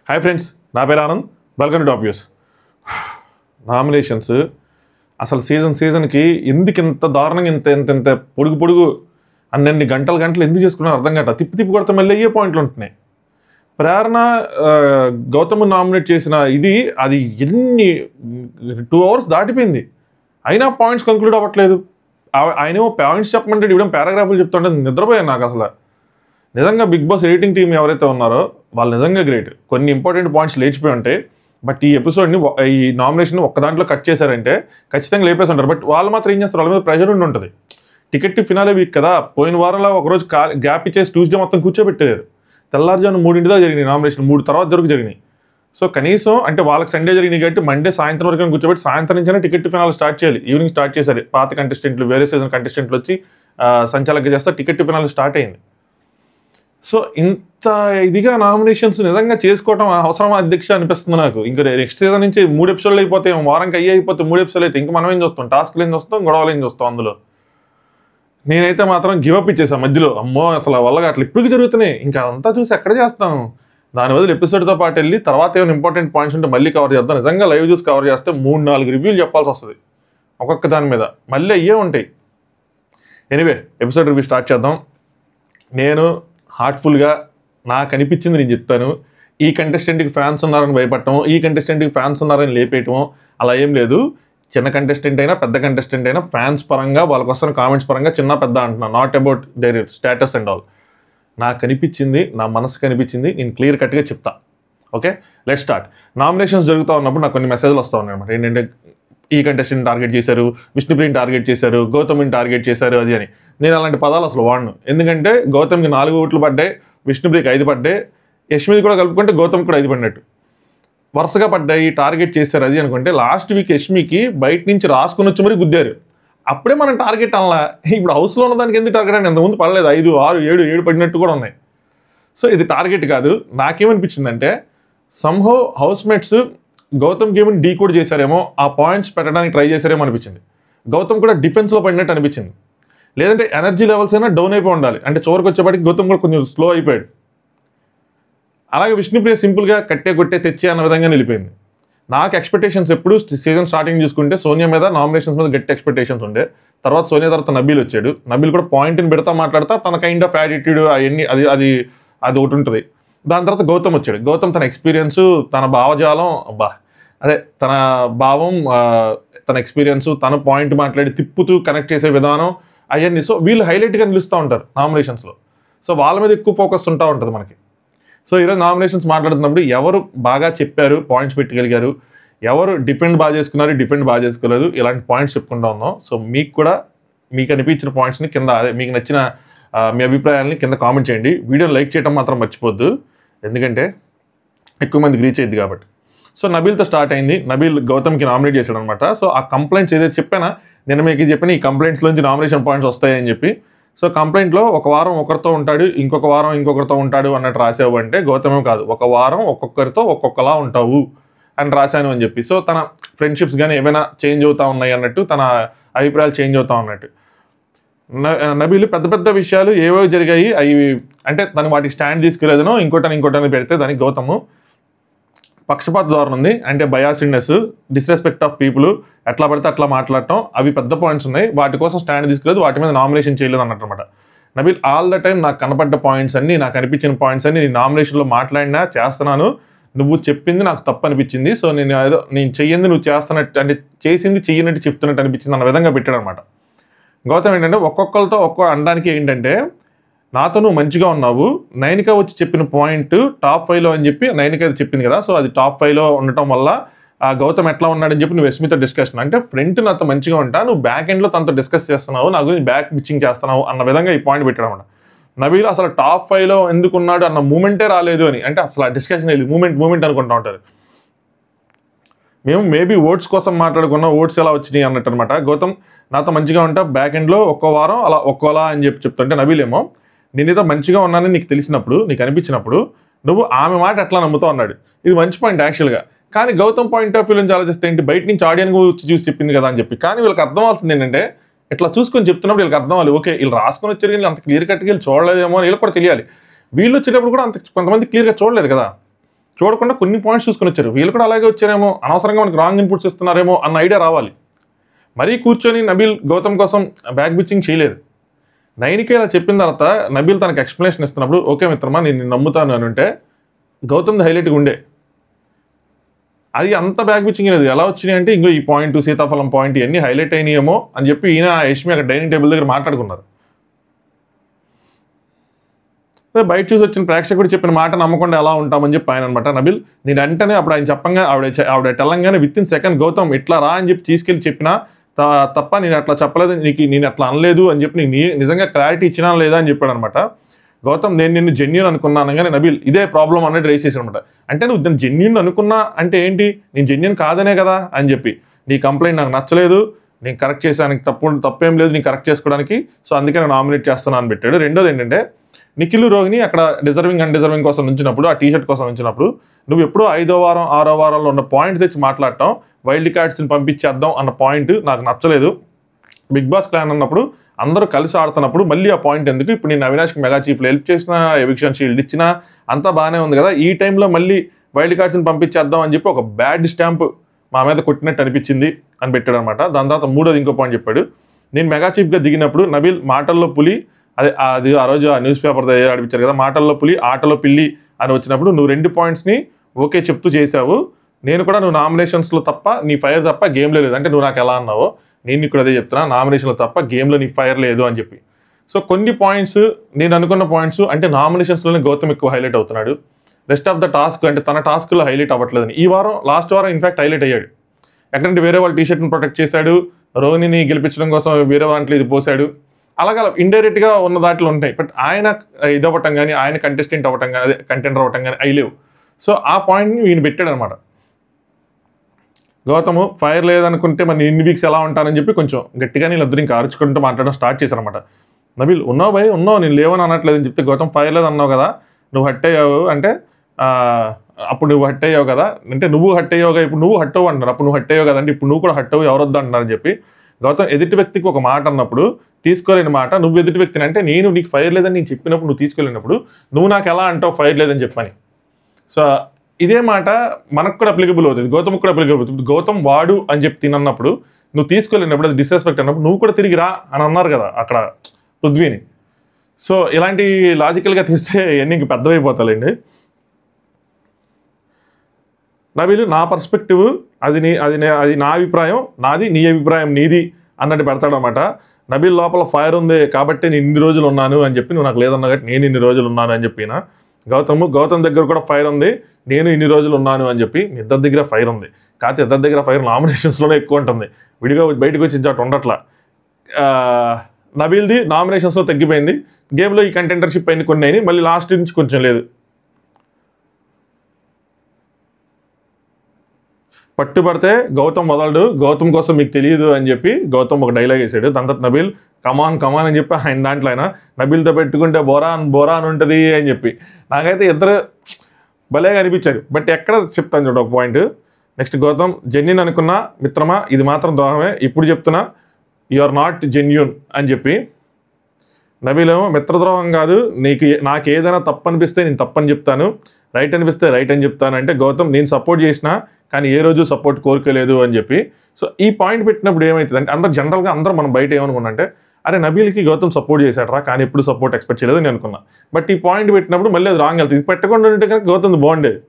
Hi friends, నా పేరు Anand. Welcome to top news. Nominations అసలు సీజన్కి ఎందుకు ఇంత దారుణంగా ఇంత పొడుగు అన్ని గంటలు ఎందుకు చేసుకున్నారో అర్థం కాట. తిప్పి కొడితే మళ్ళీ అయ్యే పాయింట్లు ఉంటున్నాయి. ప్రేరణ గౌతమ్ నామినేట్ చేసిన అది ఎన్ని 2 hours దాటిపోయింది, అయినా పాయింట్స్ కంక్లూడ్ అవ్వట్లేదు. ఆయనేమో పాయింట్స్ చెప్పమంటే ఇవ్వడం పారాగ్రాఫ్లు చెప్తుంటే నిద్రపోయాను. నాకు అసలు నిజంగా బిగ్ బాస్ ఎడిటింగ్ టీం ఎవరైతే ఉన్నారో వాళ్ళు నిజంగా గ్రేట్. కొన్ని ఇంపార్టెంట్ పాయింట్స్ లేచిపోయి ఉంటాయి, బట్ ఈ ఎపిసోడ్ని ఈ నామినేషన్ ఒక్క దాంట్లో కట్ చేశారంటే ఖచ్చితంగా లేపేసి ఉంటారు. బట్ వాళ్ళు మాత్రం ఏం చేస్తారు, వాళ్ళ మీద ప్రెషర్ ఉండి ఉంటుంది. టికెట్ ఫినాలే వీక్ కదా, పోయిన వారంలో ఒకరోజు గ్యాప్ ఇచ్చేసి ట్యూస్డే మొత్తం కూర్చోబెట్టారు. తెల్లారుజాము 3 దాకా జరిగినాయి నామినేషన్, 3 తర్వాత జరిగినాయి. సో కనీసం అంటే వాళ్ళకి సండే జరిగినాయి కాబట్టి మండే సాయంత్రం వరకు కూర్చోబెట్టి సాయంత్రం నుంచే టికెట్ ఫినాల్ స్టార్ట్ చేయాలి. ఈవినింగ్ స్టార్ట్ చేశారు. పాత కంటెస్టెంట్లు, వేరే సీజన్ కంటెస్టెంట్లు వచ్చి సంచాలక చేస్తే టికెట్ ఫినాల్ స్టార్ట్ అయింది. సో ఇంత ఇదిగా నామినేషన్స్ నిజంగా చేసుకోవడం అవసరమా అధ్యక్ష అనిపిస్తుంది నాకు. ఇంకా నెక్స్ట్ సీజన్ నుంచి 3 episodes అయిపోతే, వారంకి అయిపోతే 3 episodes అయితే ఇంకా మనం ఏం చూస్తాం, టాస్క్లు ఏం చూస్తాం, గొడవలు ఏం చూస్తాం. అందులో నేనైతే మాత్రం గివప్ ఇచ్చేసాను మధ్యలో. అమ్మో అసలు వల్లగా అట్లా ఇప్పటికి జరుగుతున్నాయి, ఇంకా అంతా చూసి ఎక్కడ చేస్తాం. దాని బదులు ఎపిసోడ్తో పాటు వెళ్ళి తర్వాత ఏమైనా ఇంపార్టెంట్ పాయింట్స్ ఉంటే మళ్ళీ కవర్ చేద్దాం. నిజంగా లైవ్ చూసి కవర్ చేస్తే 3-4 రివ్యూలు చెప్పాల్సి వస్తుంది ఒక్కొక్క దాని మీద, మళ్ళీ అయ్యే ఉంటాయి. ఎనీవే ఎపిసోడ్ రివ్యూ స్టార్ట్ చేద్దాం. నేను హార్ట్ఫుల్గా నాకు అనిపించింది నేను చెప్తాను. ఈ కంటెస్టెంట్కి ఫ్యాన్స్ ఉన్నారని భయపడటం, ఈ కంటెస్టెంట్కి ఫ్యాన్స్ ఉన్నారని లేపేయటం అలా ఏం లేదు. చిన్న కంటెస్టెంట్ అయినా పెద్ద కంటెస్టెంట్ అయినా ఫ్యాన్స్ పరంగా వాళ్ళకి వస్తున్న కామెంట్స్ పరంగా చిన్న పెద్ద అంటున్నా, not about their status and all. నాకు అనిపించింది, నా మనసుకు అనిపించింది, నేను క్లియర్ కట్గా చెప్తా. Okay, let start. నామినేషన్స్ జరుగుతూ ఉన్నప్పుడు నాకు కొన్ని మెసేజ్లు వస్తూ ఉన్నాయి అనమాట. ఏంటంటే ఈ కంటెస్టెంట్ టార్గెట్ చేశారు, విష్ణుప్రియని టార్గెట్ చేశారు, గౌతమ్ని టార్గెట్ చేశారు అది అని. నేను అలాంటి పదాలు అసలు వాడను. ఎందుకంటే గౌతమ్కి 4 ఓట్లు పడ్డాయి, విష్ణుప్రియకి 5 పడ్డాయి, యష్మిది కూడా కలుపుకుంటే గౌతమ్కి కూడా 5 పడినట్టు వరుసగా పడ్డాయి. టార్గెట్ చేశారు అది అనుకుంటే లాస్ట్ వీక్ యష్మికి బయట నుంచి రాసుకుని వచ్చి మరీ గుద్దారు. అప్పుడే మనం టార్గెట్ అనలా. ఇప్పుడు హౌస్లో ఉన్న దానికి ఎందుకు టార్గెట్ అని ఎంతమంది పడలేదు, 5, 6, 7 పడినట్టు కూడా ఉన్నాయి. సో ఇది టార్గెట్ కాదు. నాకేమనిపించిందంటే సంహౌ హౌస్మేట్స్ గౌతమ్కి ఏమైనా డీకోడ్ చేశారేమో, ఆ పాయింట్స్ పెట్టడానికి ట్రై చేశారేమో అనిపించింది. గౌతమ్ కూడా డిఫెన్స్లో పడినట్టు అనిపించింది. లేదంటే ఎనర్జీ లెవెల్స్ అయినా డౌన్ అయిపోయి ఉండాలి. అంటే చివరికి వచ్చేప్పటికి గౌతమ్ కూడా కొంచెం స్లో అయిపోయాడు. అలాగే విష్ణుప్రియ సింపుల్గా కొట్టే తెచ్చే అన్న విధంగా నిలిపోయింది. నాకు ఎక్స్పెక్టేషన్స్ ఎప్పుడు సీజన్ స్టార్టింగ్ చూసుకుంటే సోనియా మీద, నామినేషన్స్ మీద గట్టి ఎక్స్పెక్టేషన్స్ ఉండే. తర్వాత సోనియా తర్వాత నబీల్ వచ్చాడు. నబీల్ కూడా పాయింట్ని పెడతా మాట్లాడతా తన కైండ్ ఆఫ్ యాటిట్యూడ్ అవన్నీ అది ఒకటి ఉంటుంది. దాని తర్వాత గౌతమ్ వచ్చాడు. గౌతమ్ తన ఎక్స్పీరియన్స్, తన భావజాలం, తన భావం, తన ఎక్స్పీరియన్స్, తన పాయింట్ మాట్లాడి తిప్పుతూ కనెక్ట్ చేసే విధానం అవన్నీ. సో వీళ్ళు హైలైట్గా నిలుస్తూ ఉంటారు నామినేషన్స్లో. సో వాళ్ళ మీద ఎక్కువ ఫోకస్ ఉంటూ ఉంటుంది మనకి. సో ఈరోజు నామినేషన్స్ మాట్లాడుతున్నప్పుడు ఎవరు బాగా చెప్పారు, పాయింట్స్ పెట్టగలిగారు, ఎవరు డిఫెండ్ బాగా చేసుకోలేదు, ఇలాంటి పాయింట్స్ చెప్పుకుంటూ ఉన్నాం. సో మీకు అనిపించిన పాయింట్స్ని కింద, మీకు నచ్చిన మీ అభిప్రాయాలని కింద కామెంట్ చేయండి. వీడియోని లైక్ చేయడం మాత్రం మర్చిపోద్దు, ఎందుకంటే ఎక్కువ మందికి రీచ్ అయ్యింది కాబట్టి. సో నబీల్తో స్టార్ట్ అయింది. నబీల్ గౌతమ్కి నామినేట్ చేశాడు అనమాట. సో ఆ కంప్లైంట్స్ ఏదైతే చెప్పానా, నేను మీకు చెప్పిన ఈ కంప్లైంట్స్లోంచి నామినేషన్ పాయింట్స్ వస్తాయని చెప్పి. సో కంప్లైంట్లో ఒక వారం ఒకరితో ఉంటాడు, ఇంకొక వారం ఇంకొకరితో ఉంటాడు అన్నట్టు రాసావు అంటే గౌతమే కాదు, ఒక వారం ఒక్కొక్కరితో ఒక్కొక్కలా ఉంటావు అని రాశాను అని చెప్పి. సో తన ఫ్రెండ్షిప్స్ కానీ ఏమైనా చేంజ్ అవుతా ఉన్నాయి అన్నట్టు, తన అభిప్రాయాలు చేంజ్ అవుతా ఉన్నట్టు. నబీలు పెద్ద విషయాలు ఏవో జరిగాయి, అవి అంటే తను వాటికి స్టాండ్ తీసుకెళ్ళేదనో ఇంకోటని పెడితే దానికి గౌతము పక్షపాత ధోరణి ఉంది. అంటే బయాసిడ్నెస్, డిస్రెస్పెక్ట్ ఆఫ్ పీపుల్, ఎట్లా పడితే అట్లా మాట్లాడటం, అవి పెద్ద పాయింట్స్ ఉన్నాయి. వాటి కోసం స్టాండ్ తీసుకెళ్ళదు, వాటి మీద నామినేషన్ చేయలేదు అన్నట్టు అనమాట. నబీల్ ఆల్ ద టైం నాకు కనపడ్డ పాయింట్స్ అన్ని, నాకు అనిపించిన పాయింట్స్ అన్ని నేను నామినేషన్లో మాట్లాడినా చేస్తున్నాను, నువ్వు చెప్పింది నాకు తప్పు అనిపించింది, సో నేను చెయ్యింది నువ్వు చేస్తున్నట్టు, అంటే చేసింది చెయ్యనట్టు చెప్తున్నట్టు అనిపించింది అన్న విధంగా పెట్టాడు అనమాట. గౌతమ్ ఏంటంటే ఒక్కొక్కరితో అనడానికి ఏంటంటే, నాతో నువ్వు మంచిగా ఉన్నావు, నైనిక వచ్చి చెప్పిన పాయింట్ టాప్ 5లో అని చెప్పి నైనిక చెప్పింది కదా, సో అది టాప్ 5లో ఉండటం వల్ల ఆ గౌతమ్ ఎట్లా ఉన్నాడని చెప్పి నువ్వు యష్మితో డిస్కషన్, అంటే ఫ్రంట్ నాతో మంచిగా ఉంటా, నువ్వు బ్యాక్ ఎండ్లో తనతో డిస్కస్ చేస్తున్నావు, నా గురించి బ్యాక్ పిచ్చింగ్ చేస్తున్నావు అన్న విధంగా ఈ పాయింట్ పెట్టాడు అనమాట. నబీల్ అసలు టాప్ 5లో ఎందుకు ఉన్నాడు అన్న మూమెంటే రాలేదు అని, అంటే అసలు ఆ డిస్కషన్ వెళ్ళి మూమెంట్ అనుకుంటా ఉంటారు. మేము మేబీ ఓట్స్ కోసం మాట్లాడుకున్నాం, ఓట్స్ ఎలా వచ్చినాయి అన్నట్టు అనమాట. గౌతమ్ నాతో మంచిగా ఉంటా, బ్యాక్ ఎండ్లో ఒక్కో వారం అలా ఒక్కోలా అని చెప్తుంటే నబీల్ ఏమో నేనేదో మంచిగా ఉన్నానని నీకు తెలిసినప్పుడు, నీకు అనిపించినప్పుడు నువ్వు ఆమె మాట ఎట్లా నమ్ముతావు అన్నాడు. ఇది మంచి పాయింట్ యాక్చువల్గా. కానీ గౌతమ్ పాయింట్ ఆఫ్ వ్యూ నుంచి ఆలోచిస్తే ఏంటి, బయట నుంచి ఆడియన్స్ వచ్చి చూసి చెప్పింది కదా అని చెప్పి. కానీ వీళ్ళకి అర్థం అవ్వాల్సింది ఏంటంటే, ఇట్లా చూసుకొని చెప్తున్నప్పుడు వీళ్ళకి అర్థం అవ్వాలి, ఓకే వీళ్ళు రాసుకొని వచ్చారు కానీ అంత క్లియర్ కట్గా వీళ్ళు చూడలేదేమో అని వీళ్ళకి కూడా తెలియాలి. వీళ్ళు వచ్చేటప్పుడు కూడా అంత కొంతమంది క్లియర్గా చూడలేదు కదా. చూడకుండా కొన్ని పాయింట్స్ చూసుకొని వచ్చారు. వీళ్ళు కూడా అలాగే వచ్చారేమో, అనవసరంగా మనకి రాంగ్ ఇన్పుట్స్ ఇస్తున్నారేమో అన్న ఐడియా రావాలి. మరీ కూర్చొని నబీల్ గౌతమ్ కోసం బ్యాక్ బిచ్చింగ్ చేయలేదు. 9కే ఇలా చెప్పిన తర్వాత నబీల్ తనకు ఎక్స్ప్లెనేషన్ ఇస్తున్నప్పుడు, ఓకే మిత్రమా నేను నమ్ముతాను అని అంటే గౌతమ్ది హైలైట్గా ఉండే. అది అంత బ్యాక్ బిచ్చింగ్ లేదు. ఎలా వచ్చినాయి అంటే ఇంకో ఈ పాయింట్, సీతాఫలం పాయింట్ ఇవన్నీ హైలైట్ అయినాయేమో అని చెప్పి ఈయన యష్మి అక్కడ డైనింగ్ టేబుల్ దగ్గర మాట్లాడుకున్నారు. బయట చూసి వచ్చిన ప్రేక్షకుడు చెప్పిన మాట నమ్మకుండా ఎలా ఉంటామని చెప్పి ఆయన అనమాట. నబీల్ నేను వెంటనే అప్పుడు ఆయన చెప్పంగా ఆవిడ Telangana within second Gautam ఇట్లా రా అని చెప్పి తీసుకెళ్ళి చెప్పినా తప్ప నేను అట్లా చెప్పలేదు, నేను అట్లా అనలేదు అని చెప్పి నేను నిజంగా క్లారిటీ ఇచ్చినా లేదా అని చెప్పాడు అనమాట. గౌతమ్ నేను నిన్ను జెన్యూన్ అనుకున్నాను కానీ నబీల్ ఇదే ప్రాబ్లం అనేది రైస్ చేశాను అనమాట. అంటే నువ్వు నేను జెన్యూన్ అనుకున్నా అంటే ఏంటి, నేను జెన్యూన్ కాదనే కదా అని చెప్పి, నీ కంప్లైంట్ నాకు నచ్చలేదు, నేను కరెక్ట్ చేశానికి తప్పేం లేదు, నేను కరెక్ట్ చేసుకోవడానికి, సో అందుకే నేను నామినేట్ చేస్తాను అని పెట్టాడు. రెండోది ఏంటంటే నిఖిల్ రోహిణి అక్కడ డిజర్వింగ్ అండ్ డిజర్వింగ్ కోసం నుంచినప్పుడు, ఆ టీషర్ట్ కోసం నుంచినప్పుడు నువ్వు ఎప్పుడో 5వ వారం 6వ వారంలో ఉన్న పాయింట్ తెచ్చి మాట్లాడటం, వైల్డ్ కార్డ్స్ని పంపించేద్దాం అన్న పాయింట్ నాకు నచ్చలేదు. బిగ్ బాస్ క్లాన్ అన్నప్పుడు అందరూ కలిసి ఆడుతున్నప్పుడు మళ్ళీ ఆ పాయింట్ ఎందుకు, ఇప్పుడు నేను అవినాష్కి మెగా చీఫ్లో హెల్ప్ చేసిన, ఎవిక్షన్ షీల్డ్ ఇచ్చినా అంతా బాగానే ఉంది కదా, ఈ టైంలో మళ్ళీ వైల్డ్ కార్డ్స్ని పంపించేద్దాం అని చెప్పి ఒక బ్యాడ్ స్టాంప్ మా మీద కొట్టినట్టు అనిపించింది అని పెట్టాడు అనమాట. దాని తర్వాత మూడోది ఇంకో పాయింట్ చెప్పాడు, నేను మెగా చీఫ్గా దిగినప్పుడు నబీల్ మాటల్లో పులి, అది ఆ రోజు ఆ న్యూస్ పేపర్ అడిపించారు కదా, మాటల్లో పులి ఆటలో పిల్లి అని వచ్చినప్పుడు నువ్వు 2 పాయింట్స్ని ఓకే చెప్తూ చేసావు, నేను కూడా నువ్వు నామినేషన్స్లో తప్ప నీ ఫైర్ తప్ప గేమ్లో లేదు, అంటే నువ్వు నాకు ఎలా అన్నావో నేను ఇక్కడ అదే చెప్తున్నా, నామినేషన్లో తప్ప గేమ్లో నీ ఫైర్ లేదు అని చెప్పి. సో కొన్ని పాయింట్స్ నేను అనుకున్న పాయింట్స్ అంటే నామినేషన్స్లోనే గౌతమ్ ఎక్కువ హైలైట్ అవుతున్నాడు, రెస్ట్ ఆఫ్ ద టాస్క్ అంటే తన టాస్క్లో హైలైట్ అవ్వట్లేదని. ఈ వారం లాస్ట్ వారం ఇన్ఫాక్ట్ హైలైట్ అయ్యాడు, ఎక్కడంటే వేరే వాళ్ళ టీషర్ట్ని ప్రొటెక్ట్ చేశాడు, రోహిణిని గెలిపించడం కోసం వేరే దాంట్లో ఇది పోసాడు, అలాగా ఇండైరెక్ట్గా ఉన్న దాంట్లో ఉంటాయి. బట్ ఆయన ఇదవ్వటం కానీ, ఆయన కంటెస్టెంట్ అవ్వటం కానీ, అదే కంటెండర్ అవ్వటం కానీ అవి లేవు. సో ఆ పాయింట్ని ఈయన పెట్టాడు అనమాట. గౌతమ్ ఫైర్ లేదనుకుంటే మరి ఇన్ని వీక్స్ ఎలా ఉంటానని చెప్పి కొంచెం గట్టిగా వీళ్ళిద్దరు ఇంకా అరుచుకుంటూ మాట్లాడడం స్టార్ట్ చేశారనమాట. నబీల్ ఉన్నావు భయ్, ఉన్నావు, నేను లేవని అనట్లేదని చెప్తే గౌతమ్ ఫైర్ లేదు అన్నావు కదా, నువ్వు హట్ అయ్యావు అంటే అప్పుడు నువ్వు హట్ అయ్యావు కదా, అంటే నువ్వు హట్ అయ్యావుగా, ఇప్పుడు నువ్వు హట్ అవ్వు అంటున్నారు, అప్పుడు నువ్వు హట్ అయ్యావు కదంటే ఇప్పుడు నువ్వు కూడా హట్ అవ్వు, ఎవరొద్దు అంటున్నారని చెప్పి గౌతమ్ ఎదుటి వ్యక్తికి ఒక మాట అన్నప్పుడు తీసుకోలేని మాట నువ్వు ఎదుటి వ్యక్తిని అంటే నేను నీకు ఫైర్ లేదని నేను చెప్పినప్పుడు నువ్వు తీసుకోలేనప్పుడు నువ్వు నాకు ఎలా అంటావు ఫైర్ లేదని చెప్పని. సో ఇదే మాట మనకు కూడా అప్లికబుల్ అవుతుంది, గౌతమ్ కూడా అప్లికబుల్ అవుతుంది. గౌతమ్ వాడు అని చెప్పి తినన్నప్పుడు నువ్వు తీసుకోలేనప్పుడు అది డిస్రెస్పెక్ట్ అన్నప్పుడు నువ్వు కూడా తిరిగి రా అని అన్నారు కదా అక్కడ పృథ్వీని. సో ఇలాంటి లాజికల్గా తీస్తే ఎన్ని ఇంక పెద్దవైపోతాయండి. నబీల్ నా పర్స్పెక్టివ్ అది నా అభిప్రాయం నాది, నీ అభిప్రాయం నీది అన్నట్టు పెడతాడు అనమాట. నబీల్ లోపల ఫైర్ ఉంది కాబట్టి నేను ఇన్ని రోజులు ఉన్నాను అని చెప్పి, నువ్వు నాకు లేదన్నా కాబట్టి నేను ఇన్ని రోజులు ఉన్నాను అని చెప్పిన. గౌతమ్ దగ్గర కూడా ఫైర్ ఉంది, నేను ఇన్ని రోజులు ఉన్నాను అని చెప్పి, మీ ఇద్దరి దగ్గర ఫైర్ ఉంది, కాకపోతే ఇద్దరి దగ్గర ఫైర్ నామినేషన్స్లోనే ఎక్కువ ఉంటుంది, విడిగా బయటకు వచ్చి చోట ఉండట్లా. నబీల్ది నామినేషన్స్లో తగ్గిపోయింది, గేమ్లో ఈ కంటెండర్షిప్ అయిన కొన్ని అయినాయి, మళ్ళీ లాస్ట్ నుంచి కొంచెం లేదు. పట్టుబడితే గౌతమ్ వదలడు, గౌతమ్ కోసం మీకు తెలియదు అని చెప్పి గౌతమ్ ఒక డైలాగ్ వేసాడు. దాని తర్వాత నబీల్ కమాన్ అని చెప్పి ఆయన దాంట్లో ఆయన నబీల్తో పెట్టుకుంటే బోరాన్ ఉంటుంది అని చెప్పి, నాకైతే ఇద్దరు భలేగా అనిపించారు. బట్ ఎక్కడ చెప్తాను చూడ ఒక పాయింట్. నెక్స్ట్ గౌతమ్ జెన్యూన్ అనుకున్నా మిత్రమా ఇది మాత్రం ద్రోహమే, ఇప్పుడు చెప్తున్నా యు ఆర్ నాట్ జెన్యూన్ అని చెప్పి. నబీల్ ఏమో మిత్రద్రోహం కాదు, నాకు ఏదైనా తప్పు అనిపిస్తే నేను తప్పని చెప్తాను, రైట్ అనిపిస్తే రైట్ అని చెప్తాను అంటే గౌతమ్ నేను సపోర్ట్ చేసినా కానీ ఏ రోజు సపోర్ట్ కోరుకోలేదు అని చెప్పి. సో ఈ పాయింట్ పెట్టినప్పుడు ఏమవుతుంది అంటే జనరల్గా అందరూ మనం బయట ఏమనుకున్నా అంటే అరే నబీల్కి గౌతమ్ సపోర్ట్ చేశాడరా కానీ ఎప్పుడు సపోర్ట్ ఎక్స్పెక్ట్ చేయలేదు అని అనుకున్నా. బట్ ఈ పాయింట్ పెట్టినప్పుడు మళ్ళీ అది రాంగ్ వెళ్తుంది. ఇది పెట్టకుండా ఉంటే కనుక గౌతమ్ బాగుండేది.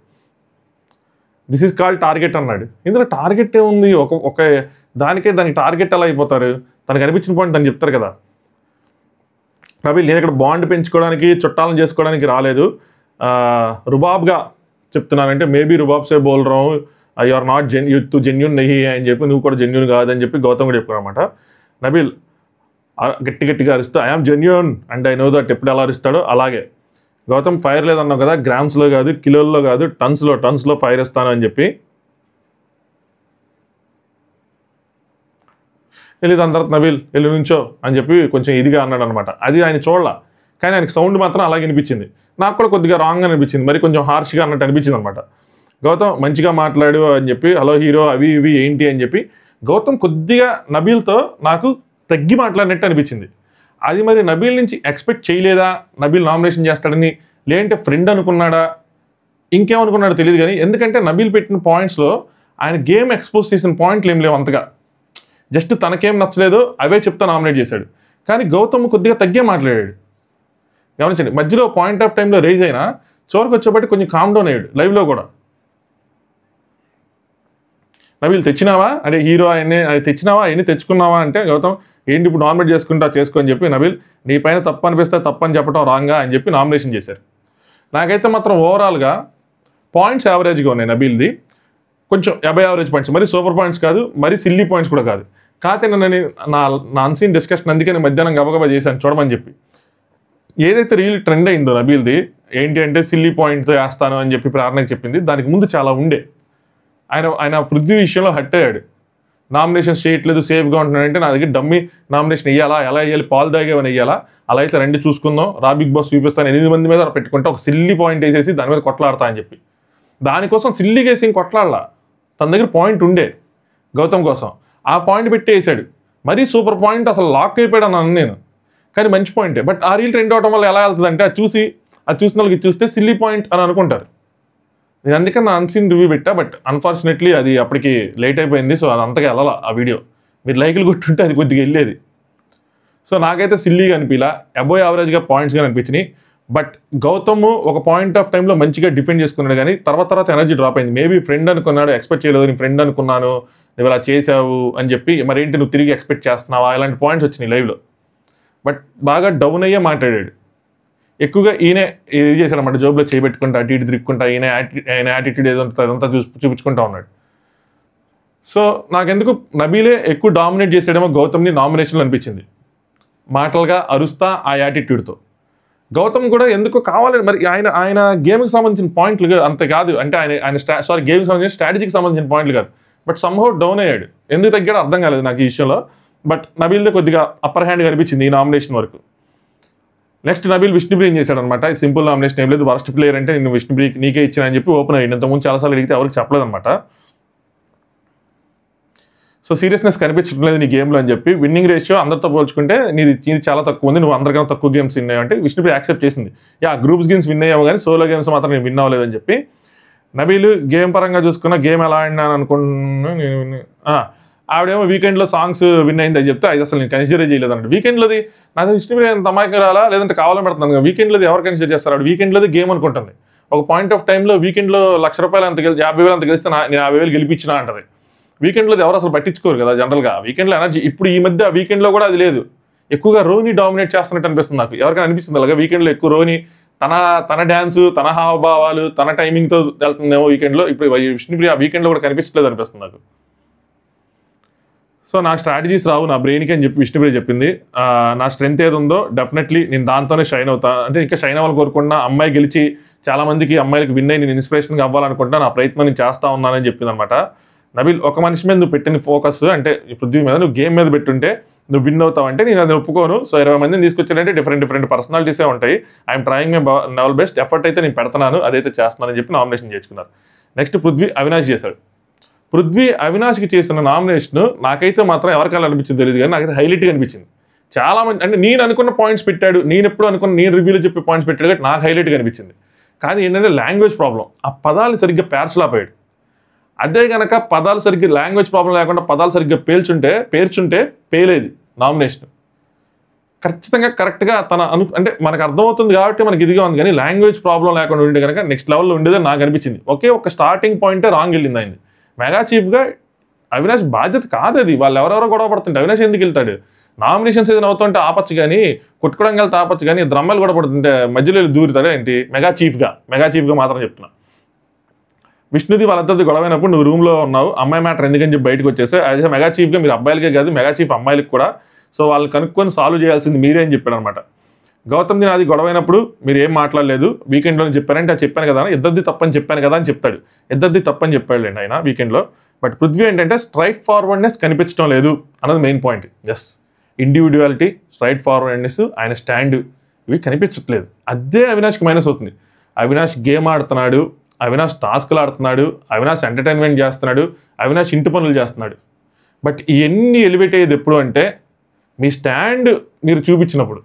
దిస్ ఈజ్ కాల్డ్ టార్గెట్ అన్నాడు. ఇందులో టార్గెట్ ఏముంది, ఒక దానికి టార్గెట్ ఎలా అయిపోతారు, తనకు అనిపించిన పాయింట్ తను చెప్తారు కదా. నబీల్ నేను ఇక్కడ బాండ్ పెంచుకోవడానికి చుట్టాలను చేసుకోవడానికి రాలేదు, రుబాబ్గా చెప్తున్నానంటే మేబీ రుబాబ్ సే బోల్ రావు, యు ఆర్ నాట్ జెన్యూన్ నహి అని చెప్పి, నువ్వు కూడా జెన్యూన్ కాదని చెప్పి గౌతమ్ కూడా చెప్పారు అనమాట. నబీల్ గట్టిగా అరుస్తూ I am genuine and I know that ఎప్పుడు ఎలా అరుస్తాడో అలాగే. గౌతమ్ ఫైర్ లేదన్నావు కదా, గ్రామ్స్లో కాదు కిలోల్లో కాదు టన్స్లో ఫైర్ ఇస్తాను అని చెప్పి వెళ్ళి దాని తర్వాత నబీల్ వెళ్ళి నుంచో అని చెప్పి కొంచెం ఇదిగా అన్నాడు అనమాట. అది ఆయన చూడాల కానీ ఆయనకి సౌండ్ మాత్రం అలాగే అనిపించింది. నాకు కూడా కొద్దిగా రాంగ్ అనిపించింది, మరి కొంచెం హార్ష్గా అన్నట్టు అనిపించింది అనమాట. గౌతమ్ మంచిగా మాట్లాడు అని చెప్పి హలో హీరో అవి ఇవి ఏంటి అని చెప్పి గౌతమ్ కొద్దిగా నబీల్తో నాకు తగ్గి మాట్లాడినట్టు అనిపించింది. అది మరి నబీల్ నుంచి ఎక్స్పెక్ట్ చేయలేదా, నబీల్ నామినేషన్ చేస్తాడని, లేదంటే ఫ్రెండ్ అనుకున్నాడా, ఇంకేమనుకున్నాడో తెలియదు కానీ, ఎందుకంటే నబీల్ పెట్టిన పాయింట్స్లో ఆయన గేమ్ ఎక్స్పోజ్ చేసిన పాయింట్లు ఏం లేవు అంతగా. జస్ట్ తనకేం నచ్చలేదో అవే చెప్తా నామినేట్ చేశాడు. కానీ గౌతమ్ కొద్దిగా తగ్గే మాట్లాడాడు. గమనించండి, మధ్యలో పాయింట్ ఆఫ్ టైంలో రేజ్ అయినా చివరికి వచ్చేప్పటికి కొంచెం కామ్ డౌన్ అయ్యాడు లైవ్లో కూడా. నబీల్ తెచ్చినావా అంటే హీరో ఆయన్ని తెచ్చినావా అవన్నీ తెచ్చుకున్నావా అంటే గౌతమ్ ఏంటి ఇప్పుడు నామినేట్ చేసుకుంటా చేసుకో అని చెప్పి నబీల్ నీ పైన తప్పు అనిపిస్తే తప్పని చెప్పడం రాంగా అని చెప్పి నామినేషన్ చేశారు. నాకైతే మాత్రం ఓవరాల్గా పాయింట్స్ యావరేజ్గా ఉన్నాయి నబీల్ది, కొంచెం 50 యావరేజ్ పాయింట్స్, మరి సూపర్ పాయింట్స్ కాదు, మరి సిల్లీ పాయింట్స్ కూడా కాదు. కాకపోతే నేను నా అన్సీన్ డిస్కషన్ అందుకని మధ్యాహ్నం గబగబా చేశాను చూడమని చెప్పి. ఏదైతే రీల్ ట్రెండ్ అయిందో నబీల్ది ఏంటి అంటే సిల్లీ పాయింట్తో వేస్తాను అని చెప్పి ప్రేరణకి చెప్పింది, దానికి ముందు చాలా ఉండే. ఆయన పృథ్వీ విషయంలో హట్ అయ్యాడు. నామినేషన్ చేయట్లేదు సేఫ్గా ఉంటున్నాడంటే నా దగ్గర డమ్మీ నామినేషన్ వేయాలా, ఎలా వేయాలి, పాలు తాగేవని వేయాలా, అలా అయితే రండి చూసుకుందాం, రా బిగ్ బాస్ చూపిస్తాను 8 మంది మీద పెట్టుకుంటే ఒక సిల్లీ పాయింట్ వేసేసి దాని మీద కొట్లాడతా అని చెప్పి. దానికోసం సిల్లీగా వేసి కొట్లాడలా, తన దగ్గర పాయింట్ ఉండే గౌతమ్ కోసం, ఆ పాయింట్ పెట్టి వేసాడు. మరీ సూపర్ పాయింట్, అసలు లాక్ అయిపోయాడు అన్నాను నేను, కానీ మంచి పాయింటే. బట్ ఆ రీల్ ట్రెండ్ అవడం వల్ల ఎలా వెళ్తుంది అంటే అది చూసిన వాళ్ళకి చూస్తే సిల్లీ పాయింట్ అని అనుకుంటారు. నేను అందుకని నా అన్సీన్ రివ్యూ పెట్టా, బట్ అన్ఫార్చునేట్లీ అది అప్పటికి లేట్ అయిపోయింది. సో అది అంతగా వెళ్ళాల ఆ వీడియో, మీరు లైకులు కొట్టుంటే అది కొద్దిగా వెళ్ళేది. సో నాకైతే సిల్లీగా అనిపించలా, అబోవ్ యావరేజ్గా పాయింట్స్గా అనిపించినాయి. బట్ గౌతమ్ ఒక పాయింట్ ఆఫ్ టైంలో మంచిగా డిఫెండ్ చేసుకున్నాడు, కానీ తర్వాత ఎనర్జీ డ్రాప్ అయింది. మేబీ ఫ్రెండ్ అనుకున్నాడు, ఎక్స్పెక్ట్ చేయలేదు, నీ ఫ్రెండ్ అనుకున్నాను, నువ్వు ఇలా చేసావు అని చెప్పి, మరేంటి నువ్వు తిరిగి ఎక్స్పెక్ట్ చేస్తున్నావా, ఇలాంటి పాయింట్స్ వచ్చినాయి లైవ్లో. బట్ బాగా డౌన్ అయ్యే మాట్లాడాడు. ఎక్కువగా ఈయనే ఇది చేశాడన్నమాట, జోబులో చేయబెట్టుకుంటా అటు ఇటు తిరుక్కుంటా ఆయన యాటిట్యూడ్ ఏదో ఉంటుంది అదంతా చూపించుకుంటా ఉన్నాడు. సో నాకెందుకు నబీలే ఎక్కువ డామినేట్ చేసాడేమో గౌతమ్ని నామినేషన్లో అనిపించింది, మాటలుగా అరుస్తా ఆ యాటిట్యూడ్తో. గౌతమ్ కూడా ఎందుకో కావాలని మరి ఆయన గేమ్కి సంబంధించిన పాయింట్లు అంత కాదు, అంటే ఆయన గేమ్కి సంబంధించిన స్ట్రాటజీకి సంబంధించిన పాయింట్లు కాదు. బట్ సమ్హౌ డౌన్ అయ్యాడు, ఎందుకు తగ్గాడో అర్థం కాలేదు నాకు ఈ విషయంలో. బట్ నబీల్దే కొద్దిగా అప్పర్ హ్యాండ్ కనిపించింది ఈ నామినేషన్ వరకు. నెక్స్ట్ నబీల్ విష్ణుప్రియ ఏం చేశాడనమాట, ఈ సింపుల్ నామినేషన్ ఏం లేదు, వరస్ట్ ప్లేయర్ అంటే నేను విష్ణుప్రియ నీకే ఇచ్చిన అని చెప్పి ఓపెన్ అయ్యింది. ఇంతకుముందు చాలాసార్లు అడిగితే ఎవరికి చెప్పలేదన్నమాట. సో సీరియస్నెస్ కనిపించట్లేదు నీ గేమ్లో అని చెప్పి, విన్నింగ్ రేషియో అందరితో పోల్చుకుంటే నీది చాలా తక్కువ ఉంది, నువ్వు అందరికన్నా తక్కువ గేమ్స్ విన్ అయ్యావు అంటే విష్ణుప్రియ యాక్సెప్ట్ చేసింది. గ్రూప్స్ గేమ్స్ విన్ అయ్యావు కానీ సోలో గేమ్స్ మాత్రం నేను విన్ అవ్వలేదని చెప్పి. నబీల్ గేమ్ పరంగా చూసుకున్న గేమ్ ఎలా ఆడినాను అనుకుంటున్నా నేను, ఆవిడేమో వీకెండ్లో సాంగ్స్ విన్ అయింది అని చెప్తే అది అసలు నేను కన్సిడర్ చేయలేదు అన్నట్టు. వీకెండ్లోది నాకు విష్ణుప్రియ తమాకి రాలా లేదంటే కావాలని పెడుతున్నాను, వీకెండ్లోది ఎవరు కన్సిడర్ చేస్తారు, ఆవిడ వీకెండ్లోది గేమ్ అనుకుంటుంది. ఒక పాయింట్ ఆఫ్ టైంలో వీకెండ్లో ₹1,00,000 అంత 50,000 అంత గెలిస్తే నేను 50,000 గెలిపించినా అంటది. వీకెండ్లో ఎవరు అసలు పట్టించుకోరు కదా జనరల్గా, వీకెండ్లో ఎనర్జీ. ఇప్పుడు ఈ మధ్య వీకెండ్లో కూడా అది లేదు, ఎక్కువగా రోని డామినేట్ చేస్తున్నట్టు అనిపిస్తుంది నాకు. ఎవరికైనా అనిపిస్తుంది అలాగా వీకెండ్లో ఎక్కువ రోని తన డ్యాన్స్, తన హావభావాలు, తన టైమింగ్తో వెళ్తుందేమో వీకెండ్లో. ఇప్పుడు విష్ణుప్రియ ఆ వీకెండ్లో కూడా కనిపించలేదు అనిపిస్తుంది నాకు. సో నా స్ట్రాటజీస్ రావు నా బ్రెయిన్కి అని చెప్పి విష్ణుప్రియ చెప్పింది. నా స్ట్రెంత్ ఏది ఉందో డెఫినెట్లీ నేను దాంతోనే షైన్ అవుతా, అంటే ఇంకా షైన్ అవ్వాలి కోరుకున్నా, అమ్మాయి గెలిచి చాలామందికి అమ్మాయిలకు విన్ అయ్యి నేను ఇన్స్పిరేషన్గా అవ్వాలనుకుంటా, నా ప్రయత్నం నేను చేస్తా ఉన్నానని చెప్పింది అనమాట. నబీల్ ఒక మనిషి మీద నువ్వు పెట్టిన ఫోకస్ అంటే పృథ్వీ మీద, నువ్వు గేమ్ మీద పెట్టుంటే నువ్వు విన్ అవుతావు అంటే నేను అది ఒప్పుకోను. సో 20 మందిని తీసుకొచ్చానంటే డిఫరెంట్ పర్సనాలిటీసే ఉంటాయి. I'm trying my level best, effort అయితే నేను పెడుతున్నాను, అదైతే చేస్తున్నానని చెప్పి నామినేషన్ చేసుకున్నారు. నెక్స్ట్ పృథ్వీ అవినాష్ చేశాడు. పృథ్వీ అవినాష్కి చేసిన నామినేషన్ నాకైతే మాత్రం ఎవరికైనా అనిపించింది తెలియదు కానీ నాకైతే హైలైట్గా అనిపించింది. చాలా మంది అంటే నేను అనుకున్న పాయింట్స్ పెట్టాడు, నేను ఎప్పుడు అనుకున్న నేను రివ్యూలో చెప్పే పాయింట్స్ పెట్టాడు కాబట్టి నాకు హైలైట్గా అనిపించింది. కానీ ఏంటంటే లాంగ్వేజ్ ప్రాబ్లం, ఆ పదాలు సరిగ్గా పేర్చలేకపోయాడు. అదే కనుక పదాలు సరిగ్గా లాంగ్వేజ్ ప్రాబ్లం లేకుండా పదాలు సరిగ్గా పేర్చుంటే పేలేది నామినేషన్. ఖచ్చితంగా కరెక్ట్గా అంటే మనకు అర్థమవుతుంది కాబట్టి మనకి ఇదిగా ఉంది, కానీ లాంగ్వేజ్ ప్రాబ్లం లేకుండా ఉండే కనుక నెక్స్ట్ లెవెల్లో ఉండేదని నాకు అనిపించింది. ఒక స్టార్టింగ్ పాయింటే రాంగ్ వెళ్ళింది అయింది. మెగా చీఫ్గా అవినాష్ బాధ్యత కాదు అది, వాళ్ళు ఎవరెవరో గొడవ పడుతుంటే అవినాష్ ఎందుకు వెళ్తాడు? నామినేషన్స్ ఏదైనా అవుతుంటే ఆపచ్చు కానీ, కొట్టుకోవడం వెళ్తే ఆపచ్చు కానీ, ద్రమ్మలు కూడా పడుతుంటే మధ్యలో దూరుతాడు ఏంటి? మెగా చీఫ్గా మాత్రం చెప్తున్నా. విష్ణుది వాళ్ళంతా గొడవైనప్పుడు నువ్వు రూమ్లో ఉన్నావు, అమ్మాయి మ్యాటర్ ఎందుకని చెప్పి బయటకు వచ్చేసి అదే మెగా చీఫ్గా మీరు అబ్బాయిలకే కాదు మెగా చీఫ్ అమ్మాయిలకు కూడా, సో వాళ్ళు కనుక్కొని సాల్వ్ చేయాల్సింది మీరే అని చెప్పాడు అనమాట. గౌతమ్ది నాది గొడవైనప్పుడు మీరు ఏం మాట్లాడలేదు, వీకెండ్లో చెప్పారంటే అది చెప్పాను కదా, ఇద్దరిది తప్పని చెప్పాను కదా అని చెప్తాడు. ఇద్దరిది తప్పని చెప్పాడులేండి ఆయన వీకెండ్లో. బట్ పృథ్వీ ఏంటంటే స్ట్రైట్ ఫార్వర్డ్నెస్ కనిపించడం లేదు అన్నది main point. Yes, individuality, straightforwardness, ఆయన స్టాండ్ ఇవి కనిపించట్లేదు. అదే అవినాష్కి మైనస్ అవుతుంది. అవినాష్ గేమ్ ఆడుతున్నాడు, అవినాష్ టాస్క్లు ఆడుతున్నాడు, అవినాష్ ఎంటర్టైన్మెంట్ చేస్తున్నాడు, అవినాష్ ఇంటి పనులు చేస్తున్నాడు. బట్ ఇవన్నీ ఎలివేట్ అయ్యేది ఎప్పుడు అంటే మీ స్టాండ్ మీరు చూపించినప్పుడు,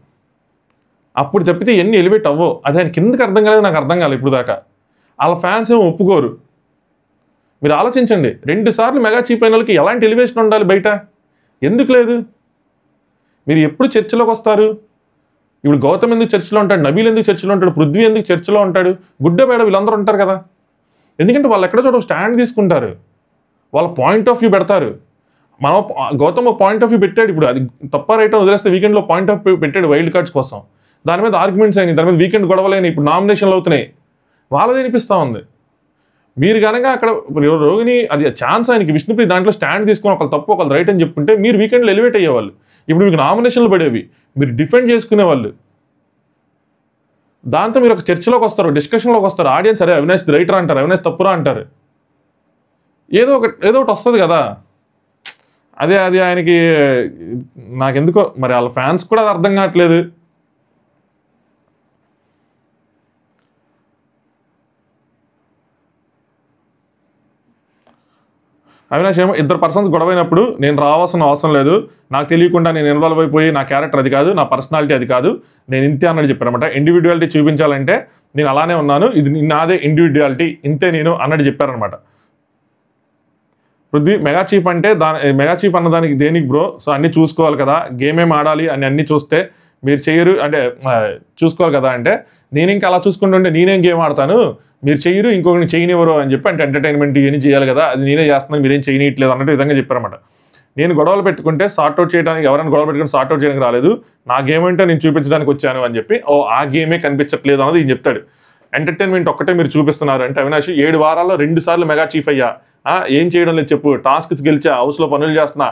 అప్పుడు తప్పితే ఇవన్నీ ఎలివేట్ అవ్వవు. అది ఆయన కిందకి అర్థం కాలేదు, నాకు అర్థం కాలేదు ఇప్పుడు దాకా. వాళ్ళ ఫ్యాన్స్ ఏమో ఒప్పుకోరు. మీరు ఆలోచించండి, 2 సార్లు మెగా చీఫ్ అయిన వాళ్ళకి ఎలాంటి ఎలివేషన్ ఉండాలి బయట? ఎందుకు లేదు? మీరు ఎప్పుడు చర్చలోకి వస్తారు? ఇప్పుడు గౌతమ్ ఎందుకు చర్చలో ఉంటాడు, నబీల్ ఎందుకు చర్చలో ఉంటాడు, పృథ్వీ ఎందుకు చర్చలో ఉంటాడు, గుడ్డ బేడ వీళ్ళందరూ ఉంటారు కదా. ఎందుకంటే వాళ్ళు ఎక్కడ చోట స్టాండ్ తీసుకుంటారు, వాళ్ళ పాయింట్ ఆఫ్ వ్యూ పెడతారు. మనం గౌతమ్ పాయింట్ ఆఫ్ వ్యూ పెట్టాడు, ఇప్పుడు అది తప్ప రైట్ అని వదిలేస్తే వీకెండ్లో పాయింట్ ఆఫ్ వ్యూ పెట్టాడు వైల్డ్ కార్డ్స్ కోసం. దాని మీద ఆర్గ్యుమెంట్స్ అయినాయి, దాని మీద వీకెండ్ గొడవలైన, ఇప్పుడు నామినేషన్లు అవుతున్నాయి, వాళ్ళది వినిపిస్తూ ఉంది. మీరు కనుక అక్కడ రోగిని అది ఛాన్స్ ఆయనకి విష్ణుప్రియ దాంట్లో స్టాండ్ తీసుకొని ఒకళ్ళు తప్పు ఒకళ్ళు రైట్ అని చెప్పుకుంటే మీరు వీకెండ్లో ఎలివేట్ అయ్యేవాళ్ళు. ఇప్పుడు మీకు నామినేషన్లు పడేవి, మీరు డిఫెండ్ చేసుకునేవాళ్ళు. దాంతో మీరు ఒక చర్చలోకి వస్తారు, డిస్కషన్లోకి వస్తారు. ఆడియన్స్ అరే అవినాష్ రైటర్ అంటారు, అవినాష్ తప్పురా అంటారు, ఏదో ఒకటి వస్తుంది కదా. అది ఆయనకి నాకెందుకో మరి వాళ్ళ ఫ్యాన్స్ కూడా అది అర్థం కావట్లేదు. అవినాష్ ఏమో 2 పర్సన్స్ గొడవైనప్పుడు నేను రావాల్సిన అవసరం లేదు, నాకు తెలియకుండా నేను ఇన్వాల్వ్ అయిపోయి నా క్యారెక్టర్ అది కాదు, నా పర్సనాలిటీ అది కాదు, నేను ఇంతే అన్నట్టు చెప్పారనమాట. ఇండివిజువాలిటీ చూపించాలంటే నేను అలానే ఉన్నాను, ఇది నాదే ఇండివిజువాలిటీ, ఇంతే నేను అన్నట్టు చెప్పారనమాట. పృథ్వీ మెగా చీఫ్ అంటే మెగా చీఫ్ అన్నదానికి దేనికి బ్రో? సో అన్నీ చూసుకోవాలి కదా, గేమ్ ఏం ఆడాలి అని అన్నీ చూస్తే మీరు చెయ్యరు అంటే చూసుకోవాలి కదా. అంటే నేను ఇంకా అలా చూసుకుంటుంటే నేనేం గేమ్ ఆడతాను, మీరు చెయ్యరు ఇంకొకరిని చేయనివ్వరు అని చెప్పి, అంటే ఎంటర్టైన్మెంట్ ఇవన్నీ చేయాలి కదా, అది నేనే చేస్తున్నాను మీరేం చేయనీయట్లేదు అన్నట్టు విధంగా చెప్పారన్నమాట. నేను గొడవలు పెట్టుకుంటే సార్ట్అవుట్ చేయడానికి, ఎవరైనా గొడవలు పెట్టుకుంటే సార్ట్అవుట్ చేయడానికి రాలేదు, నా గేమ్ ఏంటో నేను చూపించడానికి వచ్చాను అని చెప్పి, ఆ గేమే కనిపించట్లేదు అన్నది ఈయన చెప్తాడు. ఎంటర్టైన్మెంట్ ఒక్కటే మీరు చూపిస్తున్నారు అంటే అవినాష్ 7 వారాల్లో 2 సార్లు మెగా చీఫ్ అయ్యా, ఏం చేయడం లేదు చెప్పు, టాస్క్స్ గెలిచా, హౌస్లో పనులు చేస్తున్నా,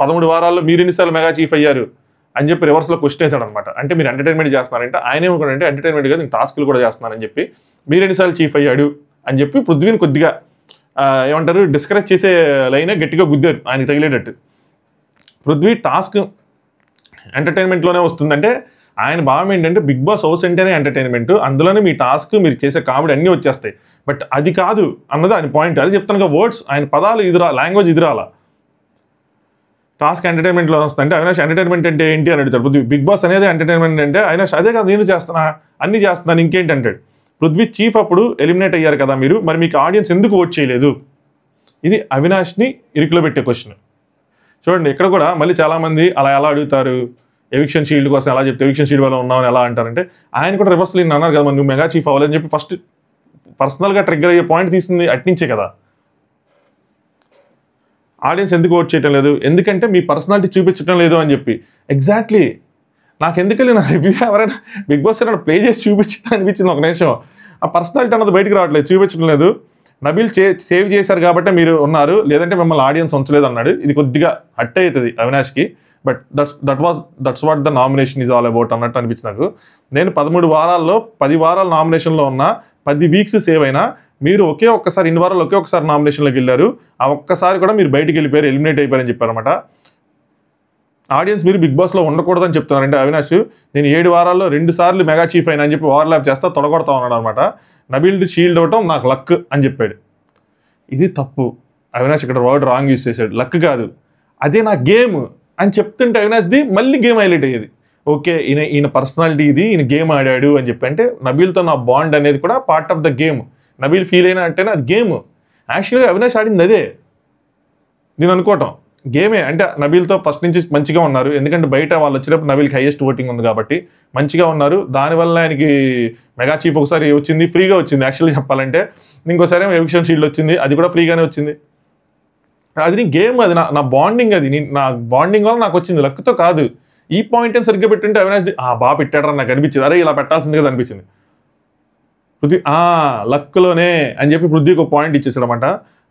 13 వారాల్లో మీరు ఎన్నిసార్లు మెగా చీఫ్ అయ్యారు అని చెప్పి రివర్స్లో క్వశ్చన్ వేసాడు అనమాట. అంటే మీరు ఎంటర్టైన్మెంట్ చేస్తున్నారంటే ఆయన ఏమనుకోండి ఎంటర్టైన్మెంట్ కాదు నేను టాస్క్లు కూడా చేస్తున్నానని చెప్పి, మీరు ఎన్నిసార్లు చీఫ్ అయ్యాడు అని చెప్పి పృథ్వీని కొద్దిగా ఏమంటారు డిస్కరేజ్ చేసే లైనే గట్టిగా గుద్దారు ఆయనకి తగిలేటట్టు. పృథ్వీ టాస్క్ ఎంటర్టైన్మెంట్లోనే వస్తుందంటే ఆయన భావం ఏంటంటే బిగ్ బాస్ హౌస్ అంటేనే ఎంటర్టైన్మెంట్, అందులోనే మీ టాస్క్ మీరు చేసే కామెడీ అన్నీ వచ్చేస్తాయి, బట్ అది కాదు అన్నది ఆయన పాయింట్. అది చెప్తాను వర్డ్స్ ఆయన పదాలు లాంగ్వేజ్ ఎదురాల. టాస్క్ ఎంటర్టైన్మెంట్లో వస్తుందంటే అవినాష్ ఎంటర్టైన్మెంట్ అంటే ఏంటి అని అడుగుతాడు పృథ్వీ. బిగ్ బాస్ అనేది ఎంటర్టైన్మెంట్ అంటే అవినాష్ అదే కదా నేను చేస్తున్నా, అన్నీ చేస్తున్నాను ఇంకేంటి అంటాడు. పృథ్వీ చీఫ్ అప్పుడు ఎలిమినేట్ అయ్యారు కదా మీరు, మరి మీకు ఆడియన్స్ ఎందుకు ఓట్ చేయలేదు? ఇది అవినాష్ని ఇరుకులో పెట్టే క్వశ్చన్. చూడండి ఇక్కడ కూడా మళ్ళీ చాలామంది అలా ఎలా అడుగుతారు, ఎవిక్షన్ షీల్డ్ కోసం ఎలా చెప్తే ఎవిక్షన్ షీల్డ్ వల్ల ఉన్నామని ఎలా అంటారంటే ఆయన కూడా రివర్స్లో నేను అన్నారు కదా నువ్వు మెగా చీఫ్ అవ్వాలని చెప్పి ఫస్ట్ పర్సనల్గా ట్రిగ్గర్ అయ్యే పాయింట్ తీసింది అట్నుంచే కదా. ఆడియన్స్ ఎందుకు ఓట్ చేయటం లేదు, ఎందుకంటే మీ పర్సనాలిటీ చూపించడం లేదు అని చెప్పి. ఎగ్జాక్ట్లీ నాకు ఎందుకని నా రివ్యూ ఎవరైనా బిగ్ బాస్ ఏమైనా ప్లే చేసి చూపించడం అనిపించింది ఒక నిమిషం. ఆ పర్సనాలిటీ అన్నది బయటకు రావట్లేదు, చూపించడం లేదు. నబీల్ సేవ్ చేశారు కాబట్టి మీరు ఉన్నారు, లేదంటే మిమ్మల్ని ఆడియన్స్ ఉంచలేదు అన్నాడు. ఇది కొద్దిగా హట్ అవుతుంది అవినాష్కి, but that's what the nomination is all about అన్నట్టు అనిపించింది నాకు. నేను 13 వారాల్లో 10 వారాల నామినేషన్లో ఉన్న 10 వీక్స్ సేవ్ అయినా మీరు ఒక్కసారి ఇన్ని వారాలు ఒక్కసారి నామినేషన్లోకి వెళ్ళారు, ఆ ఒక్కసారి కూడా మీరు బయటికి వెళ్ళిపోయారు, ఎలిమినేట్ అయిపోయారని చెప్పారన్నమాట. ఆడియన్స్ మీరు బిగ్ బాస్లో ఉండకూడదని చెప్తున్నారంటే అవినాష్ నేను 7 వారాల్లో 2 సార్లు మెగా చీఫ్ అయినా అని చెప్పి ఓవర్లాప్ చేస్తా తొడగొడతా ఉన్నాడు అనమాట. నబీల్ షీల్డ్ అవ్వటం నాకు లక్ అని చెప్పాడు. ఇది తప్పు. అవినాష్ ఇక్కడ వర్డ్ రాంగ్ యూజ్ చేశాడు, లక్ కాదు అదే నా గేమ్ అని చెప్తుంటే అవినాష్ది మళ్ళీ గేమ్ హైలైట్ అయ్యేది. ఓకే ఈయన పర్సనాలిటీ ఇది, ఈయన గేమ్ ఆడాడు అని చెప్పి. అంటే నబీల్తో నా బాండ్ అనేది కూడా part of the game. Nabeel feel అయినా అంటేనే అది గేమ్. యాక్చువల్గా అవినాష్ ఆడింది అదే నేను అనుకోవటం, గేమే. అంటే నబీల్తో ఫస్ట్ నుంచి మంచిగా ఉన్నారు, ఎందుకంటే బయట వాళ్ళు వచ్చినప్పుడు నబీల్కి హైయెస్ట్ ఓటింగ్ ఉంది కాబట్టి మంచిగా ఉన్నారు. దానివల్ల ఆయనకి మెగా చీఫ్ ఒకసారి వచ్చింది, ఫ్రీగా వచ్చింది. యాక్చువల్గా చెప్పాలంటే ఇంకోసారి ఏమో ఎవిక్షన్ షీల్డ్ వచ్చింది, అది కూడా ఫ్రీగానే వచ్చింది. అది గేమ్, అది నా బాండింగ్, అది నా బాండింగ్ వల్ల నాకు వచ్చింది, లక్తో కాదు. ఈ పాయింట్ అని సరిగ్గా పెట్టుంటే అవినాష్ బాగా పెట్టాడరా నాకు అనిపించింది, అరే ఇలా పెట్టాల్సింది కదా అనిపించింది. పృథ్వీ లక్లోనే అని చెప్పి పృథ్వీకి ఒక పాయింట్ ఇచ్చేసాడు అనమాట.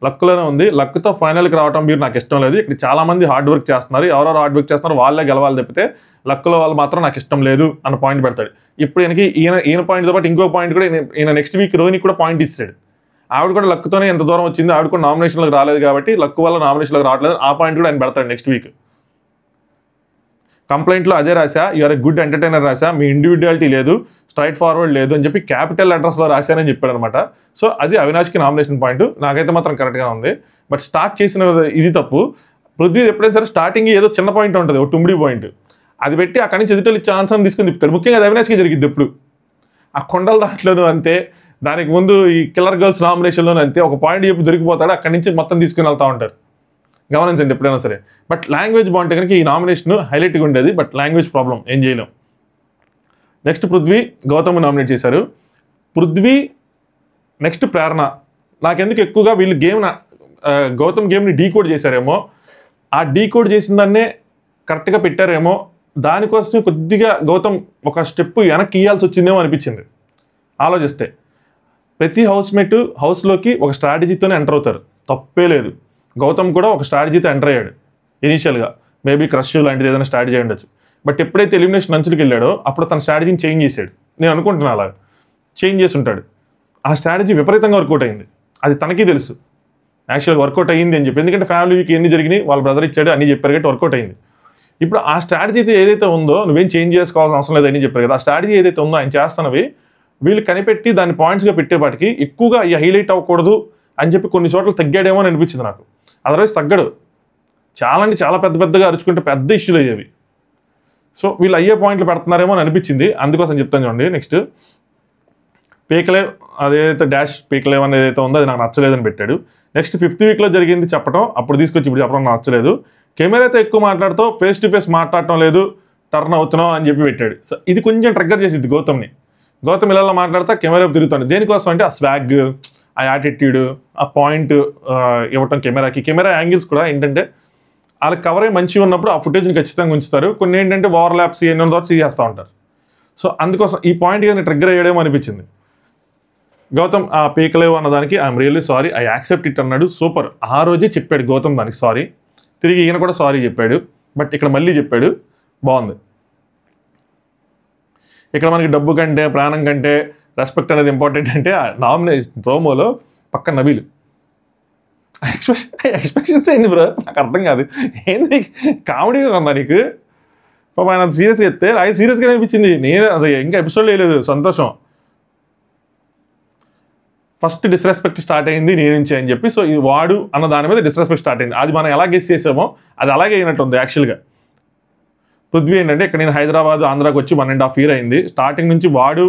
లక్లోనే ఉంది, లక్తో ఫైనల్కి రావడం మీరు నాకు ఇష్టం లేదు. ఇక్కడ చాలామంది హార్డ్ వర్క్ చేస్తున్నారు, ఎవరెవరు హార్డ్ వర్క్ చేస్తున్నారు వాళ్ళే గెలవాలి తప్పితే లక్లో వాళ్ళు మాత్రం నాకు ఇష్టం లేదు అన్న పాయింట్ పెడతాడు. ఇప్పుడు ఈయన పాయింట్తో పాటు ఇంకో పాయింట్ కూడా ఈయన నెక్స్ట్ వీక్ రోహిణికి కూడా పాయింట్ ఇస్తాడు. ఆవిడ కూడా లక్తోనే ఎంత దూరం వచ్చింది, ఆవిడ కూడా నామినేషన్లకు రాలేదు కాబట్టి లక్ వల్ల నామినేషన్లకు రావట్లేదు, ఆ పాయింట్ కూడా ఆయన పెడతాడు నెక్స్ట్ వీక్. కంప్లైంట్లో అదే రాశా, యూఆర్ ఎ గుడ్ ఎంటర్టైనర్ రాశా, మీ ఇండివిజువాలిటీ లేదు, స్ట్రైట్ ఫార్వర్డ్ లేదు అని చెప్పి క్యాపిటల్ అడ్రస్లో రాశానని చెప్పాడు అనమాట. సో అది అవినాష్కి నామినేషన్ పాయింట్, నాకైతే మాత్రం కరెక్ట్గా ఉంది. బట్ స్టార్ట్ చేసిన ఇది తప్పు. పృథ్వీ ఎప్పుడైనా సరే స్టార్టింగ్ ఏదో చిన్న పాయింట్ ఉంటుంది, ఒక టుమ్మిడి పాయింట్, అది పెట్టి అక్కడి నుంచి ఎదుటోళ్ళు ఛాన్స్ అని తీసుకుని తిప్పుతాడు. ముఖ్యంగా అది అవినాష్కి జరిగింది ఎప్పుడు, ఆ కొండల దాంట్లోనూ అంతే, దానికి ముందు ఈ కిల్లర్ గర్ల్స్ నామినేషన్లోనే అంతే, ఒక పాయింట్ చెప్పి దొరికిపోతాడు, అక్కడి నుంచి మొత్తం తీసుకుని వెళ్తూ ఉంటారు. గమనించండి ఎప్పుడైనా సరే. బట్ లాంగ్వేజ్ బాగుంటే కనుక ఈ నామినేషన్ హైలైట్గా ఉండేది. బట్ లాంగ్వేజ్ ప్రాబ్లం, ఏం చేయలేం. నెక్స్ట్ పృథ్వీ, గౌతమ్ నామినేట్ చేశారు. పృథ్వీ నెక్స్ట్ ప్రేరణ. నాకెందుకు ఎక్కువగా వీళ్ళు గౌతమ్ గేమ్ని డీకోడ్ చేశారేమో, ఆ డీకోడ్ చేసిన దాన్నే కరెక్ట్గా పెట్టారేమో, దానికోసమే కొద్దిగా గౌతమ్ ఒక స్టెప్ వెనక్కి ఇయ్యాల్సి వచ్చిందేమో అనిపించింది ఆలోచిస్తే. ప్రతి హౌస్మేట్ హౌస్లోకి ఒక స్ట్రాటజీతోనే ఎంటర్ అవుతారు, తప్పే లేదు. గౌతమ్ కూడా ఒక స్ట్రాటజీతో ఎంటర్ అయ్యాడు ఇనీషియల్గా. మేబీ క్రష్ లాంటిది ఏదైనా స్ట్రాటజీ ఉండొచ్చు. బట్ ఎప్పుడైతే ఎలిమినేషన్ అంచులకు వెళ్ళాడో అప్పుడు తన స్ట్రాటజీని చేంజ్ చేశాడు. నేను అనుకుంటున్నా అలా చేంజ్ చేసి ఉంటాడు. ఆ స్ట్రాటజీ విపరీతంగా వర్కౌట్ అయింది, అది తనకి తెలుసు యాక్చువల్గా వర్కౌట్ అయ్యింది అని చెప్పి. ఎందుకంటే ఫ్యామిలీ వీక్ ఎన్ని జరిగినాయి, వాళ్ళ బ్రదర్ ఇచ్చాడు, అన్నీ చెప్పారు కాబట్టి వర్కౌట్ అయింది. ఇప్పుడు ఆ స్ట్రాటజీ ఏదైతే ఉందో నువ్వేం చేంజ్ చేసుకోవాల్సిన అవసరం లేదు అని చెప్పారు కదా. ఆ స్ట్రాటజీ ఏదైతే ఉందో ఆయన చేస్తున్నవి వీళ్ళు కనిపెట్టి దాన్ని పాయింట్స్గా పెట్టేపాటికి ఎక్కువగా హైలైట్ అవ్వకూడదు అని చెప్పి కొన్ని చోట్ల తగ్గాడేమో అని అనిపించింది నాకు. అదర్వైజ్ తగ్గడు. చాలా అంటే చాలా పెద్దగా అరుచుకుంటే పెద్ద ఇష్యూలు అయ్యేవి. సో వీళ్ళు అయ్యే పాయింట్లు పెడుతున్నారేమో అని అనిపించింది, అందుకోసం చెప్తాను చూడండి. నెక్స్ట్ పీకలేవ్, అదేదైతే డాష్ పీకలేవ్ అనేది ఏదైతే ఉందో అది నాకు నచ్చలేదని పెట్టాడు. నెక్స్ట్ 5th వీక్లో జరిగింది చెప్పడం, అప్పుడు తీసుకొచ్చి ఇప్పుడు చెప్పడం నాకు నచ్చలేదు. కెమెరాతో ఎక్కువ మాట్లాడుతూ ఫేస్ టు ఫేస్ మాట్లాడటం లేదు, టర్న్ అవుతున్నాం అని చెప్పి పెట్టాడు. సో ఇది కొంచెం ట్రిగ్గర్ చేసింది గౌతమ్ని. గౌతమ్ ఇలా మాట్లాడుతూ కెమెరా తిరుగుతాడు. దేనికోసం అంటే ఆ స్వాగ్, ఆ యాటిట్యూడ్, ఆ పాయింట్ ఇవ్వటం కెమెరాకి. కెమెరా యాంగిల్స్ కూడా ఏంటంటే వాళ్ళకి కవరే మంచిగా ఉన్నప్పుడు ఆ ఫుటేజ్ని ఖచ్చితంగా ఉంచుతారు. కొన్ని ఏంటంటే ఓవర్లాప్స్ ఎన్నో ద్వారా చేస్తూ ఉంటారు. సో అందుకోసం ఈ పాయింట్ కానీ ట్రిగ్గర్ అయ్యడేమో అనిపించింది. గౌతమ్ ఆ పీకలేవు అన్నదానికి I'm really sorry, I accept it అన్నాడు. సూపర్. ఆ రోజే చెప్పాడు గౌతమ్ దానికి సారీ. తిరిగి ఈయన కూడా సారీ చెప్పాడు. బట్ ఇక్కడ మళ్ళీ చెప్పాడు, బాగుంది. ఇక్కడ మనకి డబ్బు కంటే ప్రాణం కంటే రెస్పెక్ట్ అనేది ఇంపార్టెంట్ అంటే నామినేషన్ ప్రోమోలో పక్క నబీలు ఎక్స్పెక్టేషన్స్ ఏంటి బ్రో, నాకు అర్థం కాదు. ఏంది కామెడీగా ఉందా నీకు? పాప ఆయన అది సీరియస్ చెప్తే అది సీరియస్గా అనిపించింది. నేను అది ఇంకా ఎపిసోడ్ వేయలేదు, సంతోషం. ఫస్ట్ డిస్రెస్పెక్ట్ స్టార్ట్ అయింది నేను నుంచి అని చెప్పి. సో ఇది వాడు అన్న దాని మీద డిస్రెస్పెక్ట్ స్టార్ట్ అయింది. అది మనం ఎలా గెస్ చేసామో అది అలాగే అయినట్టుంది యాక్చువల్గా. పృథ్వీ ఏంటంటే ఇక్కడ నేను హైదరాబాద్ ఆంధ్రాకి వచ్చి 1.5 year అయింది. స్టార్టింగ్ నుంచి వాడు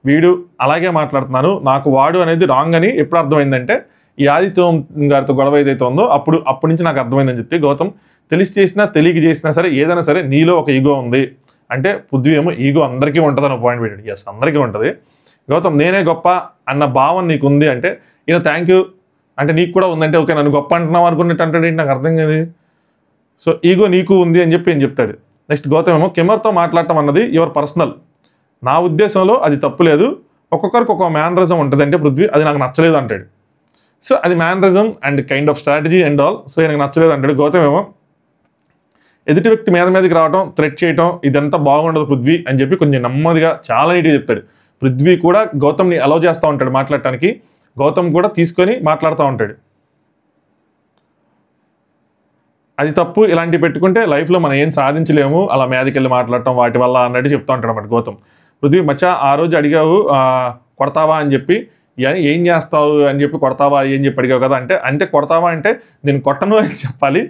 వీడు అలాగే మాట్లాడుతున్నాను. నాకు వాడు అనేది రాంగ్ అని ఎప్పుడు అర్థమైందంటే ఈ ఆదిత్యం గారితో గొడవ ఏదైతే ఉందో అప్పటి నుంచి నాకు అర్థమైందని చెప్పి గౌతమ్ తెలిసి చేసినా తెలియక చేసినా సరే ఏదైనా సరే నీలో ఒక ఈగో ఉంది అంటే పృథ్వీ ఏమో ఈగో అందరికీ ఉంటుంది అని పాయింట్ పెట్టాడు. ఎస్, అందరికీ ఉంటుంది. గౌతమ్ నేనే గొప్ప అన్న భావం నీకు ఉంది అంటే ఈయన థ్యాంక్ యూ అంటే నీకు కూడా ఉందంటే ఓకే నన్ను గొప్ప అంటున్నావు అనుకున్నట్టు అంటాడు ఏంటి, నాకు అర్థం కాదు. సో ఈగో నీకు ఉంది అని చెప్పి ఏం చెప్తాడు. నెక్స్ట్ గౌతమ్ ఏమో కెమెరాతో మాట్లాడటం అన్నది యువర్ పర్సనల్, నా ఉద్దేశంలో అది తప్పు లేదు, ఒక్కొక్కరికి ఒక్కొక్క మ్యానరిజం ఉంటుంది అంటే పృథ్వీ అది నాకు నచ్చలేదు అంటాడు. సో అది mannerism and kind of strategy and all. So నాకు నచ్చలేదు అంటాడు. గౌతమ్ ఏమో ఎదుటి వ్యక్తి మీదకి రావడం థ్రెట్ చేయటం ఇదంతా బాగుండదు పృథ్వీ అని చెప్పి కొంచెం నెమ్మదిగా చాలా నీట్గా చెప్తాడు. పృథ్వీ కూడా గౌతమ్ని అలౌ చేస్తూ ఉంటాడు మాట్లాడటానికి, గౌతమ్ కూడా తీసుకొని మాట్లాడుతూ ఉంటాడు. అది తప్పు, ఇలాంటివి పెట్టుకుంటే లైఫ్లో మనం ఏం సాధించలేము, అలా మీదకి వెళ్ళి మాట్లాడటం వాటి వల్ల అన్నట్టు చెప్తూ ఉంటాడు అన్నమాట గౌతమ్. పృథ్వీ మచ్చా ఆ రోజు అడిగావు కొడతావా అని చెప్పి, ఏం చేస్తావు అని చెప్పి కొడతావా ఏం చెప్పి అడిగావు కదా అంటే కొడతావా అంటే నేను కొట్టను అని చెప్పాలి,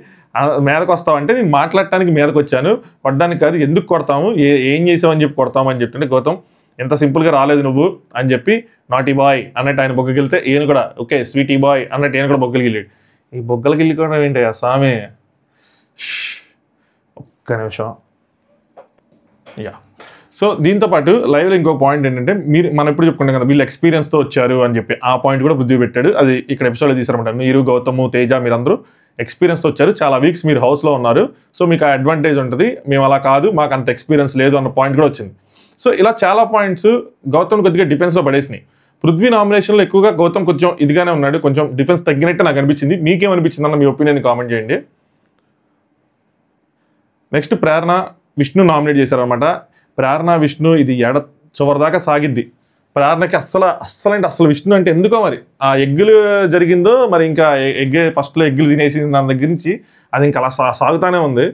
మీదకి వస్తావు అంటే నేను మాట్లాడటానికి మీదకి వచ్చాను, కొట్టడానికి కాదు, ఎందుకు కొడతాము ఏం చేసావు అని చెప్పి కొడతాము అని చెప్తుంటే గౌతమ్ ఎంత సింపుల్గా రాలేదు నువ్వు అని చెప్పి నాటీ బాయ్ అన్నట్టు ఆయన బొగ్గకి వెళ్తే ఈయన కూడా ఓకే స్వీటీ బాయ్ అన్నట్టు ఈయన కూడా బొగ్గలకి వెళ్ళాడు. ఈ బొగ్గలకి వెళ్ళిపోవడం ఏంటి స్వామి, ఒక్క నిమిషం. యా, సో దీంతోపాటు లైవ్లో ఇంకో పాయింట్ ఏంటంటే మనం ఎప్పుడు చెప్పుకుంటాం కదా వీళ్ళు ఎక్స్పీరియన్స్తో వచ్చారు అని చెప్పి, ఆ పాయింట్ కూడా పృథ్వీ పెట్టాడు. అది ఇక్కడ ఎపిసోడ్లో తీసారన్నమాట. మీరు గౌతమ్ తేజ మీరందరూ ఎక్స్పీరియన్స్తో వచ్చారు, చాలా వీక్స్ మీరు హౌస్లో ఉన్నారు, సో మీకు ఆ అడ్వాంటేజ్ ఉంటుంది, మేము అలా కాదు మాకు అంత ఎక్స్పీరియన్స్ లేదు అన్న పాయింట్ కూడా వచ్చింది. సో ఇలా చాలా పాయింట్స్ గౌతమ్ కొద్దిగా డిఫెన్స్లో పడేసినాయి. పృథ్వీ నామినేషన్లో ఎక్కువగా గౌతమ్ కొంచెం ఇదిగానే ఉన్నాడు, కొంచెం డిఫెన్స్ తగ్గినట్టు నాకు అనిపించింది. మీకేమనిపించింది అన్న మీ ఒపీనియన్ కామెంట్ చేయండి. నెక్స్ట్ ప్రేరణ విష్ణు నామినేట్ చేశారనమాట. ప్రేరణ విష్ణు ఇది చివరిదాకా సాగిద్ది. ప్రేరణకి అస్సలు విష్ణు అంటే ఎందుకో మరి ఆ ఎగ్గులు జరిగిందో మరి ఇంకా ఫస్ట్లో ఎగ్గులు తినేసింది దాని దగ్గర నుంచి అది ఇంకా అలా సాగుతానే ఉంది.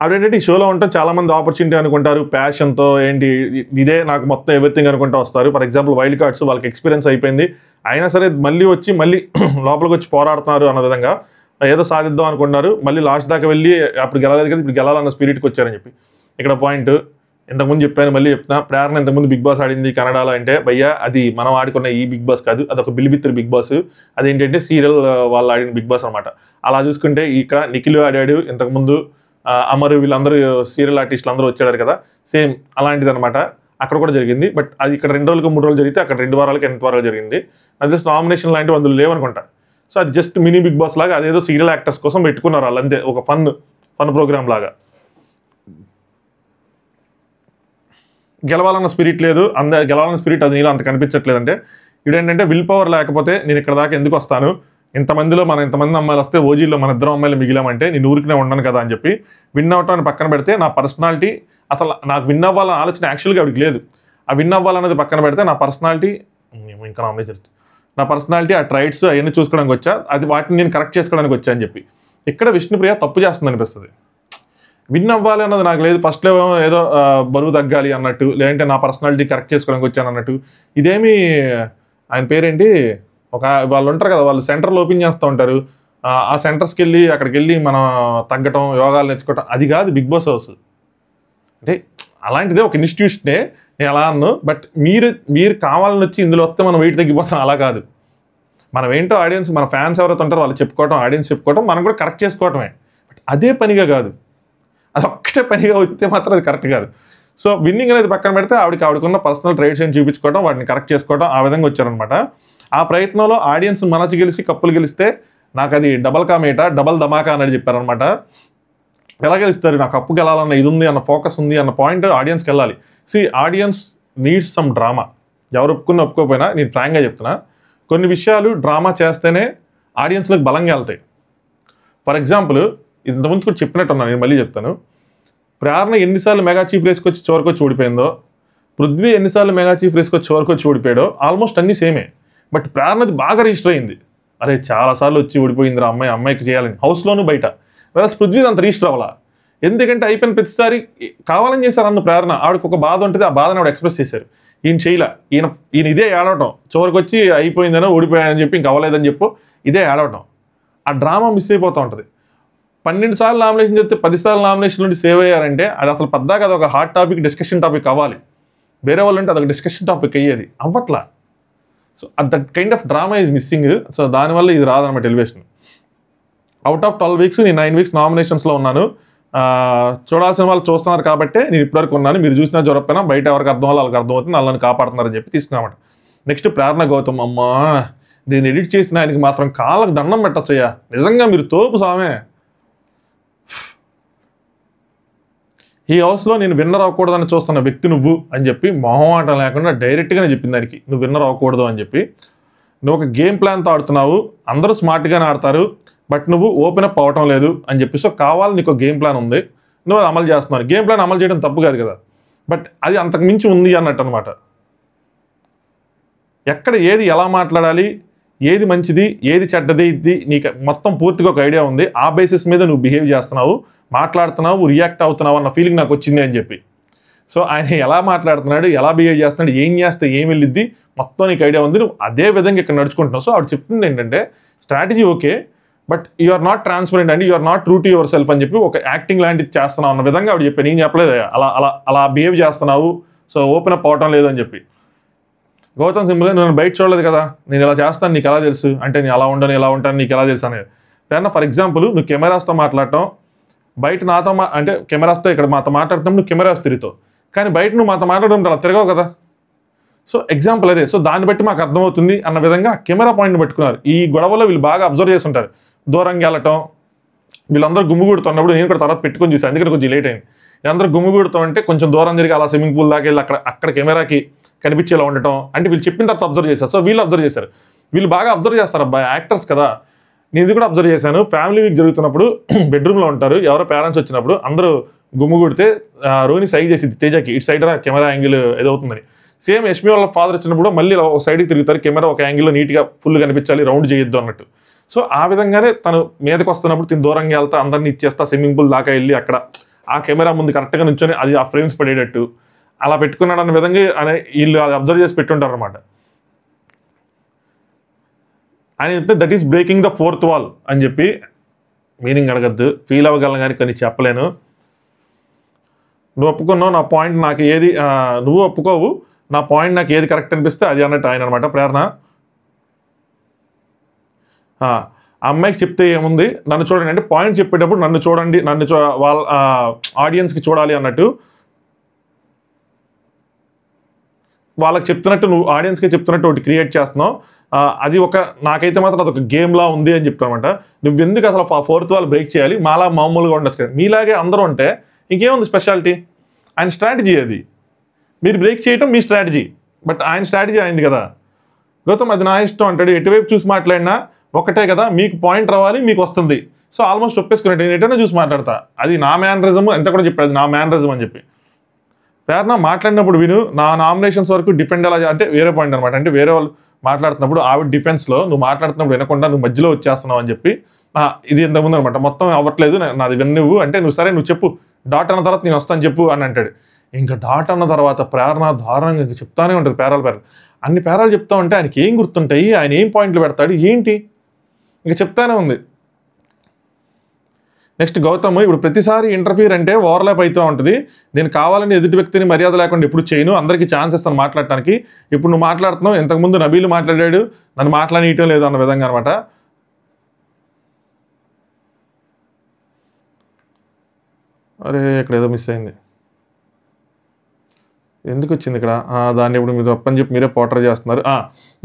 అదేంటంటే ఈ షోలో ఉంటాం చాలామంది ఆపర్చునిటీ అనుకుంటారు, ప్యాషన్తో ఏంటి ఇదే నాకు మొత్తం ఎవ్రీథింగ్ అనుకుంటూ వస్తారు. ఫర్ ఎగ్జాంపుల్ వైల్డ్ కార్డ్స్ వాళ్ళకి ఎక్స్పీరియన్స్ అయిపోయింది, అయినా సరే మళ్ళీ లోపలికి వచ్చి పోరాడుతున్నారు అన్న విధంగా ఏదో సాధిద్దాం అనుకున్నారు, మళ్ళీ లాస్ట్ దాకా వెళ్ళి అప్పుడు గెలలేదు కదా ఇప్పుడు గెలాలన్న స్పిరిట్కి వచ్చారని చెప్పి ఇక్కడ పాయింట్. ఇంతకుముందు చెప్పాను, మళ్ళీ చెప్తున్నా, ప్రేరణ ఇంతకుముందు బిగ్ బాస్ ఆడింది కన్నడలో అంటే భయ్యా అది మనం ఆడుకున్న ఈ బిగ్ బాస్ కాదు, అదొక బిలిబిత్తిరి బిగ్ బాస్. అదేంటంటే సీరియల్ వాళ్ళు ఆడిన బిగ్ బాస్ అనమాట. అలా చూసుకుంటే ఇక్కడ నిఖిల్ ఆడాడు ఇంతకుముందు, అమరు, వీళ్ళందరూ సీరియల్ ఆర్టిస్టులు అందరూ వచ్చాడు కదా, సేమ్ అలాంటిది అనమాట. అక్కడ కూడా జరిగింది. బట్ అది ఇక్కడ 2 రోజులకు 3 రోజులు జరిగితే అక్కడ 2 వారాలకి 8 వారాలు జరిగింది. అది జస్ట్ నామినేషన్ లాంటివి అందులో లేవనుకుంటా. సో అది జస్ట్ మినీ బిగ్ బాస్ లాగా, అదేదో సీరియల్ యాక్టర్స్ కోసం పెట్టుకున్నారు వాళ్ళు అంతే, ఒక ఫన్ ప్రోగ్రామ్ లాగా. గెలవాలన్న స్పిరిట్ లేదు, గెలవాలన్న స్పిరిట్ అది నీలో అంత కనిపించట్లేదంటే ఇదేంటంటే విల్ పవర్ లేకపోతే నేను ఇక్కడ దాకా ఎందుకు వస్తాను, ఇంతమందిలో మన ఇంతమంది అమ్మాయిలు వస్తే ఓజీలో మన 2 అమ్మాయిలు మిగిలామంటే నేను ఊరికనే ఉండను కదా అని చెప్పి విన్ అవటాన్ని పక్కన పెడితే నా పర్సనాలిటీ, అసలు నాకు విన్ అవ్వాలన్న ఆలోచన యాక్చువల్గా ఆవిడకి లేదు. ఆ విన్ అవ్వాలన్నది పక్కన పెడితే నా పర్సనాలిటీ, ఇంకా నామినే జరుగుతుంది, నా పర్సనాలిటీ ఆ ట్రైట్స్ అవన్నీ చూసుకోవడానికి వచ్చా, అది వాటిని నేను కరెక్ట్ చేసుకోవడానికి వచ్చా అని చెప్పి. ఇక్కడ విష్ణుప్రియ తప్పు చేస్తుంది అనిపిస్తుంది. విన్ అవ్వాలి అన్నది నాకు లేదు, ఫస్ట్లో ఏదో బరువు తగ్గాలి అన్నట్టు, లేదంటే నా పర్సనాలిటీ కరెక్ట్ చేసుకోవడానికి వచ్చాను అన్నట్టు. ఇదేమి ఆయన పేరేంటి, వాళ్ళు ఉంటారు కదా, వాళ్ళు సెంటర్లు ఓపెన్ చేస్తూ ఉంటారు, ఆ సెంటర్స్కి వెళ్ళి అక్కడికి వెళ్ళి మనం తగ్గటం, యోగాలు నేర్చుకోవటం, అది కాదు బిగ్ బాస్ హౌస్ అంటే. అలాంటిదే ఒక ఇన్స్టిట్యూషనే, నేను అలా అన్ను. బట్ మీరు కావాలని వచ్చి ఇందులో వస్తే మనం వెయిట్ తగ్గిపోతాం, అలా కాదు. మనం ఏంటో ఆడియన్స్, మన ఫ్యాన్స్ ఎవరైతే ఉంటారో వాళ్ళు చెప్పుకోవటం, ఆడియన్స్ చెప్పుకోవటం, మనం కూడా కరెక్ట్ చేసుకోవటమే. బట్ అదే పనిగా కాదు, అది ఒక్కటే పనిగా వస్తే మాత్రం అది కరెక్ట్ కాదు. సో విన్నింగ్ అనేది పక్కన పెడితే ఆవిడకున్న పర్సనల్ ట్రైట్స్ అని చూపించుకోవడం, వాటిని కరెక్ట్ చేసుకోవడం, ఆ విధంగా వచ్చారనమాట. ఆ ప్రయత్నంలో ఆడియన్స్ మనసు గెలిచి కప్పులు గెలిస్తే నాకు అది డబల్ కామేట, డబల్ ధమాకా అనేది చెప్పారనమాట. ఎలా గెలుస్తారు, నాకు కప్పు గెలాలన్న ఇది ఉంది అన్న ఫోకస్ ఉంది అన్న పాయింట్ ఆడియన్స్కి వెళ్ళాలి. Audience needs some drama. ఎవరు ఒప్పుకోకపోయినా నేను ఫ్రాంక్గా చెప్తున్నా, కొన్ని విషయాలు డ్రామా చేస్తేనే ఆడియన్స్లకు బలంగా వెళ్తాయి. ఫర్ ఎగ్జాంపుల్, ఇంతకుముందు కూడా చెప్పినట్టున్నాను, నేను మళ్ళీ చెప్తాను. ప్రేరణ ఎన్నిసార్లు మెగా చీఫ్ రేస్కి వచ్చి చివరికి వచ్చి ఓడిపోయిందో, పృథ్వీ ఎన్నిసార్లు మెగా చీఫ్ రేస్కి వచ్చి చివరికి వచ్చి ఓడిపోయాడో, ఆల్మోస్ట్ అన్నీ సేమే. బట్ ప్రేరణది బాగా రిజిస్టర్ అయింది. అరే చాలాసార్లు వచ్చి ఓడిపోయిందిరా అమ్మాయికి చేయాలని, హౌస్లోనూ బయట. వేరే పృథ్వీ అంత రిజిస్టర్ అవ్వాలా, ఎందుకంటే అయిపోయిన ప్రతిసారి కావాలని చేశారు అన్న ప్రేరణ. ఆవిడకి ఒక బాధ ఉంటుంది, ఆ బాధను ఆవిడ ఎక్స్ప్రెస్ చేశారు. ఈయన చేయలే, ఈయన ఇదే ఏడవటం, చివరికి వచ్చి అయిపోయిందనో ఓడిపోయాయని చెప్పి ఇంక అవ్వలేదని చెప్పు ఇదే ఏడవటం. ఆ డ్రామా మిస్ అయిపోతూ ఉంటుంది. 12 సార్లు నామినేషన్ చేస్తే 10 సార్లు నామినేషన్ నుండి సేవ్ అయ్యారంటే అది అసలు పెద్దగా అది ఒక హాట్ టాపిక్, డిస్కషన్ టాపిక్ అవ్వాలి. వేరే వాళ్ళు అంటే అదొక డిస్కషన్ టాపిక్ అయ్యేది, అవ్వట్లా. So that kind of drama is missing. So దానివల్ల ఇది రాదన్నమాట ఎలివేషన్. అవుట్ ఆఫ్ 12 వీక్స్ నేను 9 వీక్స్ నామినేషన్స్లో ఉన్నాను. చూడాల్సిన వాళ్ళు చూస్తున్నారు కాబట్టి నేను ఇప్పటివరకు ఉన్నాను. మీరు చూసినా చూడకపోయినా బయట ఎవరికి అర్థం వాళ్ళు వాళ్ళకి అర్థమవుతుంది, వాళ్ళని కాపాడుతున్నారని చెప్పి తీసుకున్నామాట. నెక్స్ట్ ప్రేరణ గౌతమ్, అమ్మా దీన్ని ఎడిట్ చేసిన ఆయనకి మాత్రం కాళ్ళకు దండం పెట్టచ్చయ్యా, నిజంగా మీరు తోపు సామే. ఈ హౌస్లో నేను విన్నర్ అవ్వకూడదని చూస్తున్న వ్యక్తి నువ్వు అని చెప్పి మొహమాటం లేకుండా డైరెక్ట్గానే చెప్పింది దానికి, నువ్వు విన్నర్ అవ్వకూడదు అని చెప్పి. నువ్వు ఒక గేమ్ ప్లాన్తో ఆడుతున్నావు, అందరూ స్మార్ట్గానే ఆడతారు, బట్ నువ్వు ఓపెన్ అప్ అవ్వటం లేదు అని చెప్పి. సో కావాలి నీకు గేమ్ ప్లాన్ ఉంది, నువ్వు అది అమలు చేస్తున్నావు. గేమ్ ప్లాన్ అమలు చేయడం తప్పు కాదు కదా, బట్ అది అంతకు మించి ఉంది అన్నట్టు అనమాట. ఎక్కడ ఏది ఎలా మాట్లాడాలి, ఏది మంచిది ఏది చెడ్డది, ఇది నీకు మొత్తం పూర్తిగా ఒక ఐడియా ఉంది. ఆ బేసిస్ మీద నువ్వు బిహేవ్ చేస్తున్నావు, మాట్లాడుతున్నావు, రియాక్ట్ అవుతున్నావు అన్న ఫీలింగ్ నాకు వచ్చింది అని చెప్పి. సో ఆయన ఎలా మాట్లాడుతున్నాడు, ఎలా బిహేవ్ చేస్తున్నాడు, ఏం చేస్తే ఏం వెళ్ళిద్ది మొత్తం నీకు ఐడియా ఉంది, నువ్వు అదే విధంగా ఇక్కడ నడుచుకుంటున్నావు. సో ఆవిడ చెప్తుంది ఏంటంటే strategy okay, but you are not transparent and you are not true to yourself అని చెప్పి ఒక యాక్టింగ్ లాంటిది చేస్తున్నావు అన్న విధంగా ఆవిడ చెప్పాను. నేను చెప్పలేదు అలా అలా అలా బిహేవ్ చేస్తున్నావు, సో ఓపెన్ అప్ అవటం లేదు అని చెప్పి. గౌతమ్ సింపుల్గా నేను బయట చూడలేదు కదా, నేను ఇలా చేస్తాను నీకు ఎలా తెలుసు అంటే, నేను అలా ఉండను ఇలా ఉంటాను నీకు ఎలా తెలుసు అనేది. లేదన్నా ఫర్ ఎగ్జాంపుల్ నువ్వు కెమెరాస్తో మాట్లాడటం, బయట నాతో అంటే కెమెరాస్తో ఇక్కడ మాతో మాట్లాడతాం, నువ్వు కెమెరాస్ తిరుగుతావు, కానీ బయట నువ్వు మాతో మాట్లాడడం అలా తిరగవు కదా. సో ఎగ్జాంపుల్ అదే. సో దాన్ని బట్టి మాకు అర్థమవుతుంది అన్న విధంగా కెమెరా పాయింట్ని పెట్టుకున్నారు. ఈ గొడవలో వీళ్ళు బాగా అబ్జర్వ్ చేసి ఉంటారు, దూరంగా వెళ్ళటం, వీళ్ళందరూ గుమ్ముగూడుతున్నప్పుడు నేను కూడా తర్వాత పెట్టుకొని చూసాను, అందుకని కొంచెం లేట్ అయింది. వీళ్ళందరూ గుమ్ముగూడుతూ అంటే కొంచెం దూరం తిరిగి అలా స్విమ్మింగ్ పూల్ దాకా వెళ్ళి అక్కడ కెమెరాకి కనిపించేలా ఉండటం, అంటే వీళ్ళు చెప్పిన తర్వాత అబ్జర్వ్ చేశారు. సో వీళ్ళు అబ్జర్వ్ చేశారు, వీళ్ళు బాగా అబ్జర్వ్ చేస్తారు అబ్బాయి, యాక్టర్స్ కదా. నేను ఇది కూడా అబ్జర్వ్ చేశాను, ఫ్యామిలీ వీక్ జరుగుతున్నప్పుడు బెడ్రూమ్లో ఉంటారు, ఎవరో పేరెంట్స్ వచ్చినప్పుడు అందరూ గుమ్ముగూడితే రోహిణి సైజ్ చేసింది తేజకి ఇటు సైడ్ కెమెరా యాంగిల్ ఏదవుతుందని. సేమ్ యష్మి వాళ్ళ ఫాదర్ వచ్చినప్పుడు మళ్ళీ ఒక సైడ్కి తిరుగుతారు, కెమెరా ఒక యాంగిల్లో నీట్గా ఫుల్ కనిపించాలి, రౌండ్ చేయొద్దు అన్నట్టు. సో ఆ విధంగానే తను మీదకి వస్తున్నప్పుడు తిని దూరంగా వెళ్తా, అందరినీ ఇచ్చేస్తా, స్విమ్మింగ్ పూల్ దాకా వెళ్ళి అక్కడ ఆ కెమెరా ముందు కరెక్ట్గా నుంచొని అది ఆ ఫ్రేమ్స్ పడేటట్టు అలా పెట్టుకున్నాడు అన్న విధంగా వీళ్ళు అది అబ్జర్వ్ చేసి పెట్టుంటారు అనమాట. ఆయన చెప్తే that is breaking the fourth wall అని చెప్పి, మీనింగ్ అడగద్దు, ఫీల్ అవ్వగలను కానీ కొన్ని చెప్పలేను. నువ్వు ఒప్పుకున్నావు, నా పాయింట్ నాకు ఏది నువ్వు ఒప్పుకోవు, నా పాయింట్ నాకు ఏది కరెక్ట్ అనిపిస్తే అది అన్నట్టు ఆయన అనమాట ప్రేరణ. ఆ అమ్మాయికి చెప్తే ఏముంది, నన్ను చూడండి అంటే పాయింట్ చెప్పేటప్పుడు నన్ను చూడండి, వాళ్ళ ఆడియన్స్కి చూడాలి అన్నట్టు, వాళ్ళకి చెప్తున్నట్టు నువ్వు ఆడియన్స్కి చెప్తున్నట్టు ఒకటి క్రియేట్ చేస్తున్నావు. అది నాకైతే మాత్రం అదొక గేమ్లా ఉంది అని చెప్తానమాట. నువ్వు ఎందుకు అసలు 4th వాల్ బ్రేక్ చేయాలి, మాలా మామూలుగా ఉండొచ్చు కదా, మీలాగే అందరూ ఉంటే ఇంకేముంది స్పెషాలిటీ. ఆయన స్ట్రాటజీ అది, మీరు బ్రేక్ చేయటం మీ స్ట్రాటజీ, బట్ ఆయన స్ట్రాటజీ అయింది కదా. గౌతమ్ అది నా ఇష్టం అంటాడు, ఎటువైపు చూసి మాట్లాడినా ఒకటే కదా, మీకు పాయింట్ రావాలి, మీకు వస్తుంది. సో ఆల్మోస్ట్ ఒప్పేసుకున్నట్టు నేను ఎటైనా చూసి మాట్లాడతా, అది నా మ్యానరిజం, ఎంత కూడా చెప్పాడు అది నా మ్యానరిజం అని చెప్పి. ప్రేరణ మాట్లాడినప్పుడు విను, నా నామినేషన్స్ వరకు డిఫెండ్ ఎలా అంటే వేరే పాయింట్ అనమాట. అంటే వేరే వాళ్ళు మాట్లాడుతున్నప్పుడు ఆవిడ డిఫెన్స్లో నువ్వు మాట్లాడుతున్నప్పుడు వినకుండా నువ్వు మధ్యలో వచ్చేస్తున్నావు అని చెప్పి, ఇది ఇంతకుముందు అనమాట. మొత్తం అవ్వట్లేదు, నాది విన్నువు అంటే నువ్వు సరే నువ్వు చెప్పు, డాట్ అన్న తర్వాత నేను వస్తాను చెప్పు అని అంటాడు. ఇంకా డాట్ అన్న తర్వాత ప్రేరణ దారుణంగా ఇంకా చెప్తానే ఉంటుంది పేరాలు అన్ని పేరాలు చెప్తా ఉంటే ఆయనకి ఏం గుర్తుంటాయి, ఆయన ఏం పాయింట్లు పెడతాడు ఏంటి ఇంకా చెప్తానే ఉంది. నెక్స్ట్ గౌతమ్, ఇప్పుడు ప్రతిసారి ఇంటర్ఫియర్ అంటే ఓవర్లాప్ అవుతూ ఉంటుంది, నేను కావాలని ఎదుటి వ్యక్తిని మర్యాద లేకుండా ఎప్పుడు చేయను, అందరికీ ఛాన్స్ ఇస్తాను మాట్లాడటానికి. ఇప్పుడు నువ్వు మాట్లాడుతున్నావు, ఇంతకుముందు నబీలు మాట్లాడాడు, నన్ను మాట్లాడనీయటం లేదు అన్న విధంగా అనమాట. అరే ఇక్కడ ఏదో మిస్ అయింది, ఎందుకు వచ్చింది ఇక్కడ, దాన్ని ఇప్పుడు మీరు తప్పని చెప్పి మీరే పోర్ట్రే చేస్తున్నారు.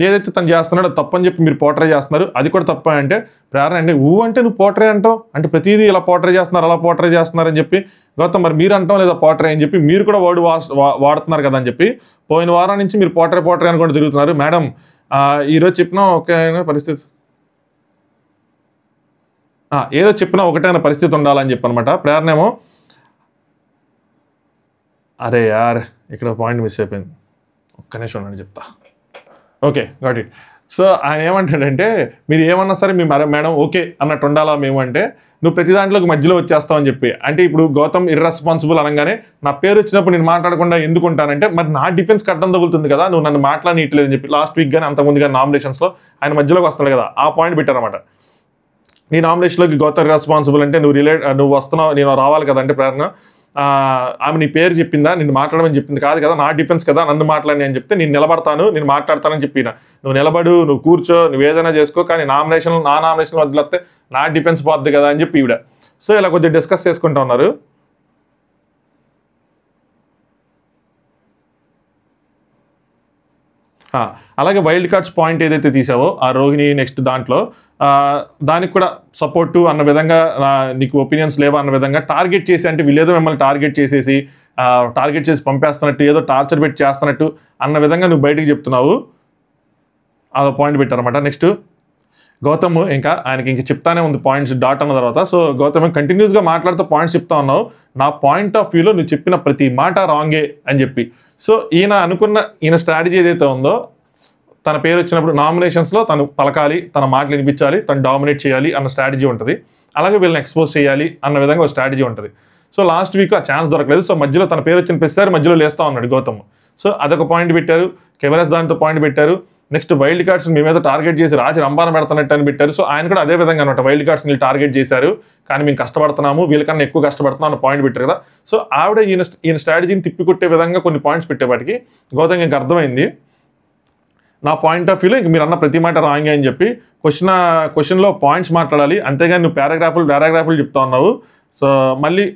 ఏదైతే తను చేస్తున్నాడో తప్పని చెప్పి మీరు పోర్ట్రే చేస్తున్నారు, అది కూడా తప్ప అంటే ప్రేరణ అంటే అంటే నువ్వు పోర్ట్రే అంటావు అంటే ప్రతిదీ ఇలా పోర్ట్రే చేస్తున్నారు అలా పోర్ట్రే చేస్తున్నారని చెప్పి గౌతమ్ మరి మీరు అంటాం లేదా పోర్ట్రే అని చెప్పి మీరు కూడా వర్డ్ వాడుతున్నారు కదా అని చెప్పి పోయిన వారం నుంచి మీరు పోర్ట్రే అనుకుంటూ తిరుగుతున్నారు. మేడం ఈరోజు చెప్పినా ఒకే పరిస్థితి, ఏ రోజు చెప్పినా ఒకటే పరిస్థితి ఉండాలని చెప్పి అనమాట. ప్రేరణ ఏమో అరే యార్ ఇక్కడ పాయింట్ మిస్ అయిపోయింది, ఒక్క నిమిషం ఉండండి చెప్తా. Okay got it. సో ఆయన ఏమంటాడంటే మీరు ఏమన్నా సరే మీ మేడం ఓకే అన్నట్టు ఉండాలా మేము అంటే నువ్వు ప్రతి దాంట్లోకి మధ్యలో వచ్చేస్తావు అని చెప్పి. అంటే ఇప్పుడు గౌతమ్ ఇర్రెస్పాన్సిబుల్ అనగానే నా పేరు వచ్చినప్పుడు నేను మాట్లాడకుండా ఎందుకు ఉంటానంటే మరి నా డిఫెన్స్ కట్టడం తగులుతుంది కదా, నువ్వు నన్ను మాట్లాడనీయట్లేదు అని చెప్పి లాస్ట్ వీక్ కానీ అంతకుముందు కానీ నామినేషన్స్లో ఆయన మధ్యలోకి వస్తాడు కదా, ఆ పాయింట్ పెట్టారనమాట. నీ నామినేషన్లోకి గౌతమ్ ఇర్రెస్పాన్సిబుల్ అంటే నువ్వు వస్తున్నావు, నేను రావాలి కదా అంటే ప్రేరణ ఆమె నీ పేరు చెప్పిందా, నిన్ను మాట్లాడమని చెప్పింది కాదు కదా, నా డిఫెన్స్ కదా నన్ను మాట్లాడి అని చెప్తే నేను నిలబడతాను, నేను మాట్లాడతానని చెప్పిన, నువ్వు నిలబడు, నువ్వు కూర్చో, నువ్వు ఏదైనా చేసుకో, కానీ నా నామినేషన్ వదిలేస్తే నా డిఫెన్స్ పోద్ది కదా అని చెప్పి ఈవిడ. సో ఇలా కొద్దిగా డిస్కస్ చేసుకుంటూ ఉన్నారు. అలాగే వైల్డ్ కార్డ్స్ పాయింట్ ఏదైతే తీసావో ఆ రోహిణి నెక్స్ట్ దాంట్లో దానికి కూడా సపోర్టు అన్న విధంగా నీకు ఒపీనియన్స్ లేవా అన్న విధంగా టార్గెట్ చేసి, అంటే వీళ్ళేదో మిమ్మల్ని టార్గెట్ చేసి పంపేస్తున్నట్టు, ఏదో టార్చర్ పెట్టి చేస్తున్నట్టు అన్న విధంగా నువ్వు బయటికి చెప్తున్నావు, అదో పాయింట్ పెట్టారన్నమాట. నెక్స్ట్ గౌతమ్ ఇంకా ఆయనకి ఇంక చెప్తానే ఉంది పాయింట్స్ డాట్ అన్న తర్వాత. సో గౌతమ్ కంటిన్యూస్గా మాట్లాడుతూ పాయింట్స్ చెప్తా ఉన్నావు, నా పాయింట్ ఆఫ్ వ్యూలో నువ్వు చెప్పిన ప్రతి మాట రాంగే అని చెప్పి. సో ఈయన స్ట్రాటజీ ఏదైతే ఉందో తన పేరు వచ్చినప్పుడు నామినేషన్స్లో తను పలకాలి, తన మాటలు వినిపించాలి, తను డామినేట్ చేయాలి అన్న స్ట్రాటజీ ఉంటుంది. అలాగే వీళ్ళని ఎక్స్పోజ్ చేయాలి అన్న విధంగా ఒక స్ట్రాటజీ ఉంటుంది. సో లాస్ట్ వీక్ ఆ ఛాన్స్ దొరకలేదు, సో మధ్యలో తన పేరు వచ్చిన ప్రతిసారి మధ్యలో లేస్తూ ఉన్నాడు గౌతమ్. సో అదొక పాయింట్ పెట్టారు. కెమెరాస్ దాంతో పాయింట్ పెట్టారు. నెక్స్ట్ వైల్డ్ కార్డ్స్ మీ మీద టార్గెట్ చేసి రాజు రంబాన పెడుతున్నట్టు అని పెట్టారు. సో ఆయన కూడా అదే విధంగా అనమాట, వైల్డ్ కార్డ్స్ వీళ్ళు టార్గెట్ చేశారు కానీ మేము కష్టపడుతున్నాము, వీళ్ళకన్నా ఎక్కువ కష్టపడుతున్నాం అన్న పాయింట్ పెట్టారు కదా. సో ఆవిడ ఈయన స్ట్రాటజీని తిప్పికొట్టే విధంగా కొన్ని పాయింట్స్ పెట్టేవాటికి గౌతమ్ ఇంకా అర్థమైంది, నా పాయింట్ ఆఫ్ వ్యూలో ఇంక మీరు అన్న ప్రతి మాట రాంగే అని చెప్పి క్వశ్చన్లో పాయింట్స్ మాట్లాడాలి, అంతేగాని నువ్వు పారాగ్రాఫులు చెప్తా ఉన్నావు. సో మళ్ళీ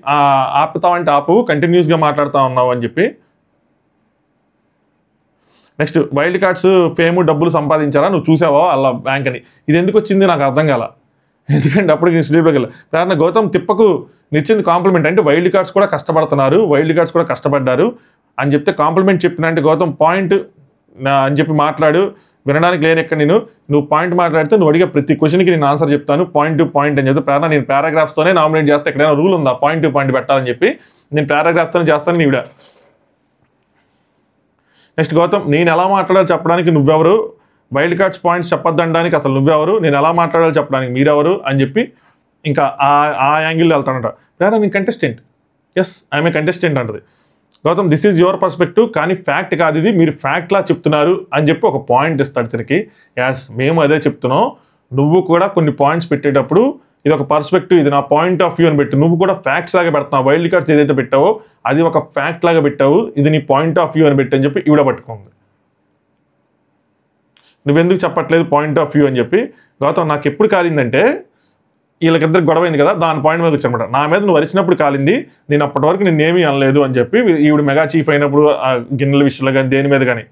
ఆపుతావంటే ఆపు, కంటిన్యూస్గా మాట్లాడుతూ ఉన్నావు అని చెప్పి. నెక్స్ట్ వైల్డ్ కార్డ్స్ ఫేమ్ డబ్బులు సంపాదించారా, నువ్వు చూసావా అలా బ్యాంక్ అని, ఇది ఎందుకు వచ్చింది నాకు అర్థం కాల, ఎందుకంటే అప్పటికి నేను స్లీప్లోకి వెళ్ళా. ప్రేరణ గౌతమ్ తిప్పకు నిచ్చింది కాంప్లిమెంట్, అంటే వైల్డ్ కార్డ్స్ కూడా కష్టపడుతున్నారు, వైల్డ్ కార్డ్స్ కూడా కష్టపడ్డారు అని చెప్తే కాంప్లిమెంట్ చెప్పిన, అంటే గౌతమ్ పాయింట్ అని చెప్పి మాట్లాడు, వినడానికి లేని ఎక్కడ నువ్వు పాయింట్ మాట్లాడితే నువ్వు అడిగే ప్రతి క్వశ్చన్కి నేను ఆన్సర్ చెప్తాను పాయింట్ టు పాయింట్ అని చెప్తే ప్రేరణ నేను పారాగ్రాఫ్స్తోనే నామినేట్ చేస్తే ఎక్కడైనా రూల్ ఉందా పాయింట్ టు పాయింట్ పెట్టాలని చెప్పి నేను పారాగ్రాఫ్తోనే చేస్తాను నీవిడ. నెక్స్ట్ గౌతమ్ నేను ఎలా మాట్లాడాలో చెప్పడానికి నువ్వెవరు, వైల్డ్ కార్డ్స్ పాయింట్స్ చెప్పొద్దనడానికి అసలు నువ్వెవరు, నేను ఎలా మాట్లాడాలో చెప్పడానికి మీరెవరు అని చెప్పి ఇంకా ఆ యాంగిల్లో వెళ్తానంట. లేదా నేను contestant, yes I'm a contestant అంటది. Gautam this is your perspective కానీ ఫ్యాక్ట్ కాదు ఇది, మీరు ఫ్యాక్ట్లా చెప్తున్నారు అని చెప్పి ఒక పాయింట్ ఇస్తాడు తిరిగి. యాస్ మేము అదే చెప్తున్నాం, నువ్వు కూడా కొన్ని పాయింట్స్ పెట్టేటప్పుడు ఇది ఒక పర్స్పెక్టివ్, ఇది నా పాయింట్ ఆఫ్ వ్యూ అని పెట్టి నువ్వు కూడా ఫ్యాక్ట్స్ లాగా పెడుతున్నావు. వైల్డ్ కార్డ్స్ ఏదైతే పెట్టావో అది ఒక ఫ్యాక్ట్ లాగా పెట్టావు, ఇది నీ పాయింట్ ఆఫ్ వ్యూ అని పెట్టి అని చెప్పి ఈవిడ పట్టుకుంది. నువ్వెందుకు చెప్పట్లేదు పాయింట్ ఆఫ్ వ్యూ అని చెప్పి. గౌతమ్ నాకు ఎప్పుడు కాలిందంటే వీళ్ళకిద్దరు గొడవైంది కదా, దాని పాయింట్ మీద వచ్చానమాట. నా మీద నువ్వు అరిచినప్పుడు కాలింది, నేను అప్పటి వరకు నేనేమీ అనలేదు అని చెప్పి ఈవిడ మెగా చీఫ్ అయినప్పుడు ఆ గిన్నెల విషయంలో కానీ దేని మీద కానీ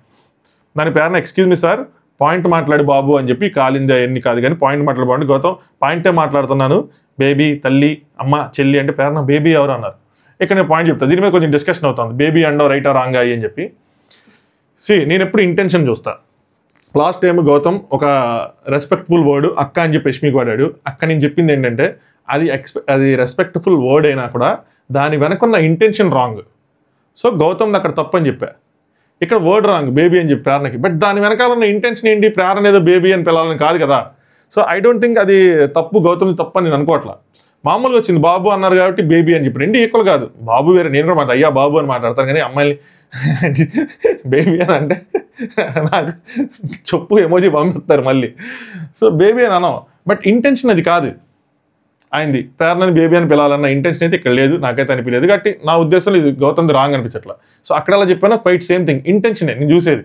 దాని పేరున ఎక్స్క్యూజ్ మీ సార్ పాయింట్ మాట్లాడు బాబు అని చెప్పి కాలింది అవన్నీ కాదు కానీ పాయింట్ మాట్లాడబాండి. గౌతమ్ పాయింటే మాట్లాడుతున్నాను, బేబీ తల్లి అమ్మ చెల్లి అంటే పేరున బేబీ ఎవరు అన్నారు. ఇక్కడ నేను పాయింట్ చెప్తాను, దీని మీద కొంచెం డిస్కషన్ అవుతుంది. బేబీ అండో రైటా రాంగా అని చెప్పి. నేను ఎప్పుడు ఇంటెన్షన్ చూస్తా. లాస్ట్ టైం గౌతమ్ ఒక రెస్పెక్ట్ఫుల్ వర్డ్ అక్క అని చెప్పి యష్మికి వాడాడు. అక్క నేను చెప్పింది ఏంటంటే అది రెస్పెక్ట్ఫుల్ వర్డ్ అయినా కూడా దాని వెనకున్న ఇంటెన్షన్ రాంగ్. సో గౌతమ్ అక్కడ తప్పు అని చెప్పా. ఇక్కడ వర్డ్ రాంగ్ బేబీ అని చెప్పి ప్రేరణకి. బట్ దాని వెనకాల ఉన్న ఇంటెన్షన్ ఏంటి, ప్రేరణ ఏదో బేబీ అని పిలాలని కాదు కదా. సో ఐ డోంట్ థింక్ అది తప్పు, గౌతమ్ తప్పు అని నేను అనుకోవట్లా. మామూలుగా వచ్చింది బాబు అన్నారు కాబట్టి బేబీ అని చెప్పి, రెండు ఈక్వల్ కాదు. బాబు వేరే, నేను కూడా అయ్యా బాబు అని మాట్లాడతాను కానీ అమ్మాయిని బేబీ అని అంటే నాకు చెప్పు ఎమోజీ పంపిస్తారు మళ్ళీ. సో బేబీ అని అనం, బట్ ఇంటెన్షన్ అది కాదు అయింది. ప్రేరణని బేబీ అని పిలాలన్న ఇంటెన్షన్ అయితే ఇక్కడ లేదు, నాకైతే అనిపించలేదు. కాబట్టి నా ఉద్దేశంలో ఇది గౌతమ్ది రాంగ్ అనిపించట్లా. సో అక్కడ అలా చెప్పాను, క్వైట్ సేమ్ థింగ్, ఇంటెన్షనే నేను చూసేది.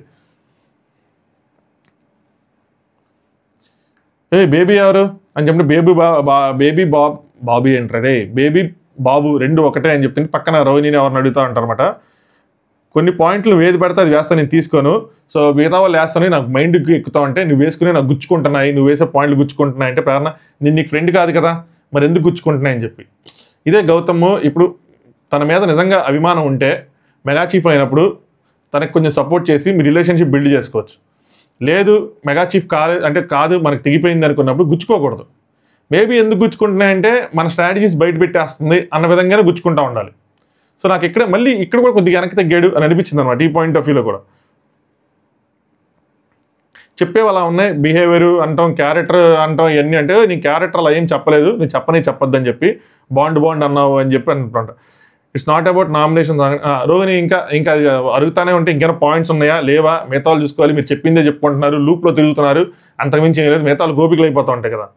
బేబీ ఎవరు అని చెప్పి బేబీ బాబీ అంటారే, బేబీ బాబు రెండు ఒకటే అని చెప్తుంటే పక్కన రోహిణిని ఎవరిని అడుగుతూ ఉంటారు అనమాట. కొన్ని పాయింట్లు ఏది పెడితే అది వేస్తా నేను తీసుకోను. సో మిగతా వాళ్ళు వేస్తాను నాకు మైండ్కి ఎక్కుతా ఉంటే నువ్వు వేసుకుని నాకు గుచ్చుకుంటున్నాయి, నువ్వు వేసే పాయింట్లు గుచ్చుకుంటున్నాయి అంటే ప్రేరణ నేను నీకు ఫ్రెండ్ కాదు కదా మరి ఎందుకు గుచ్చుకుంటున్నాయి అని చెప్పి. ఇదే గౌతమ్ ఇప్పుడు తన మీద నిజంగా అభిమానం ఉంటే మెగా చీఫ్ అయినప్పుడు తనకు కొంచెం సపోర్ట్ చేసి మీ రిలేషన్షిప్ బిల్డ్ చేసుకోవచ్చు. లేదు మెగా చీఫ్ కాదు మనకు తెగిపోయింది అనుకున్నప్పుడు గుచ్చుకోకూడదు. మేబీ ఎందుకు గుచ్చుకుంటున్నాయంటే మన స్ట్రాటజీస్ బయట పెట్టేస్తుంది అన్న విధంగానే గుచ్చుకుంటూ ఉండాలి. సో నాకు ఇక్కడ కూడా కొద్దిగా వెనక్కి తగ్గాడు అని అనిపించింది అనమాట ఈ పాయింట్ ఆఫ్ వ్యూలో కూడా. చెప్పేవి అలా ఉన్నాయి, బిహేవియర్ అంటాం, క్యారెక్టర్ అంటాం, ఇవన్నీ అంటే నీ క్యారెక్టర్ అలా ఏం చెప్పలేదు, నేను చెప్పొద్దని చెప్పి బాండ్ అన్నావు అని చెప్పి అంటుంటా. It's not about nomination. Rohini ఇంకా అది అడుగుతానే ఉంటే ఇంకేమైనా పాయింట్స్ ఉన్నాయా లేవా, మిగతా వాళ్ళు చూసుకోవాలి, మీరు చెప్పిందే చెప్పుకుంటున్నారు, లూప్లో తిరుగుతున్నారు, అంతకుమించి ఏం లేదు, మిగతా వాళ్ళు గోపికలు అయిపోతూ ఉంటాయి కదా.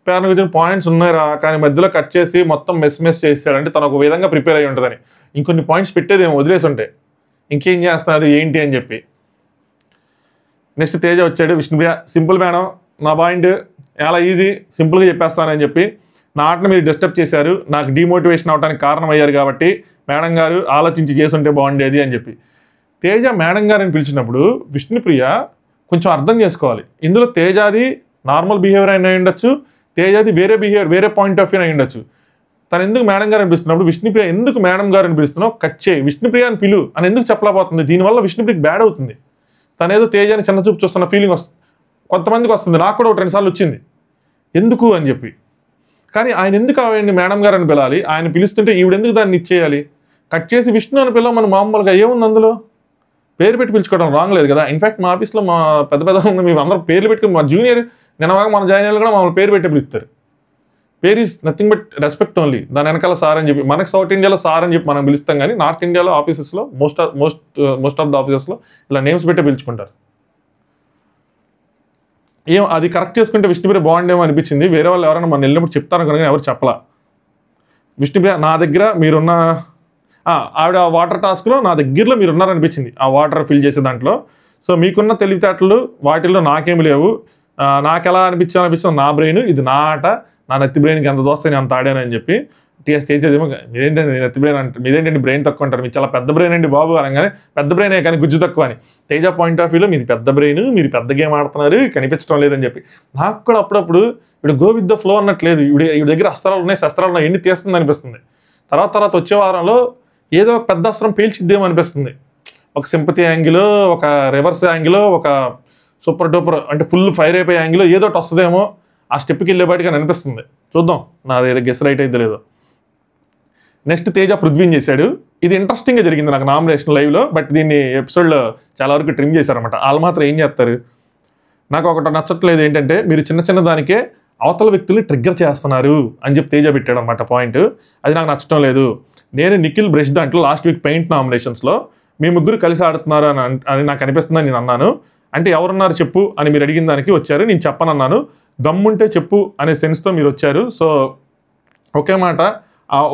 పేరును గురించి పాయింట్స్ ఉన్నారా కానీ మధ్యలో కట్ చేసి మొత్తం మెస్ చేస్తాడంటే తను ఒక విధంగా ప్రిపేర్ అయ్యి ఉంటుందని ఇంకొన్ని పాయింట్స్ పెట్టేదేమో వదిలేసి ఉంటే ఇంకేం చేస్తున్నారు ఏంటి అని చెప్పి. నెక్స్ట్ తేజ వచ్చాడు. విష్ణుప్రియ సింపుల్ మేడం, నా పాయింట్ చాలా ఈజీ, సింపుల్గా చెప్పేస్తానని చెప్పి నా ఆటను మీరు డిస్టర్బ్ చేశారు, నాకు డిమోటివేషన్ అవడానికి కారణం అయ్యారు కాబట్టి మేడం గారు ఆలోచించి చేసుంటే బాగుండేది అని చెప్పి. తేజ మేడం గారు అని పిలిచినప్పుడు విష్ణుప్రియ కొంచెం అర్థం చేసుకోవాలి. ఇందులో తేజాది నార్మల్ బిహేవియర్ అయినా ఉండొచ్చు, తేజాది వేరే పాయింట్ ఆఫ్ వ్యూ అయి ఉండొచ్చు. తను ఎందుకు మేడం గారు అనిపిస్తున్నప్పుడు విష్ణుప్రియ ఎందుకు మేడం గారు అనిపిస్తున్నావు, కట్ చేయి, విష్ణుప్రియ అని పిలు అని ఎందుకు చెప్పలేకపోతుంది. దీనివల్ల విష్ణుప్రియకి బ్యాడ్ అవుతుంది. తనేదో తేజాని చిన్న చూపు చూస్తున్న ఫీలింగ్ వస్తుంది, కొంతమందికి వస్తుంది, నాకు కూడా 2 సార్లు వచ్చింది ఎందుకు అని చెప్పి. కానీ ఆయన ఎందుకు ఆయన్ని మేడం గారు అని పిలాలి, ఆయన పిలుస్తుంటే ఈవిడెందుకు దాన్ని ఇచ్చేయాలి, కట్ చేసి విష్ణు అని పిలవ. మనం మామూలుగా ఏముంది అందులో, పేరు పెట్టి పిలుచుకోవడం రాంగ్ లేదు కదా. ఇన్ఫాక్ట్ మా ఆఫీస్లో మా పెద్ద మేము అందరం పేర్లు పెట్టుకుని, మా జూనియర్ నిన్నవాగా మన జాయిన్ అయ్యారు కూడా మమ్మల్ని పేరు పెట్టి పిలుస్తారు. పేరు is nothing but respect only. దాని వెనకాల సార్ అని చెప్పి, మనకు సౌత్ ఇండియాలో సార్ అని చెప్పి మనం పిలుస్తాం కానీ నార్త్ ఇండియాలో ఆఫీసెస్లో మోస్ట్ ఆఫ్ ద ఆఫీసెస్లో ఇలా నేమ్స్ పెట్టే పిలుచుకుంటారు. అది కరెక్ట్ చేసుకుంటే విష్ణుప్రియ బాగుండేమో అనిపించింది. వేరే వాళ్ళు ఎవరైనా మన వెళ్ళినప్పుడు చెప్తారు కనుక ఎవరు చెప్పలా. విష్ణుప్రియ నా దగ్గర మీరున్న ఆవిడ వాటర్ టాస్క్లో నా దగ్గరలో మీరు ఉన్నారనిపించింది, ఆ వాటర్ ఫిల్ చేసే దాంట్లో. సో మీకున్న తెలివితేటలు వాటిల్లో నాకేమి లేవు, నాకు ఎలా అనిపించింది నా బ్రెయిన్, ఇది నా ఆట, నా నెత్తి బ్రెయిన్కి ఎంత దోస్తే నేను అంత ఆడాను అని చెప్పి చేసేదేమో. మీరేంటండి నెత్తి బ్రెయిన్ అంటే, మీదేంటండి బ్రెయిన్ తక్కువ అంటారు, మీరు చాలా పెద్ద బ్రెయిన్ అండి బాబు అనగానే పెద్ద బ్రెయినే కానీ గుజ్జు తక్కువ అని. తేజ పాయింట్ ఆఫ్ వ్యూలో మీది పెద్ద బ్రెయిన్, మీరు పెద్ద గేమ్ ఆడుతున్నారు, కనిపించడం లేదని చెప్పి. నాకు కూడా అప్పుడప్పుడు ఇప్పుడు గో విత్ ద ఫ్లో అన్నట్లేదు, ఇవి దగ్గర అస్త్రాలు ఉన్నాయి శస్త్రాలు ఉన్నాయి ఎన్ని తీస్తుంది అనిపిస్తుంది. తర్వాత వచ్చే వారంలో ఏదో పెద్ద అస్త్రం పేల్చిద్దేమో అనిపిస్తుంది. ఒక సింపతి యాంగిల్, ఒక రివర్స్ యాంగిల్, ఒక సూపర్ డూపర్ అంటే ఫుల్ ఫైర్ అయిపోయే యాంగిల్ ఏదో ఒకటి వస్తుందేమో, ఆ స్టెప్కి వెళ్ళేపాటిగా అనిపిస్తుంది. చూద్దాం నా దగ్గర గెస్ రైట్ అయితే లేదో. నెక్స్ట్ తేజ పృథ్వీని చేశాడు. ఇది ఇంట్రెస్టింగ్గా జరిగింది నాకు నామినేషన్ లైవ్లో, బట్ దీన్ని ఎపిసోడ్లో చాలా వరకు ట్రిమ్ చేశారనమాట. వాళ్ళు మాత్రం ఏం చేస్తారు, నాకు ఒకటి నచ్చట్లేదు ఏంటంటే మీరు చిన్న దానికే అవతల వ్యక్తుల్ని ట్రిగ్గర్ చేస్తున్నారు అని చెప్పి తేజ పెట్టాడు అనమాట పాయింట్. అది నాకు నచ్చడం లేదు. నేను నిఖిల్ బ్రష్ దాంట్లో లాస్ట్ వీక్ పెయింట్ నామినేషన్స్లో మీ ముగ్గురు కలిసి ఆడుతున్నారు అని నాకు అనిపిస్తుందని నేను అన్నాను. అంటే ఎవరున్నారు చెప్పు అని మీరు అడిగిన దానికి వచ్చారు, నేను చెప్పనన్నాను. దమ్ముంటే చెప్పు అనే సెన్స్తో మీరు వచ్చారు. సో ఒకే మాట,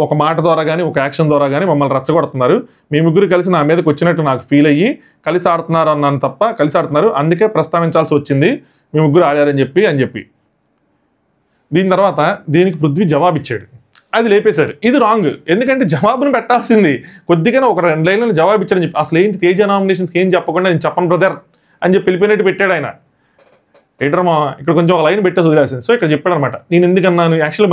ఒక మాట ద్వారా కానీ ఒక యాక్షన్ ద్వారా కానీ మమ్మల్ని రెచ్చగొడుతున్నారు. మీ ముగ్గురు కలిసి నా మీదకి వచ్చినట్టు నాకు ఫీల్ అయ్యి కలిసి ఆడుతున్నారు అన్నాను తప్ప, కలిసి ఆడుతున్నారు అందుకే ప్రస్తావించాల్సి వచ్చింది, మీ ముగ్గురు ఆడారని చెప్పి దీని తర్వాత దీనికి పృథ్వీ జవాబు ఇచ్చాడు. అది లేపేశారు. ఇది రాంగ్. ఎందుకంటే జవాబును పెట్టాల్సింది, కొద్దిగానే ఒక 2 లైన్లను జవాబు ఇచ్చాడని చెప్పి అసలు ఏంటి తేజ నామినేషన్స్కి ఏం చెప్పకుండా నేను చెప్పను బ్రదర్ అని చెప్పి వెళ్ళిపోయినట్టు పెట్టాడు ఆయన. ఏటర్మా ఇక్కడ కొంచెం ఒక లైన్ పెట్టేసి వదిలేసింది. సో ఇక్కడ చెప్పాడు అనమాట, నేను ఎందుకన్నాను, యాక్చువల్గా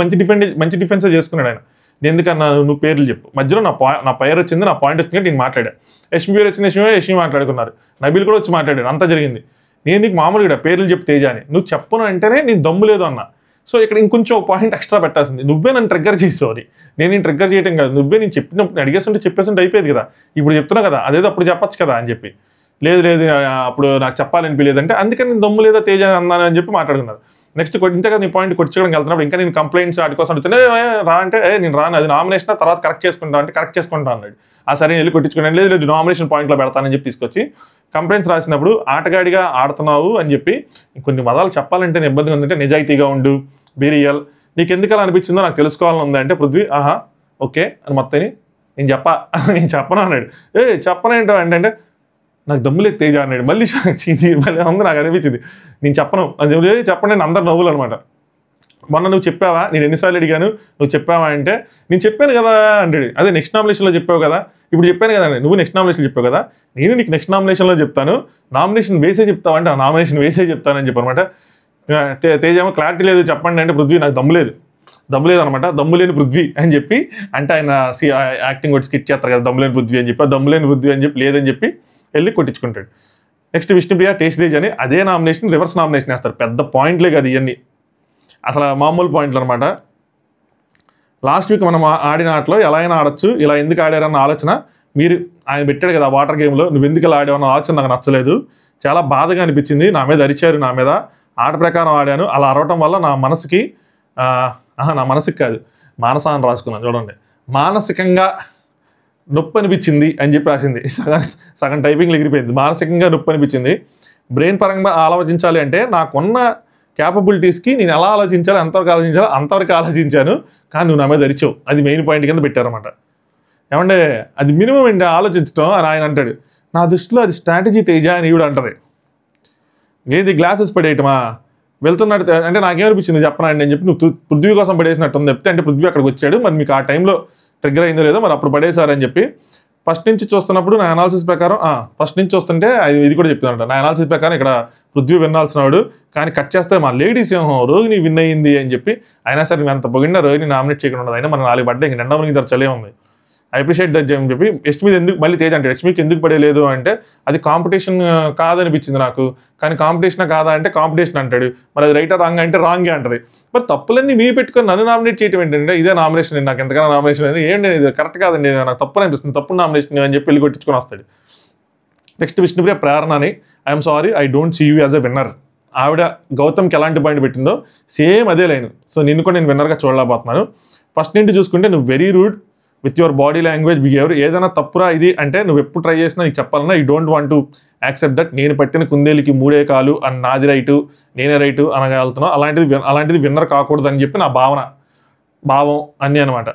మంచి డిఫెన్సే చేసుకున్నాడు ఆయన. నేను ఎందుకన్నాను, నువ్వు పేర్లు చెప్పు. మధ్యలో నా పేరు వచ్చింది, నా పాయింట్ వచ్చింది, నేను మాట్లాడాను. యష్మి పేరు వచ్చింది, యష్మి మాట్లాడుకున్నారు. నబీల్ కూడా వచ్చి మాట్లాడాడు. అంతా జరిగింది. నేను నీకు మామూలుగా పేర్లు చెప్పు తేజ అని, నువ్వు చెప్పను అంటేనే నేను దమ్ము లేదు అన్నా. సో ఇక్కడ ఇంకొంచెం ఒక పాయింట్ ఎక్స్ట్రా పెట్టాల్సింది. నువ్వే నన్ను ట్రిగ్గర్ చేసావు. అది నేను ట్రిగ్గర్ చేయటం కాదు, నువ్వే నేను చెప్పినప్పుడు అడిగేస్తుంటే చెప్పేస్తుంటే అయిపోయేది కదా, ఇప్పుడు చెప్తున్నా కదా, అదేదో అప్పుడు చెప్పచ్చు కదా అని చెప్పి. లేదు అప్పుడు నాకు చెప్పాలనిపించలేదంటే అందుకని నేను దమ్ము లేదా తేజ అన్నాను అని చెప్పి మాట్లాడుకున్నారు. నెక్స్ట్ ఇంతే కదా నీ పాయింట్ కొట్టుకోవడానికి వెళ్తున్నప్పుడు ఇంకా నేను కంప్లైంట్స్ వాటి కోసం అడుగుతున్నా, రా అంటే నేను రాను, అది నామినేషన్ తర్వాత కరెక్ట్ చేసుకుంటా అంటే కరెక్ట్ చేసుకుంటా అన్నాడు. ఆ సరే వెళ్ళి కొట్టించుకున్నాను. లేదు నామినేషన్ పాయింట్లో పెడతానని చెప్పి తీసుకొచ్చి కంప్లైంట్స్ రాసినప్పుడు ఆటగాడిగా ఆడుతున్నావు అని చెప్పి కొన్ని పదాలు చెప్పాలంటే ఇబ్బందిగా ఉందంటే నిజాయితీగా ఉండు, బీరియల్, నీకు ఎందుకు అలా అనిపించిందో నాకు తెలుసుకోవాలని ఉంది అంటే పృథ్వీ ఓకే అని మొత్తాన్ని నేను చెప్పను అన్నాడు. చెప్పనేంటో అంటే నాకు దమ్ములేదు తేజ అన్నాడు. మళ్ళీ ఉంది నాకు అనిపించింది, నేను చెప్పను అని చెప్పండి. నేను అందరు నవ్వులు అనమాట. మొన్న నువ్వు చెప్పావా, నేను ఎన్నిసార్లు అడిగాను, నువ్వు చెప్పావా అంటే నేను చెప్పాను కదా అంటాడు. అదే నెక్స్ట్ నామినేషన్లో చెప్పావు కదా, ఇప్పుడు చెప్పాను కదా, నువ్వు నెక్స్ట్ నామినేషన్ చెప్పావు కదా, నేను నీకు నెక్స్ట్ నామినేషన్లో చెప్తాను, నామినేషన్ వేసే చెప్తావు అంటే నామినేషన్ వేసే చెప్తానని చెప్పనమాట. తేజ ఏమో క్లారిటీ లేదు చెప్పండి అంటే పృథ్వీ నాకు దమ్ము లేదు అనమాట, దమ్ము లేని పృథ్వీ అని చెప్పి అంటే ఆయన యాక్టింగ్ కూడా స్కిట్ చేస్తారు కదా, దమ్ము లేని పృథ్వీ అని చెప్పి దమ్ము లేని పృథ్వీ అని చెప్పి లేదని చెప్పి వెళ్ళి కొట్టించుకుంటాడు. నెక్స్ట్ విష్ణుప్రియ టేస్ట్ తేజ్ అని అదే నామినేషన్ రివర్స్ నామినేషన్ వేస్తారు. పెద్ద పాయింట్లే కదా ఇవన్నీ, అసలు మామూలు పాయింట్లు అనమాట. లాస్ట్ వీక్ మనం ఆడిన ఆటలో ఎలా అయినా ఆడొచ్చు, ఇలా ఎందుకు ఆడారన్న ఆలోచన మీరు ఆయన పెట్టాడు కదా వాటర్ గేమ్లో, నువ్వు ఎందుకు ఇలా ఆడావన్న ఆలోచన నాకు నచ్చలేదు, చాలా బాధగా అనిపించింది, నా మీద అరిచారు, నా మీద ఆట ప్రకారం ఆడాను, అలా అరవటం వల్ల నా మనసుకి కాదు మానసాన్ని రాసుకున్నాను చూడండి, మానసికంగా నొప్పి అనిపించింది అని చెప్పి రాసింది. సగం టైపింగ్లు ఎగిరిపోయింది. మానసికంగా నొప్పి అనిపించింది. బ్రెయిన్ పరంగా ఆలోచించాలి అంటే నాకున్న క్యాపబిలిటీస్కి నేను ఎలా ఆలోచించాలో అంతవరకు ఆలోచించాను, కానీ నువ్వు నా మీద అరిచావు, అది మెయిన్ పాయింట్ కింద పెట్టారన్నమాట. ఏమంటే అది మినిమం ఏంటి ఆలోచించడం అని ఆయన అంటాడు. నా దృష్టిలో అది స్ట్రాటజీ తేజ అని ఈవిడ అంటది. ఏది గ్లాసెస్ పడేయటమా వెళ్తున్నట్టు అంటే నాకేమనిపించింది చెప్పనండి అని చెప్పి నువ్వు పృథ్వీ కోసం పడేసినట్టు ఉంది చెప్తే, అంటే పృథ్వీ అక్కడికి వచ్చాడు, మరి మీకు ఆ టైంలో ట్రిగ్గర్ అయిందో లేదో మరి అప్పుడు పడేశారని చెప్పి ఫస్ట్ నుంచి చూస్తున్నప్పుడు నా అనాలిసిస్ ప్రకారం ఫస్ట్ నుంచి చూస్తుంటే ఇది కూడా చెప్తానంట. నా అనాలిసిస్ ప్రకారం ఇక్కడ పృథ్వీ విన్నాల్సిన వాడు, కానీ కట్ చేస్తే మా లేడీ సింహం రోహిణి విన్ అయ్యింది అని చెప్పి అయినా సరే నువ్వు ఎంత పొగిడినా రోహిణి నామినేట్ చేయకుండా ఉండదు, అయినా మన 4 పడ్డా ఇంక నిండా మనకి చలే ఉంది, ఐ అప్రిషియేట్ దట్ అని చెప్పి. యష్మి ఎందుకు మళ్ళీ తేజ్ అంటే యష్మికి ఎందుకు పడేయలేదు అంటే అది కాంపిటీషన్ కాదనిపించింది నాకు, కానీ కాంపిటీషన్ కాదా అంటే కాంపిటీషన్ అంటాడు, మరి అది రైటా రాంగ్ అంటే రాంగే అంటది. మరి తప్పులన్నీ మీ పెట్టుకొని నన్ను నామినేట్ చేయటం ఏంటంటే ఇదే నామినేషన్, నాకు ఎంతకైనా నామినేషన్ అనేది ఏంటి, ఇది కరెక్ట్ కాదండి, నాకు తప్పు అనిపిస్తుంది, తప్పు నామినేషన్ అని చెప్పి వెళ్ళి కొట్టించుకొని వస్తాడు. నెక్స్ట్ విష్ణుప్రియ ప్రేరణ అని I'm sorry I don't see you as a winner. ఆవిడ గౌతమ్కి ఎలాంటి పాయింట్ పెట్టిందో సేమ్ అదే లైన్. సో నిన్ను కూడా నేను విన్నర్గా చూడలేకపోతున్నాను. ఫస్ట్ నుండి చూసుకుంటే నువ్వు very rude with your body language behaviour, ఏదైనా తప్పురా ఇది అంటే నువ్వు ఎప్పుడు ట్రై చేసినా నీకు చెప్పాలన్నా you don't want to accept that నేను పట్టిన కుందేలికి 3 కాలు అని నాది రైటు నేనే రైటు అనగలుగుతున్నావు, అలాంటిది విన్నర్ కాకూడదు అని చెప్పి నా భావం అన్నీ అనమాట.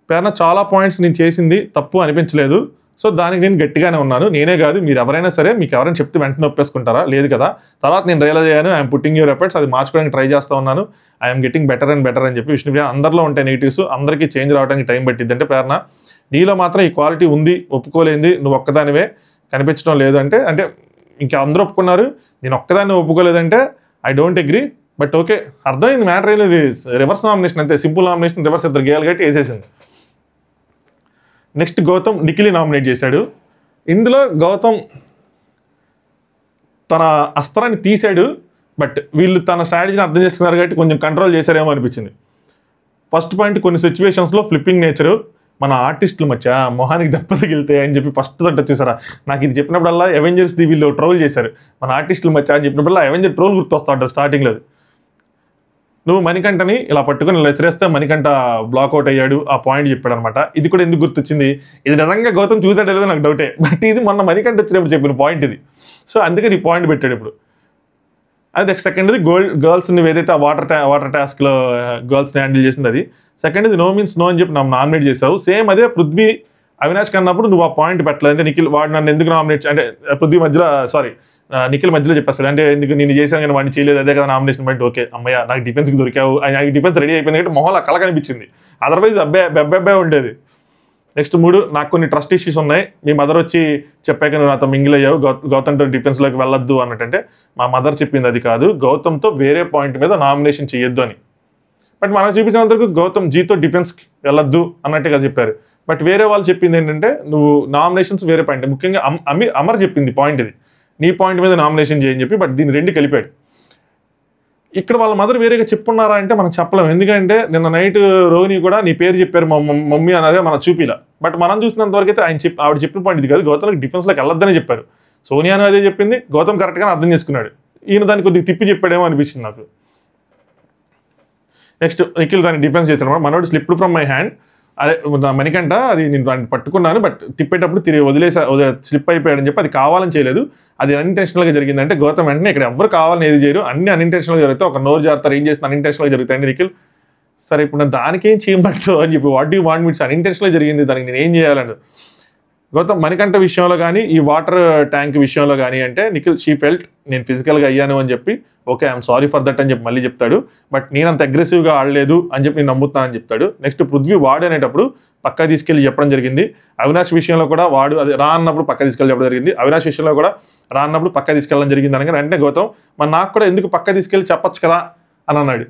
పేరున చాలా పాయింట్స్ నేను చేసింది తప్పు అనిపించలేదు, సో దానికి నేను గట్టిగానే ఉన్నాను, నేనే కాదు మీరు ఎవరైనా సరే, మీకు ఎవరైనా చెప్తే వెంటనే ఒప్పేసుకుంటారా, లేదు కదా, తర్వాత నేను రియలైజ్ అయ్యాను ఐఎమ్ పుట్టింగ్ యువర్ ఎఫర్ట్స్, అది మార్చుకోవడానికి ట్రై చేస్తూ ఉన్నాను, I'm getting better and better అని చెప్పి. విష్ణుప్రియ అందరిలో ఉంటాయి నెగిటివ్స్, అందరికీ చేంజ్ రావడానికి టైం పట్టిద్ది అంటే పేరున నీలో మాత్రం ఈ క్వాలిటీ ఉంది, ఒప్పుకోలేంది నువ్వు ఒక్కదానివే కనిపించడం లేదు అంటే ఇంకా అందరూ ఒప్పుకున్నారు, నేను ఒక్కదాన్ని ఒప్పుకోలేదంటే I don't agree, but okay అర్థమైంది మ్యాటర్ ఏం లేదు, రివర్స్ నామినేషన్ అంతే, సింపుల్ నామినేషన్, రివర్స్ ఇద్దరు గేయాలు కట్టి వేసేసింది. నెక్స్ట్ గౌతమ్ నిఖిల్ని నామినేట్ చేశాడు. ఇందులో గౌతమ్ తన అస్త్రాన్ని తీశాడు, బట్ వీళ్ళు తన స్ట్రాటజీని అర్థం చేసుకున్నారు కాబట్టి కొంచెం కంట్రోల్ చేశారేమో అనిపించింది. ఫస్ట్ పాయింట్ కొన్ని సిచ్యువేషన్స్లో ఫ్లిప్పింగ్ నేచరు, మన ఆర్టిస్టులు మధ్య మొహానికి దెబ్బ తగిలితే అని చెప్పి ఫస్ట్ తట్టు వచ్చేసారా, నాకు ఇది చెప్పినప్పుడల్లా అవెంజర్స్ది వీళ్ళు ట్రోల్ చేశారు, మన ఆర్టిస్టుల మధ్య అని చెప్పినప్పుడల్లా అవెంజర్ ట్రోల్ గుర్తొస్తా ఉంటుంది స్టార్టింగ్లో. నువ్వు మణికంఠని ఇలా పట్టుకొని ఇలా ఎసిరేస్తే మణికంఠ బ్లాక్అవుట్ అయ్యాడు, ఆ పాయింట్ చెప్పాడు అనమాట. ఇది కూడా ఎందుకు గుర్తొచ్చింది, ఇది నిజంగా గౌతమ్ చూసాడో లేదో నాకు డౌటే, బట్ ఇది మొన్న మణికంఠ వచ్చినప్పుడు చెప్పిన పాయింట్ ఇది, సో అందుకని ఈ పాయింట్ పెట్టాడు ఇప్పుడు. అది సెకండ్ది గర్ల్స్ నువ్వు ఏదైతే ఆ వాటర్ టాస్క్లో గర్ల్స్ని హ్యాండిల్ చేసింది అది. సెకండ్ది నో మీన్స్ నో అని చెప్పి నన్ను నామినేట్ చేసావు. సేమ్ అదే పృథ్వీ అవినాష్ కన్నప్పుడు నువ్వు ఆ పాయింట్ పెట్టలేదు. అంటే నిఖిల్ వాడు నన్ను ఎందుకు నామినేట్ అంటే పృథ్వీ మధ్యలో నిఖిల్ మధ్యలో చెప్పేస్తాడు, అంటే ఎందుకు నేను చేశాను కానీ వాడిని చేయలేదు, అదే కదా నామినేషన్ పాయింట్. ఓకే అమ్మయ్య నాకు డిఫెన్స్కి దొరికావు, నాకు డిఫెన్స్ రెడీ అయిపోయింది అంటే మొహంలో కళ కనిపించింది. అదర్వైజ్ అబ్బాయి ఉండేది. నెక్స్ట్ 3, నాకు కొన్ని ట్రస్ట్ ఇష్యూస్ ఉన్నాయి. మీ మదర్ వచ్చి చెప్పాక నువ్వు నాతో మింగిల్ అయ్యావు, గౌతమ్తో డిఫెన్స్లోకి వెళ్ళొద్దు అన్నట్టంటే మా మదర్ చెప్పింది అది కాదు, గౌతమ్తో వేరే పాయింట్ మీద నామినేషన్ చేయొద్దు అని. బట్ మనకు చూపించినంతవరకు గౌతమ్ జీతో డిఫెన్స్కి వెళ్ళొద్దు అన్నట్టుగా చెప్పారు. బట్ వేరే వాళ్ళు చెప్పింది ఏంటంటే నువ్వు నామినేషన్స్ వేరే పాయింట్, ముఖ్యంగా అమర్ చెప్పింది పాయింట్ ఇది, నీ పాయింట్ మీద నామినేషన్ చేయని చెప్పి. బట్ దీన్ని 2 కలిపాడు. ఇక్కడ వాళ్ళ మదర్ వేరేగా చెప్పున్నారా అంటే మనం చెప్పలేము. ఎందుకంటే నిన్న నైట్ రోహిణి కూడా నీ పేరు చెప్పారు మా మమ్మీ అన్నదే మనం చూపిలా. బట్ మనం చూసినంతవరకు అయితే ఆవిడ చెప్పిన పాయింట్ ఇది కాదు, గౌతమ్కి డిఫెన్స్లోకి వెళ్ళొద్దని చెప్పారు. సోనియాను అదే చెప్పింది, గౌతమ్ కరెక్ట్గానే అర్థం చేసుకున్నాడు. ఈయన దాన్ని కొద్దిగా తిప్పి చెప్పాడేమో అనిపించింది నాకు. నెక్స్ట్ నిఖిల్ దాన్ని డిఫెన్స్ చేశాడు, మనోడు స్లిప్డ్ ఫ్రమ్ మై హ్యాండ్. అదే మణికంట అది నేను దాన్ని పట్టుకున్నాను, బట్ తిప్పేటప్పుడు తిరిగి స్లిప్ అయిపోయాడని చెప్పి అది కావాలని చేయలేదు, అది అన్ఇంటెన్షనల్గా జరిగింది. అంటే గౌతమ్ వెంటనే ఇక్కడ ఎవరు కావాలని ఏది చేయరు, అన్ని అన్ఇంటెన్షనల్గా జరుగుతాయి. ఒక నోరు జారుతారు, ఏం చేస్తున్నా అన్ఇంటెన్షనల్గా జరుగుతాయండి. నిఖిల్ సరే ఇప్పుడు నేను దానికేం చేయమంటావు అని చెప్పి, వాట్ యూ వాంట్ మీట్స్ అన్ఇంటెన్షనల్గా జరిగింది, దానికి నేను ఏం చేయాలంటే గౌతమ్ మణికంఠ విషయంలో కానీ ఈ వాటర్ ట్యాంక్ విషయంలో కానీ అంటే నిఖిల్ షీ ఫెల్ట్ నేను ఫిజికల్గా అయ్యాను అని చెప్పి okay I'm sorry for that అని చెప్పి మళ్ళీ చెప్తాడు. బట్ నేను అంత అగ్రెసివ్గా ఆడలేదు అని చెప్పి నేను నమ్ముతానని చెప్తాడు. నెక్స్ట్ పృథ్వీ వాడు అనేటప్పుడు పక్కా తీసుకెళ్ళి చెప్పడం జరిగింది. అవినాష్ విషయంలో కూడా వాడు అది రా అన్నప్పుడు పక్క తీసుకెళ్ళి చెప్పడం జరిగింది. అవినాష్ విషయంలో కూడా రా అన్నప్పుడు పక్క తీసుకెళ్ళడం జరిగింది అనగా వెంటనే గౌతమ్ మరి నాకు కూడా ఎందుకు పక్క తీసుకెళ్ళి చెప్పచ్చు కదా అని అన్నాడు.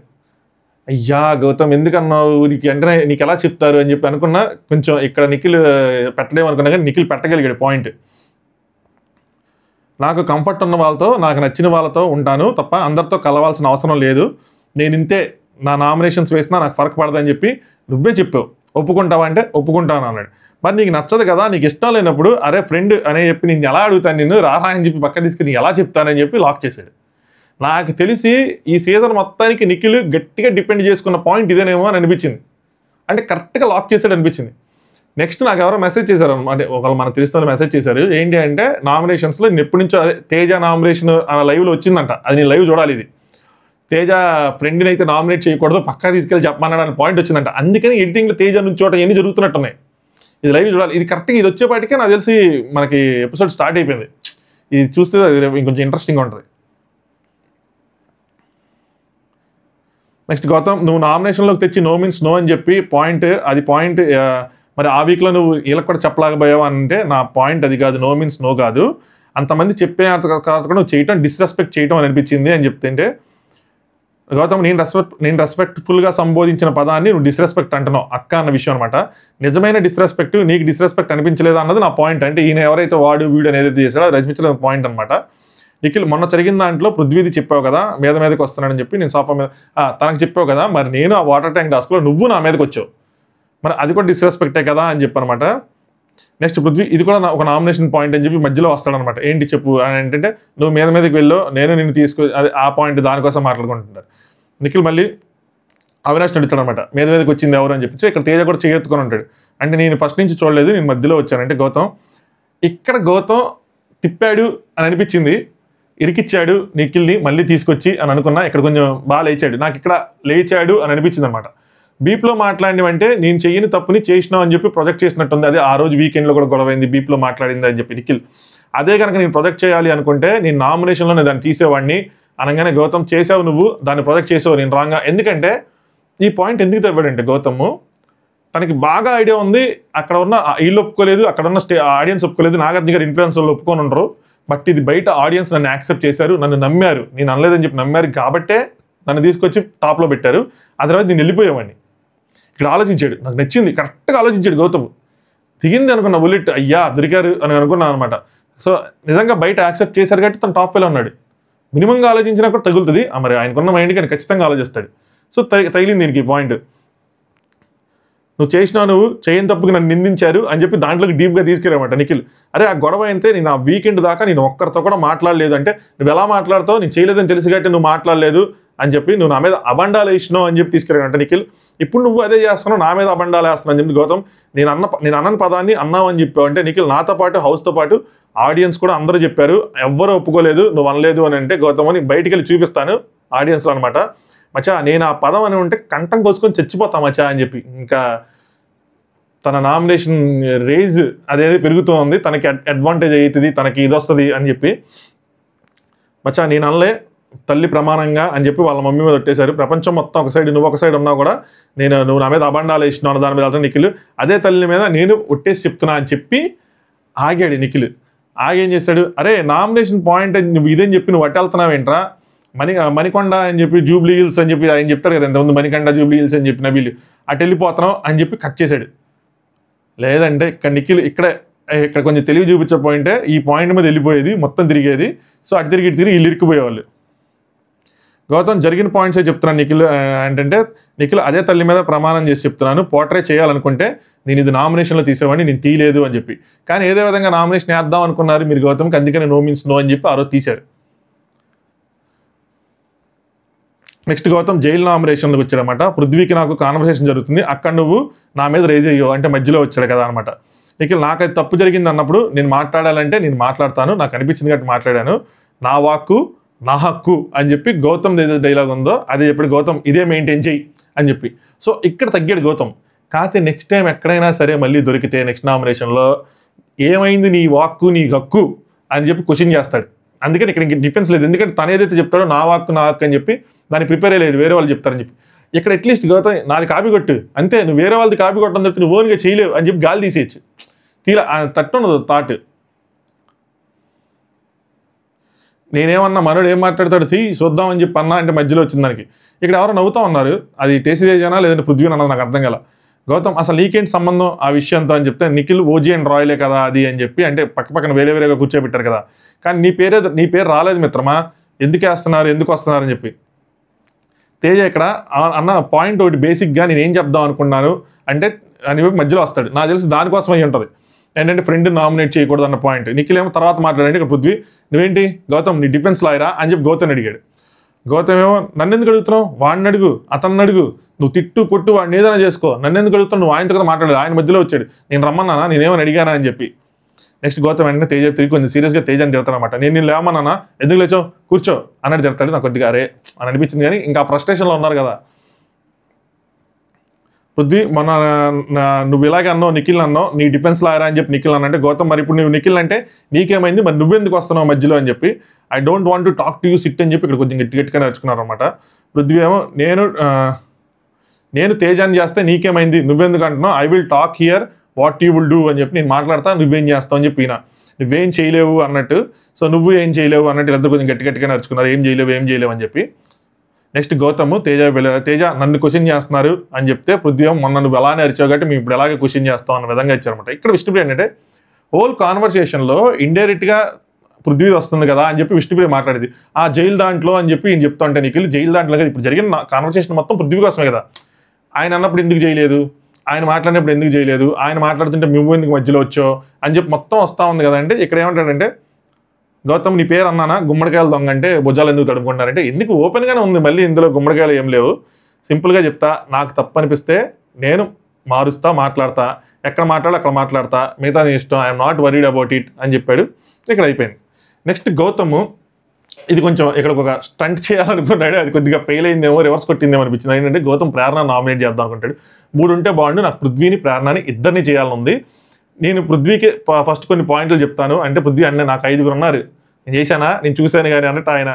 అయ్యా గౌతమ్ ఎందుకన్నావు, నీకు వెంటనే నీకు ఎలా చెప్తారు అని చెప్పి అనుకున్నా. కొంచెం ఇక్కడ నిఖిల్ పెట్టలేము అనుకున్నా కానీ నిఖిల్ పెట్టగలిగాడు పాయింట్. నాకు కంఫర్ట్ ఉన్న వాళ్ళతో నాకు నచ్చిన వాళ్ళతో ఉంటాను తప్ప అందరితో కలవాల్సిన అవసరం లేదు, నేను ఇంతే, నా నామినేషన్స్ వేసినా నాకు ఫరక్ పడదని చెప్పి నువ్వే చెప్పావు, ఒప్పుకుంటావా అంటే ఒప్పుకుంటాను అన్నాడు. మరి నీకు నచ్చదు కదా, నీకు ఇష్టం లేనప్పుడు అరే ఫ్రెండ్ అని చెప్పి నేను ఎలా అడుగుతాను, నిన్ను రారా అని చెప్పి పక్క తీసుకుని ఎలా చెప్తానని చెప్పి లాక్ చేశాడు. నాకు తెలిసి ఈ సీజన్ మొత్తానికి నిఖిల్ గట్టిగా డిపెండ్ చేసుకున్న పాయింట్ ఇదేనేమో అని అనిపించింది. అంటే కరెక్ట్గా లాక్ చేశాడు అనిపించింది. నెక్స్ట్ నాకు ఎవరో మెసేజ్ చేశారు, అంటే ఒకళ్ళు మనకు తెలుస్తున్న మెసేజ్ చేశారు. ఏంటి అంటే నామినేషన్స్లో నేను ఎప్పటి నుంచో అదే తేజ నామినేషన్ లైవ్లో వచ్చిందంట, అది నేను లైవ్ చూడాలి. ఇది తేజ ఫ్రెండ్ని అయితే నామినేట్ చేయకూడదు పక్కా తీసుకెళ్ళి చెప్పమన్నాడు పాయింట్ వచ్చిందంట. అందుకని ఎడిటింగ్లో తేజ నుంచి చోట ఎన్ని జరుగుతున్నట్టున్నాయి, ఇది లైవ్ చూడాలి. ఇది కరెక్ట్గా ఇది వచ్చేపాటికే నాకు తెలిసి మనకి ఎపిసోడ్ స్టార్ట్ అయిపోయింది. ఇది చూస్తే ఇంకొంచెం ఇంట్రెస్టింగ్గా ఉంటుంది. నెక్స్ట్ గౌతమ్ నువ్వు నామినేషన్లోకి తెచ్చి నో మీన్స్ నో అని చెప్పి పాయింట్, అది పాయింట్ మరి ఆ వీక్లో నువ్వు వీళ్ళకి కూడా చెప్పలేకపోయావు అంటే నా పాయింట్ అది కాదు, నో మీన్స్ నో కాదు, అంతమంది చెప్పే కూడా నువ్వు చేయటం డిస్రెస్పెక్ట్ చేయటం అని అనిపించింది అని చెప్తుంటే గౌతమ్ నేను రెస్పెక్ట్ఫుల్గా సంబోధించిన పదాన్ని నువ్వు డిస్రెస్పెక్ట్ అంటున్నావు అక్క అన్న విషయం అనమాట. నిజమైన డిస్రెస్పెక్ట్ నీకు డిస్రెస్పెక్ట్ అనిపించలేదు అన్నది నా పాయింట్. అంటే ఈయన ఎవరైతే వాడు వీడు అనేది చేశాడో అది అనిపించలేదు పాయింట్ అనమాట. నిఖిల్ మొన్న జరిగిన దాంట్లో పృథ్వీది చెప్పావు కదా మీదకి వస్తున్నాడని చెప్పి నేను సోఫా మీద తనకు చెప్పావు కదా, మరి నేను ఆ వాటర్ ట్యాంక్ టాస్క్లో నువ్వు నా మీదకి వచ్చావు, మరి అది కూడా డిస్రెస్పెక్టే కదా అని చెప్పనమాట. నెక్స్ట్ పృథ్వీ ఇది కూడా ఒక నామినేషన్ పాయింట్ అని చెప్పి మధ్యలో వస్తాడనమాట. ఏంటి చెప్పు అని ఏంటంటే నువ్వు మీదకి వెళ్ళు నేను నిన్ను అది ఆ పాయింట్ దానికోసం మాట్లాడుకుంటుంటారు. నిఖిల్ మళ్ళీ అవినాష్ నడుతాడు అనమాట, మీదకి వచ్చింది ఎవరు అని చెప్పి. ఇక్కడ తేజ కూడా చేయెత్తుకొని ఉంటాడు, అంటే నేను ఫస్ట్ నుంచి చూడలేదు నేను మధ్యలో వచ్చాను అంటే గౌతమ్ ఇక్కడ గౌతమ్ తిప్పాడు అని అనిపించింది, ఇరికిచ్చాడు నిఖిల్ని మళ్ళీ తీసుకొచ్చి అని అనుకున్నా. ఇక్కడ కొంచెం బాగా లేచాడు, నాకు ఇక్కడ లేచాడు అని అనిపించింది అనమాట. బీప్లో మాట్లాడినవంటే నేను చెయ్యని తప్పుని చేసినావు అని చెప్పి ప్రొజెక్ట్ చేసినట్టుంది. అదే ఆ రోజు వీకెండ్లో కూడా గొడవైంది బీప్లో మాట్లాడింది అని చెప్పి నిఖిల్. అదే కనుక నేను ప్రొజెక్ట్ చేయాలి అనుకుంటే నేను నామినేషన్లో నేను దాన్ని తీసేవాడిని అనగానే గౌతమ్ చేసావు నువ్వు దాన్ని ప్రొజెక్ట్ చేసావు నేను రాంగా. ఎందుకంటే ఈ పాయింట్ ఎందుకు తెవ్వాడంటే గౌతమ్ తనకి బాగా ఐడియా ఉంది, అక్కడ ఉన్న వీళ్ళు ఒప్పుకోలేదు, అక్కడ ఉన్న ఆడియన్స్ ఒప్పుకోలేదు, నాగార్జున గారు ఇన్ఫ్లుయెన్స్ వాళ్ళు ఒప్పుకొని ఉండరు, బట్ ఇది బయట ఆడియన్స్ నన్ను యాక్సెప్ట్ చేశారు, నన్ను నమ్మారు, నేను అనలేదని చెప్పి నమ్మారు కాబట్టే నన్ను తీసుకొచ్చి టాప్లో పెట్టారు, ఆ తర్వాత నేను వెళ్ళిపోయేవాడిని. ఇక్కడ ఆలోచించాడు, నాకు నచ్చింది, కరెక్ట్గా ఆలోచించాడు గౌతమ్. దిగింది అనుకున్న బుల్లెట్ అయ్యా దొరికారు అని అనుకున్నాను అనమాట. సో నిజంగా బయట యాక్సెప్ట్ చేశారు కాబట్టి తను టాప్ ఫెయిల్ ఉన్నాడు. మినిమంగా ఆలోచించినా కూడా తగులుతుంది, మరి ఆయనకున్న మైండ్కి ఆయన ఖచ్చితంగా ఆలోచిస్తాడు. సో తగిలింది దీనికి పాయింట్. నువ్వు చేసినావు, నువ్వు చేయని తప్పుకి నన్ను నిందించారు అని చెప్పి దాంట్లోకి డీప్గా తీసుకెళ్ళామట నిఖిల్. అరే ఆ గొడవ అయితే నేను ఆ వీకెండ్ దాకా నేను ఒక్కరితో కూడా మాట్లాడలేదు అంటే నువ్వు ఎలా మాట్లాడతావు, నేను చేయలేదని తెలిసి కాబట్టి నువ్వు మాట్లాడలేదు అని చెప్పి నువ్వు నా మీద అబండాలు వేసినావు అని చెప్పి తీసుకెళ్ళానంటే నిఖిల్, ఇప్పుడు నువ్వు అదే చేస్తున్నావు, నా మీద అబండాలు వేస్తున్నావు అని చెప్పి గౌతమ్ నేను అన్నని పదాన్ని అన్నావు అని చెప్పావు అంటే నిఖిల్ నాతో పాటు హౌస్తో పాటు ఆడియన్స్ కూడా అందరూ చెప్పారు, ఎవ్వరూ ఒప్పుకోలేదు నువ్వు అనలేదు అని అంటే గౌతమ్ అని బయటికి వెళ్ళి చూపిస్తాను ఆడియన్స్లో అనమాట. మచ్చా నేను ఆ పదం అని ఉంటే కంఠం కోసుకొని చచ్చిపోతా మచ్చా అని చెప్పి ఇంకా తన నామినేషన్ రేజ్ అదేది పెరుగుతూ ఉంది, తనకి అడ్వాంటేజ్ అవుతుంది, తనకి ఇది వస్తుంది అని చెప్పి. మచ్చా నేను అనలే తల్లి ప్రమాణంగా అని చెప్పి వాళ్ళ మమ్మీ మీద కొట్టేశారు. ప్రపంచం మొత్తం ఒక సైడ్ నువ్వు ఒక సైడ్ ఉన్నా కూడా నువ్వు నా మీద అబండాలు వేసినావు దాని మీద వెళ్తాను నిఖిల్, అదే తల్లి మీద నేను ఒట్టేసి చెప్తున్నా అని చెప్పి ఆగాడు నిఖిల్. ఆగేం చేశాడు, అరే నామినేషన్ పాయింట్ నువ్వు ఇదేం చెప్పి నువ్వు అట్టెళ్తున్నావు ఏంట్రా, మణికొండ అని చెప్పి జూబ్లీ హిల్స్ అని చెప్పి ఆయన చెప్తారు కదా ఎంతమంది మణికొండ జూబ్లీ హిల్స్ అని చెప్పి నబీలు అటు వెళ్ళిపోతున్నావు అని చెప్పి కట్ చేశాడు. లేదంటే ఇక్కడ నిఖిల్ ఇక్కడ కొంచెం తెలివి చూపించే పాయింటే ఈ పాయింట్ మీద వెళ్ళిపోయేది, మొత్తం తిరిగేది. సో అటు తిరిగి వీళ్ళు ఇరికిపోయేవాళ్ళు. గౌతమ్ జరిగిన పాయింట్సే చెప్తున్నాను నిఖిల్ ఏంటంటే నిఖిల్ అదే తల్లి మీద ప్రమాణం చేసి చెప్తున్నాను, పోర్ట్రే చేయాలనుకుంటే నేను ఇది నామినేషన్లో తీసేవాడిని, నేను తీయలేదు అని చెప్పి. కానీ ఏదే విధంగా నామినేషన్ వేద్దాం అనుకున్నారు మీరు గౌతమ్కి, అందుకని నో మీన్స్ నో అని చెప్పి ఆ రోజు తీశారు. నెక్స్ట్ గౌతమ్ జైలు నామినేషన్లోకి వచ్చాడనమాట. పృథ్వీకి నాకు కాన్వర్సేషన్ జరుగుతుంది, అక్కడ నువ్వు నా మీద రేజ్ అయ్యో అంటే మధ్యలో వచ్చాడు కదా అనమాట. నిఖిల్ నాకు అది తప్పు జరిగింది అన్నప్పుడు నేను మాట్లాడాలంటే నేను మాట్లాడతాను, నాకు అనిపించింది కాబట్టి మాట్లాడాను, నా వాక్కు నా హక్కు అని చెప్పి గౌతమ్ ఏదైతే డైలాగ్ ఉందో అదే చెప్పాడు గౌతమ్, ఇదే మెయింటైన్ చేయి అని చెప్పి. సో ఇక్కడ తగ్గాడు గౌతమ్. కాకపోతే నెక్స్ట్ టైం ఎక్కడైనా సరే మళ్ళీ దొరికితే నెక్స్ట్ నామినేషన్లో ఏమైంది నీ వాక్కు నీ హక్కు అని చెప్పి క్వశ్చన్ చేస్తాడు. అందుకని ఇక్కడ డిఫెన్స్ లేదు, ఎందుకంటే తను ఏదైతే చెప్తాడో నా వాక్కు నా హక్కు అని చెప్పి దాన్ని ప్రిపేర్ అయ్యలేదు, వేరే వాళ్ళు చెప్తారని చెప్పి. ఇక్కడ అట్లీస్ట్ గౌతమ్ నాది కాపీ కొట్టు అంతే, నువ్వు వేరే వాళ్ళది కాపీ కొట్టని చెప్తే నువ్వు ఓన్గా చేయలేవు అని చెప్పి గాలి తీసేయచ్చు. తీరా తట్టున్నది థాట్. నేనేమన్నా మనోడు ఏం మాట్లాడతాడు చూద్దామని చెప్పి అన్నా అంటే మధ్యలో వచ్చింది దానికి. ఇక్కడ ఎవరో నవ్వుతా ఉన్నారు, అది టేసిదేజానా లేదంటే పృథ్వీ అన్నది నాకు అర్థం కాల. గౌతమ్ అసలు నీకేంటి సంబంధం ఆ విషయంతో అని చెప్తే నిఖిల్ ఓజీ అండ్ రాయలే కదా అది అని చెప్పి, అంటే పక్కన వేరేగా కూర్చోబెట్టారు కదా, కానీ నీ పేరు రాలేదు మిత్రమా, ఎందుకు వస్తున్నారు అని చెప్పి. తేజ ఇక్కడ అన్న పాయింట్ ఒకటి బేసిక్గా నేను ఏం చెప్దాం అనుకున్నాను అంటే అని చెప్పి మధ్యలో వస్తాడు. నాకు తెలిసి దానికోసం అయి ఉంటుంది ఏంటంటే ఫ్రెండ్ నామినేట్ చేయకూడదు అన్న పాయింట్. నిఖిల్ ఏమో తర్వాత మాట్లాడండి, ఇక్కడ పృథ్వీ నువ్వేంటి గౌతమ్ నీ డిఫెన్స్ లాయరా అని చెప్పి గౌతమ్ అడిగాడు. గౌతమ్ ఏమో నన్ను ఎందుకు అడుగుతున్నావు, వాడిని అడుగు, అతన్ని అడుగు, నువ్వు తిట్టు కొట్టు వాడిని ఏదైనా చేసుకో, నన్ను ఎందుకు అడుగుతావు, నువ్వు ఆయనతో కదా మాట్లాడదు, ఆయన మధ్యలో వచ్చాడు, నేను రమ్మన్నానా, నేనేమని అడిగానా అని చెప్పి. నెక్స్ట్ గౌతమ్ వెంటనే తేజ తిరిగి కొంచెం సీరియస్గా తేజని తిడతానమాట. నేను లేమన్నానా, ఎందుకు లేచావు, కూర్చో అన్నట్టు తిడతాడు. నాకు కొద్దిగా అరే అని అనిపించింది, కానీ ఇంకా ఫ్రస్ట్రేషన్లో ఉన్నారు కదా. పృథ్వీ మొన్న నువ్వు ఇలాగే అన్నావు నిఖిల్ అన్నావు, నీ డిఫెన్స్ లాయరా అని చెప్పి నిఖిల్ అన్నంటే గౌతమ్ మరి ఇప్పుడు నువ్వు నిఖిల్ అంటే నీకేమైంది, మరి నువ్వెందుకు వస్తున్నావు మధ్యలో అని చెప్పి. I don't want to talk to you SIT అని చెప్పి ఇక్కడ కొంచెం గట్టిగా నేర్చుకున్నారు అనమాట. పృథ్వీ ఏమో నేను తేజాన్ని చేస్తే నీకేమైంది, నువ్వెందుకు అంటున్నావు, I will talk here what you will do అని చెప్పి, నేను మాట్లాడతా నువ్వేం చేస్తావు అని చెప్పి ఈయన నువ్వేం చేయలేవు అన్నట్టు. సో నువ్వు ఏం చేయలేవు అన్నట్టు ఇద్దరు కొంచెం గట్టిగా నేర్చుకున్నారు, ఏం చేయలేవు అని చెప్పి. నెక్స్ట్ గౌతమ్ తేజ నన్ను క్వశ్చన్ చేస్తున్నారు అని చెప్తే పృథ్వీ మొన్న నువ్వు ఎలానే అరిచావు కాబట్టి మేము ఇప్పుడు ఎలాగే క్వశ్చన్ చేస్తాం అన్న విధంగా ఇచ్చారనమాట. ఇక్కడ విష్ణుప్రియ ఏంటంటే హోల్ కాన్వర్సేషన్లో ఇండైరెక్ట్గా పృథ్వీ వస్తుంది కదా అని చెప్పి విష్ణుప్రియ మాట్లాడేది. ఆ జైలు దాంట్లో అని చెప్పి ఈయన చెప్తా ఉంటే నిఖిల్ జైలు దాంట్లో కదా ఇప్పుడు జరిగిన కాన్వర్సేషన్ మొత్తం పృథ్వీ కోసమే కదా, ఆయన అన్నప్పుడు ఎందుకు చేయలేదు, ఆయన మాట్లాడినప్పుడు ఎందుకు చేయలేదు, ఆయన మాట్లాడుతుంటే మేము ఎందుకు మధ్యలో వచ్చో అని చెప్పి మొత్తం వస్తూ ఉంది కదా. అంటే ఇక్కడ ఏమంటాడంటే గౌతమ్ నీ పేరు అన్నానా, గుమ్మడికాయలు దొంగ అంటే భుజాలు ఎందుకు తడుముకుంటారంటే ఎందుకు ఓపెన్గానే ఉంది, మళ్ళీ ఇందులో గుమ్మడికాయలు ఏం లేవు, సింపుల్గా చెప్తా, నాకు తప్పు అనిపిస్తే నేను మారుస్తా, మాట్లాడతా, ఎక్కడ మాట్లాడాలో అక్కడ మాట్లాడతా, మిగతా నీ ఇష్టం, I'm not worried about it అని చెప్పాడు. ఇక్కడ అయిపోయింది. నెక్స్ట్ గౌతమ్ ఇది కొంచెం ఇక్కడ ఒక స్టంట్ చేయాలనుకున్నాడు, అది కొద్దిగా ఫెయిల్ అయిందేమో, రివర్స్ కొట్టిందేమో అనిపించింది. ఏంటంటే గౌతమ్ ప్రేరణ నామినేట్ చేద్దాం అనుకుంటాడు. 3 ఉంటే బాగుండు, నాకు పృథ్వీని ప్రేరణని ఇద్దరిని చేయాలని ఉంది, నేను పృథ్వీకి ఫస్ట్ కొన్ని పాయింట్లు చెప్తాను అంటే పృథ్వీ అన్న నాకు 5 ఉన్నారు, నేను చేశానా, నేను చూశాను కానీ అన్నట్టు ఆయన.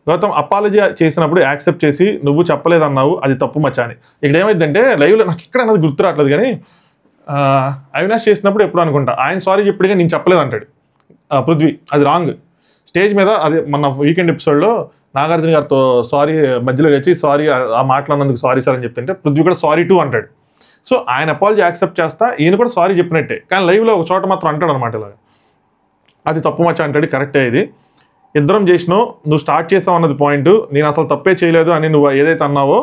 గౌతమ్ అపాలజీ చేసినప్పుడు యాక్సెప్ట్ చేసి నువ్వు చెప్పలేదన్నావు, అది తప్పు మచ్చా అని. ఇక్కడ ఏమైందంటే లైవ్లో నాకు ఇక్కడ అన్నది గుర్తు రావట్లేదు కానీ అవినాష్ చేసినప్పుడు ఎప్పుడు అనుకుంటా ఆయన సారీ చెప్పిగా నేను చెప్పలేదు అంటాడు పృథ్వీ, అది రాంగ్. స్టేజ్ మీద అది మన వీకెండ్ ఎపిసోడ్లో నాగార్జున గారితో సారీ మధ్యలో వచ్చి సారీ ఆ మాట్లాడినందుకు సారీ సార్ అని చెప్తుంటే పృథ్వీ కూడా సారీ టూ అంటాడు. సో ఆయన అపాలజీ యాక్సెప్ట్ చేస్తా, ఈయన కూడా సారీ చెప్పినట్టే, కానీ లైవ్లో ఒక చోట మాత్రం అంటాడు అనమాట ఇలాగ, అది తప్పు మచ్చా అంటాడు. కరెక్టే, ఇది ఇద్దరం చేసినావు, నువ్వు స్టార్ట్ చేస్తావు అన్నది పాయింట్, నేను అసలు తప్పే చేయలేదు అని నువ్వు ఏదైతే అన్నావో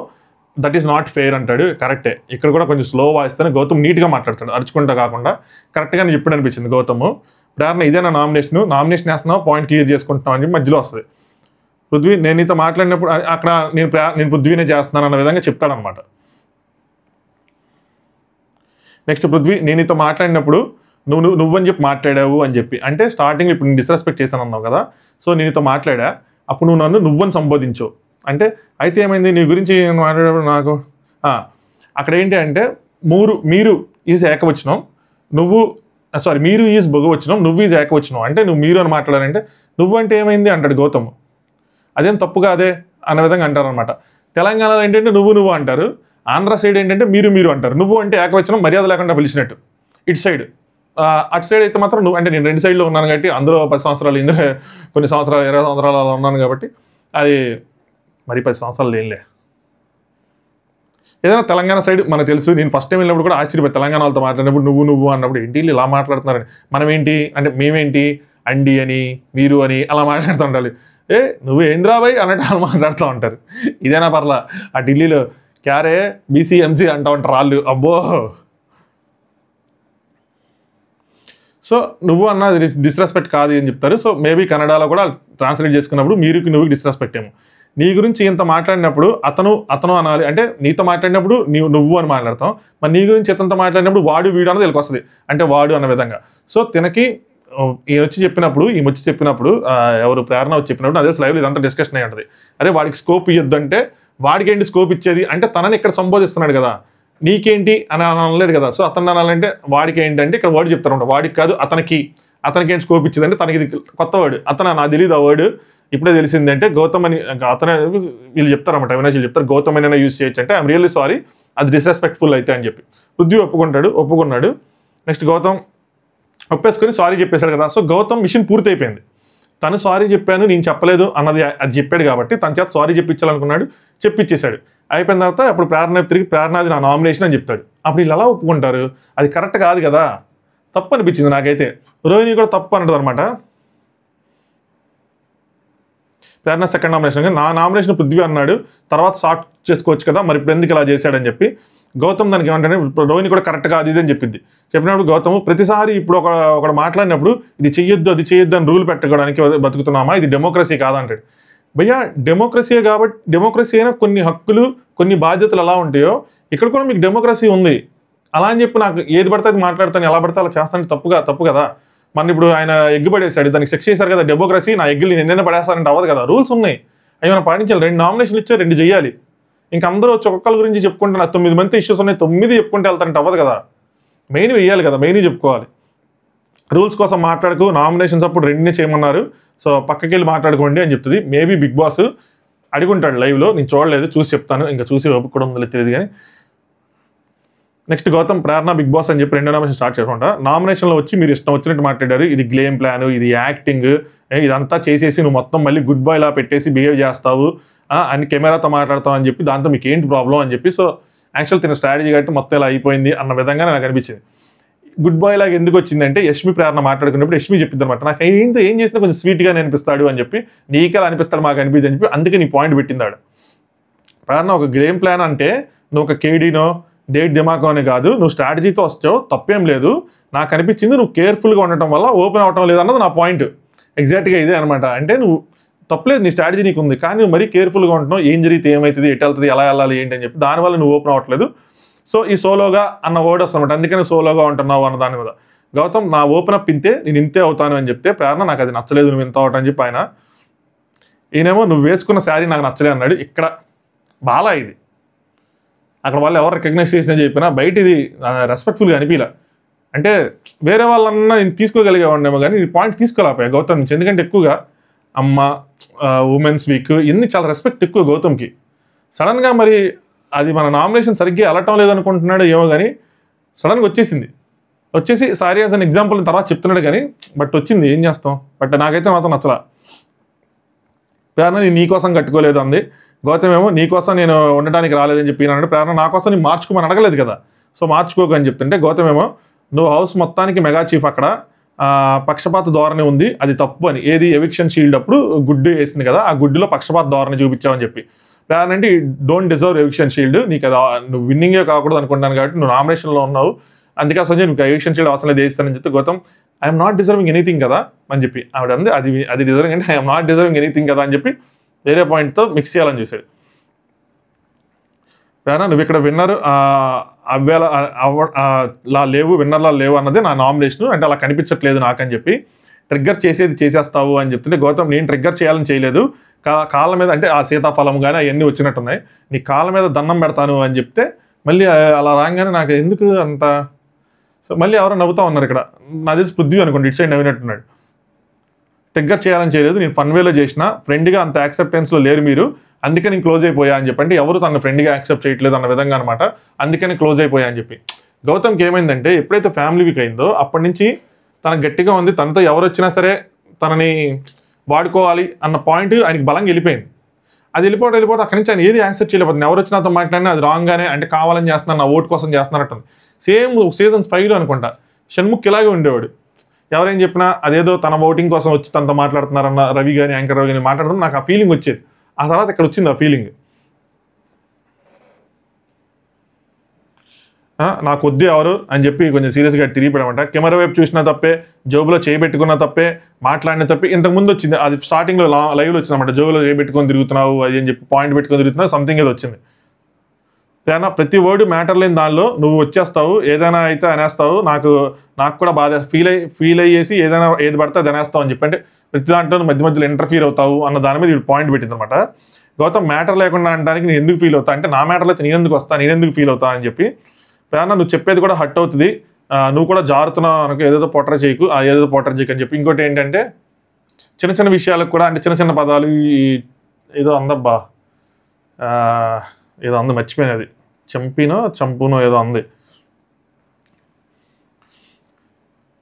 దట్ ఈస్ నాట్ ఫెయిర్ అంటాడు. కరెక్టే, ఇక్కడ కూడా కొంచెం స్లో వాయిస్తేనే గౌతమ్ నీట్గా మాట్లాడతాడు, అరుచుకుంటా కాకుండా కరెక్ట్గానే చెప్పాడు అనిపించింది గౌతమ్. ప్రేరణ ఇదేనా నామినేషన్ వేస్తున్నావు, పాయింట్ క్లియర్ చేసుకుంటున్నావు అని మధ్యలో వస్తుంది. పృథ్వీ నేను నీతో మాట్లాడినప్పుడు అక్కడ నేను పృథ్వీనే చేస్తున్నాను అన్న విధంగా చెప్తాడనమాట. నెక్స్ట్ పృథ్వీ నేను నీతో మాట్లాడినప్పుడు నువ్వని చెప్పి మాట్లాడావు అని చెప్పి, అంటే స్టార్టింగ్ ఇప్పుడు నేను డిస్రెస్పెక్ట్ చేశాను అన్నావు కదా, సో నేను నీతో మాట్లాడా, అప్పుడు నువ్వు నువ్వని సంబోధించు అంటే, అయితే ఏమైంది నీ గురించి మాట్లాడేటప్పుడు నాకు అక్కడ ఏంటి అంటే మీరు ఈజ్ ఏకవచనం, మీరు ఈజ్ బహువచనం, నువ్వు ఈజ్ ఏకవచనం, అంటే నువ్వు మీరు అని మాట్లాడాలంటే నువ్వు అంటే ఏమైంది అంటాడు గౌతమ్. అదేం తప్పుగా అదే అన్న విధంగా అంటారు అనమాట. తెలంగాణలో ఏంటంటే నువ్వు అంటారు, ఆంధ్ర సైడ్ ఏంటంటే మీరు అంటారు. నువ్వు అంటే ఏకవచనం మర్యాద లేకుండా పిలిచినట్టు. ఇటు సైడ్ అటు సైడ్ అయితే మాత్రం నువ్వు అంటే నేను 2 సైడ్లో ఉన్నాను కాబట్టి, అందులో 10 సంవత్సరాలు, ఇందులో కొన్ని సంవత్సరాలు 20 సంవత్సరాలు అలా ఉన్నాను కాబట్టి అది మరి 10 సంవత్సరాలు లేనిలే. ఏదైనా తెలంగాణ సైడ్ మనకు తెలుసు. నేను ఫస్ట్ టైం వెళ్ళినప్పుడు కూడా ఆశ్చర్యపోయి తెలంగాణ వాళ్ళతో మాట్లాడినప్పుడు నువ్వు అన్నప్పుడు ఏంటి ఇలా మాట్లాడుతున్నారని. మనం ఏంటి అంటే మేమేంటి అండి అని మీరు అని అలా మాట్లాడుతూ ఉండాలి. నువ్వు ఏంద్రాబాయ్ అన్నట్టు వాళ్ళు మాట్లాడుతూ ఉంటారు. ఇదేనా పర్లా. ఆ ఢిల్లీలో క్యారే బీసీఎంసీ అంటూ ఉంటారు వాళ్ళు. అబ్బో. సో నువ్వు అన్న డిస్రెస్పెక్ట్ కాదు అని చెప్తారు. సో మేబీ కన్నడలో కూడా ట్రాన్స్లేట్ చేసుకున్నప్పుడు నువ్వు డిస్రెస్పెక్ట్ ఏమో. నీ గురించి ఇంత మాట్లాడినప్పుడు అతను అనాలి, అంటే నీతో మాట్లాడినప్పుడు నువ్వు అని మాట్లాడతాం, మరి నీ గురించి ఇతనితో మాట్లాడినప్పుడు వాడు వీడు అన్నది వీళ్ళకి వస్తుంది, అంటే వాడు అన్న విధంగా. సో తినకి ఈమె వచ్చి చెప్పినప్పుడు ఎవరు ప్రేరణ వచ్చి చెప్పినప్పుడు అదే లైవ్లో ఇదంతా డిస్కషన్ అయ్యి ఉంటుంది. అరే వాడికి స్కోప్ ఇవ్వద్దు అంటే వాడికి ఏంటి స్కోప్ ఇచ్చేది అంటే తనని ఇక్కడ సంబోధిస్తున్నాడు కదా, నీకేంటి అని అనలేదు కదా. సో అతను అనాలంటే వాడికి ఏంటంటే ఇక్కడ వర్డ్ చెప్తారంట, వాడికి కాదు అతనికి ఏంటి స్కోప్ ఇచ్చింది అంటే తనకి ఇది కొత్త వర్డ్, నాకు తెలియదు ఆ వర్డ్ ఇప్పుడే తెలిసింది అంటే గౌతమ్ అని అతనే వీళ్ళు చెప్తారన్నమాట. అవినాష్ వీళ్ళు చెప్తారు గౌతమ్ అయినా యూజ్ చేయొచ్చు అంటే ఐఎమ్ రియల్లీ సారీ అది డిస్రెస్పెక్ట్ఫుల్ అయితే అని చెప్పి పృథ్వీ ఒప్పుకున్నాడు. నెక్స్ట్ గౌతమ్ ఒప్పేసుకొని సారీ చెప్పేశాడు కదా. సో గౌతమ్ మిషన్ పూర్తి అయిపోయింది. తను సారీ చెప్పాను నేను చెప్పలేదు అన్నది అది చెప్పాడు కాబట్టి తన చేత సారీ చెప్పించాలనుకున్నాడు, చెప్పించేశాడు. అయిపోయిన తర్వాత అప్పుడు ప్రేరణది నా నామినేషన్ అని చెప్తాడు. అప్పుడు వీళ్ళు ఎలా ఒప్పుకుంటారు? అది కరెక్ట్ కాదు కదా, తప్పు అనిపించింది నాకైతే. రోహిణి కూడా తప్పు అంటది అనమాట. ప్రేరణ సెకండ్ నామినేషన్, నా నామినేషన్ పృథ్వీ అన్నాడు, తర్వాత సార్ట్ చేసుకోవచ్చు కదా, మరి ఇప్పుడు ఎందుకు ఇలా చేశాడని చెప్పి గౌతమ్ దానికి ఏమంటే రోహిణి కూడా కరెక్ట్ కాదు ఇది అని చెప్పింది. చెప్పినప్పుడు గౌతమ్ ప్రతిసారి ఇప్పుడు ఒకడు మాట్లాడినప్పుడు ఇది చెయ్యొద్దు అది చెయ్యొద్దు అని రూల్ పెట్టుకోవడానికి బతుకుతున్నామా, ఇది డెమోక్రసీ కాదంటాడు. భయ్యా డెమోక్రసీయే కాబట్టి డెమోక్రసీ అయినా కొన్ని హక్కులు కొన్ని బాధ్యతలు ఎలా ఉంటాయో ఇక్కడ కూడా మీకు డెమోక్రసీ ఉంది. అలా అని చెప్పి నాకు ఏది పడితే అది మాట్లాడతాను, ఎలా పడితే అలా చేస్తానంటే తప్పు కదా. మన ఇప్పుడు ఆయన ఎగ్గు పడేశాడు, దానికి శిక్ష చేశారు కదా, డెమోక్రసీ నా ఎగ్గులు నేను పడేస్తానంటే అవ్వదు కదా, రూల్స్ ఉన్నాయి, అవి మనం పాటించాలి. 2 నామినేషన్లు ఇచ్చారు, 2 చేయాలి. ఇంక అందరూ ఒక్కొక్కళ్ళ గురించి చెప్పుకుంటే నాకు 9 మంది ఇష్యూస్ ఉన్నాయి, 9 చెప్పుకుంటే వెళ్తానంటే అవ్వదు కదా, మెయిన్ వేయాలి కదా, మెయిన్ చెప్పుకోవాలి. రూల్స్ కోసం మాట్లాడుకు, నామినేషన్స్ అప్పుడు 2 చేయమన్నారు, సో పక్కకి వెళ్ళి మాట్లాడుకోండి అని చెప్తుంది. మేబీ బిగ్ బాస్ అడుగుంటాడు లైవ్లో, నేను చూడలేదు, చూసి చెప్తాను, ఇంకా చూసి ఒప్పుకోవడం ఉందో తెలియదు కానీ. నెక్స్ట్ గౌతమ్ ప్రేరణ బిగ్ బాస్ అని చెప్పి 2వ నామినేషన్ స్టార్ట్ చేసుకుంటా. నామినేషన్లో వచ్చి మీరు ఇష్టం వచ్చినట్టు మాట్లాడారు, ఇది గేమ్ ప్లాన్, ఇది యాక్టింగ్, ఇదంతా చేసేసి నువ్వు మొత్తం మళ్ళీ గుడ్ బాయ్ లా పెట్టేసి బిహేవ్ చేస్తావు అని కెమెరాతో మాట్లాడతావు అని చెప్పి, దాంతో మీకు ఏంటి ప్రాబ్లం అని చెప్పి. సో యాక్చువల్ తిన స్ట్రాటజీ కాబట్టి మొత్తం ఇలా అయిపోయింది అన్న విధంగా నాకు అనిపించింది. గుడ్ బాయ్ లాగా ఎందుకు వచ్చిందంటే యష్మి ప్రేరణ మాట్లాడుకున్నప్పుడు యష్మి చెప్పింది అనమాట, నాకు ఏం చేసినా కొంచెం స్వీట్గానే అనిపిస్తాడు అని చెప్పి, నీకెలా అనిపిస్తాడు మాకు అనిపించింది అని చెప్పి, అందుకే నీ పాయింట్ పెట్టిందాడు. ప్రేరణ ఒక గేమ్ ప్లాన్ అంటే నువ్వు ఒక కేడీనో డేట్ దిమాకో అని కాదు, నువ్వు స్ట్రాటజీతో వచ్చావు, తప్పేం లేదు. నాకు అనిపించింది నువ్వు కేర్ఫుల్గా ఉండటం వల్ల ఓపెన్ అవటం లేదు అన్నది నా పాయింట్. ఎగ్జాక్ట్గా ఇదే అనమాట. అంటే నువ్వు తప్పలేదు, నీ స్ట్రాటజీ నీకు ఉంది, కానీ నువ్వు మరీ కేర్ఫుల్గా ఉంటున్నావు, ఏం జరిగితే ఏమవుతుంది, ఎటు వెళ్తుంది, ఎలా వెళ్ళాలి ఏంటి అని చెప్పి, దానివల్ల నువ్వు ఓపెన్ అవ్వట్లేదు. సో ఈ సోలోగా అన్న వర్డ్ వస్తుందన్నమాట, అందుకని సోలోగా ఉంటున్నావు అన్న దాని మీద. గౌతమ్ నా ఓపెన్ అప్ ఇంతే, నేను ఇంతే అవుతాను అని చెప్తే ప్రేరణ నాకు అది నచ్చలేదు, నువ్వు ఇంత అవటం అని చెప్పి ఆయన. ఈయనేమో నువ్వు వేసుకున్న శారీ నాకు నచ్చలేదు అన్నాడు. ఇక్కడ బాలా ఇది అక్కడ వాళ్ళు ఎవరు రికగ్నైజ్ చేసినా చెప్పినా బయట ఇది రెస్పెక్ట్ఫుల్గా అనిపించలే. అంటే వేరే వాళ్ళన్నా నేను తీసుకోగలిగేవాడినేమో కానీ ఈ పాయింట్ తీసుకోలేకపోయా గౌతమ్ నుంచి. ఎందుకంటే ఎక్కువగా అమ్మ, ఉమెన్స్ వీక్ ఇన్ని చాలా రెస్పెక్ట్ ఎక్కువ గౌతమ్కి. సడన్గా మరి అది మన నామినేషన్ సరిగ్గా వెళ్ళటం లేదనుకుంటున్నాడు ఏమో కానీ సడన్గా వచ్చేసి సారీ యాజ్ అన్ ఎగ్జాంపుల్ తర్వాత చెప్తున్నాడు కానీ బట్ వచ్చింది, ఏం చేస్తాం. బట్ నాకైతే మాత్రం నచ్చలా. ప్రేరణ నేను నీకోసం కట్టుకోలేదు అంది. గౌతమ్ ఏమో నీకోసం నేను ఉండడానికి రాలేదని చెప్పి అన్నాడు. ప్రేరణ నా కోసం నేను మార్చుకోమని అడగలేదు కదా, సో మార్చుకోకు అని చెప్తుంటే గౌతమ్ ఏమో నువ్వు హౌస్ మొత్తానికి మెగా చీఫ్, అక్కడ పక్షపాత ధోరణి ఉంది, అది తప్పు అని. ఏది ఎవిక్షన్ షీల్డ్ అప్పుడు గుడ్డు వేసింది కదా, ఆ గుడ్డులో పక్షపాత ధోరణి చూపించావని చెప్పి. ప్రేరణ అంటే డోంట్ డిజర్వ్ ఎవిక్షన్ షీల్డ్, నీకు అది నువ్వు విన్నింగే కాకూడదు అనుకుంటాను కాబట్టి నువ్వు నామినేషన్లో ఉన్నావు, అందుకే అసలు నీకు ఎవిక్షన్ షీల్డ్ అవసరం లేదు వేస్తానని చెప్తే Gautam I'm not deserving anything కదా అని చెప్పి ఆవిడ అంది. అది డిజర్వింగ్ అంటే ఐఎమ్ నాట్ డిజర్వింగ్ ఎనీథింగ్ కదా అని చెప్పి వేరే పాయింట్తో మిక్స్ చేయాలని చూశాడు. నువ్వు ఇక్కడ విన్నర్ లేవు, విన్నర్లా లేవు అన్నది నా నామినేషన్, అంటే అలా కనిపించట్లేదు నాకని చెప్పి ట్రిగ్గర్ చేసేది చేసేస్తావు అని చెప్తుంటే గౌతమ్ నేను ట్రిగ్గర్ చేయాలని చేయలేదు, కాళ్ళ మీద అంటే ఆ సీతాఫలం కానీ అవన్నీ వచ్చినట్టున్నాయి, నీ కాళ్ళ మీద దండం పెడతాను అని చెప్తే మళ్ళీ అలా రాగానే నాకు ఎందుకు అంత. సో మళ్ళీ ఎవరో నవ్వుతా ఉన్నారు ఇక్కడ, నాది పృథ్వీ అనుకోండి, ఇటు సైడ్ నవ్వినట్టున్నాడు. ట్రిగ్గర్ చేయాలని చేయలేదు, నేను ఫన్ వేలో చేసిన, ఫ్రెండ్గా అంత యాక్సెప్టెన్స్లో లేరు మీరు, అందుకే నేను క్లోజ్ అయిపోయా అని చెప్పి, అంటే ఎవరు తన ఫ్రెండ్గా యాక్సెప్ట్ చేయట్లేదు అన్న విధంగా అనమాట, అందుకని క్లోజ్ అయిపోయా అని చెప్పి. గౌతమ్కి ఏమైందంటే ఎప్పుడైతే ఫ్యామిలీ వీక్ అయిందో అప్పటి నుంచి తనకు గట్టిగా ఉంది, తనతో ఎవరు వచ్చినా సరే తనని వాడుకోవాలి అన్న పాయింట్ ఆయనకి బలంగా వెళ్ళిపోయింది. అది వెళ్ళిపోవడం అక్కడి నుంచి ఆయన ఏది యాక్సెప్ట్ చేయలేకపోతుంది, ఎవరు వచ్చినాతో మాట్లాడినా అది రాంగ్గానే, అంటే కావాలని చేస్తున్నారు, నా ఓటు కోసం చేస్తున్నట్టుంది. సేమ్ సీజన్స్ 5లో అనుకుంటా షణ్ముఖ్ ఇలాగే ఉండేవాడు, ఎవరేం చెప్పినా అదేదో తన ఓటింగ్ కోసం వచ్చి తనతో మాట్లాడుతున్నారన్న రవి కానీ యాంకర్ రవి కానీ మాట్లాడడం నాకు ఆ ఫీలింగ్ వచ్చేది. ఆ తర్వాత ఇక్కడ వచ్చింది ఆ ఫీలింగ్, నాకు వద్దు ఎవరు అని చెప్పి కొంచెం సీరియస్గా తిరిగిపోయామంట. కెమెరా వైపు చూసినా తప్పే, జోబులో చేయబెట్టుకున్నా తప్పే, మాట్లాడిన తప్పే. ఇంతకుముందు వచ్చింది అది స్టార్టింగ్లో లైవ్లో వచ్చిందన్నమాట, జోబులో చేయబెట్టుకొని తిరుగుతున్నావు అది అని చెప్పి, పాయింట్ పెట్టుకొని తిరుగుతున్నావు, సంథింగ్ ఏదో వచ్చింది. ప్రతి వర్డ్ మ్యాటర్ లేని దానిలో నువ్వు వచ్చేస్తావు, ఏదైనా అయితే అనేస్తావు, నాకు కూడా బాధ ఫీల్ అయ్యేసి ఏదైనా ఏది పడితే అది అనేస్తావు అని చెప్పి, అంటే ప్రతి దాంట్లో మధ్యలో ఇంటర్ఫీర్ అవుతావు అన్న దాని మీద పాయింట్ పెట్టింది అనమాట. గౌతమ్ మ్యాటర్ లేకుండా అనడానికి నేను ఎందుకు ఫీల్ అవుతా అంటే, నా మ్యాటర్లో అయితే నేను ఎందుకు ఫీల్ అవుతా అని చెప్పి, నువ్వు చెప్పేది కూడా హట్ అవుతుంది, నువ్వు కూడా జారుతున్నావు అనుకో, ఏదేదో పొట్ర చేయకు అని చెప్పి. ఇంకోటి ఏంటంటే చిన్న చిన్న విషయాలకు కూడా, అంటే చిన్న చిన్న పదాలు ఏదో అందబ్బా, ఏదో అంది మర్చిపోయినది, చంపునో ఏదో అంది,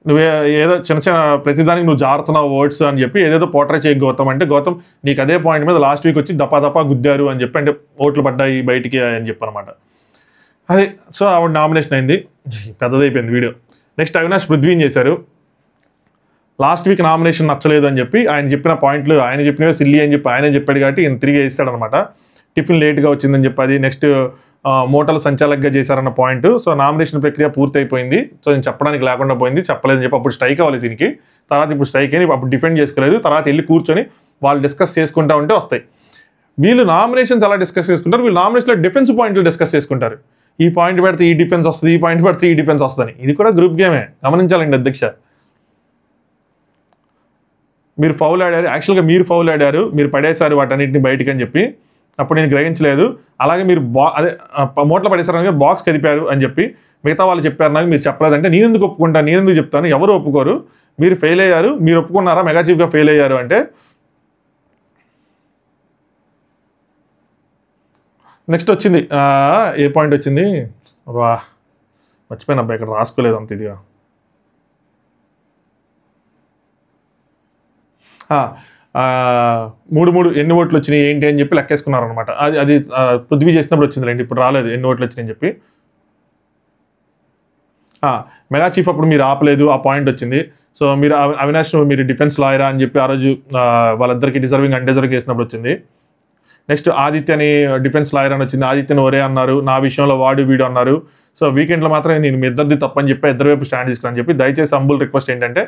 నువ్వే ఏదో చిన్న ప్రతిదానికి నువ్వు జారుతున్నావు వర్డ్స్ అని చెప్పి ఏదేదో పోట్రే చేయకు గౌతమ్ అంటే, గౌతమ్ నీకు అదే పాయింట్ మీద లాస్ట్ వీక్ వచ్చి దపా గుద్దారు అని చెప్పి, అంటే ఓట్లు పడ్డాయి బయటికి అని చెప్పనమాట. అదే సో ఆవిడ నామినేషన్ అయింది, పెద్దదైపోయింది వీడియో. నెక్స్ట్ అవినాష్ పృథ్వీని చేశారు. లాస్ట్ వీక్ నామినేషన్ నచ్చలేదు అని చెప్పి ఆయన చెప్పిన పాయింట్లు, ఆయన చెప్పినవే సిల్లీ అని చెప్పి ఆయనే చెప్పాడు కాబట్టి ఈయన తిరిగి వేస్తాడనమాట. టిఫిన్ లేట్గా వచ్చిందని చెప్పి అది, నెక్స్ట్ మూటలు సంచాలకుగా చేశారన్న పాయింట్. సో నామినేషన్ ప్రక్రియ పూర్తి అయిపోయింది, సో నేను చెప్పడానికి లేకుండా పోయింది, చెప్పలేదని చెప్పి అప్పుడు స్ట్రైక్ అవ్వాలి దీనికి. తర్వాత ఇప్పుడు స్ట్రైక్ అని అప్పుడు డిఫెండ్ చేసుకోలేదు, తర్వాత వెళ్ళి కూర్చొని వాళ్ళు డిస్కస్ చేసుకుంటా ఉంటే వస్తాయి. వీళ్ళు నామినేషన్స్ ఎలా డిస్కస్ చేసుకుంటారు, వీళ్ళు నామినేషన్లో డిఫెన్స్ పాయింట్లు డిస్కస్ చేసుకుంటారు. ఈ పాయింట్ పెడితే ఈ డిఫెన్స్ వస్తుంది, ఈ పాయింట్ పెడితే ఈ డిఫెన్స్ వస్తుందని. ఇది కూడా గ్రూప్ గేమే, గమనించాలండి అధ్యక్ష. మీరు ఫౌల్ ఆడారు, యాక్చువల్గా మీరు ఫౌల్ ఆడారు, మీరు పడేశారు వాటన్నిటిని బయటికి అని చెప్పి, అప్పుడు నేను గ్రహించలేదు. అలాగే మీరు మూటలో పడేశారు, బాక్స్ కదిపారు అని చెప్పి మిగతా వాళ్ళు చెప్పారు, నాకు మీరు చెప్పలేదంటే నేను ఎందుకు ఒప్పుకుంటాను, నేను ఎందుకు చెప్తాను, ఎవరు ఒప్పుకోరు, మీరు ఫెయిల్ అయ్యారు, మీరు ఒప్పుకున్నారా మెగా చీఫ్గా ఫెయిల్ అయ్యారు అంటే. నెక్స్ట్ వచ్చింది ఏ పాయింట్ వచ్చింది, వా మర్చిపోయిన అబ్బాయి, ఇక్కడ రాసుకోలేదు అంత ఇదిగా. మూడు ఎన్ని ఓట్లు వచ్చినాయి ఏంటి అని చెప్పి లెక్కేసుకున్నారనమాట. అది పృథ్వీ చేసినప్పుడు వచ్చిందిలేండి, ఇప్పుడు రాలేదు ఎన్ని ఓట్లు వచ్చినాయి అని చెప్పి. మెగా చీఫ్ అప్పుడు మీరు ఆపలేదు, ఆ పాయింట్ వచ్చింది. సో మీరు అవినాష్ మీరు డిఫెన్స్ లాయరా అని చెప్పి ఆ రోజు వాళ్ళిద్దరికి డిజర్వింగ్ అన్డిజర్వింగ్ చేసినప్పుడు వచ్చింది. నెక్స్ట్ ఆదిత్యని డిఫెన్స్ లాయర్ అని వచ్చింది, ఆదిత్యని ఒరే అన్నారు, నా విషయంలో వాడు వీడు అన్నారు. సో వీకెండ్లో మాత్రమే నేను మీ ఇద్దరిది తప్పని చెప్పి ఇద్దరు వైపు స్టాండ్ తీసుకుని చెప్పి, దయచేసి హంబుల్ రిక్వెస్ట్ ఏంటంటే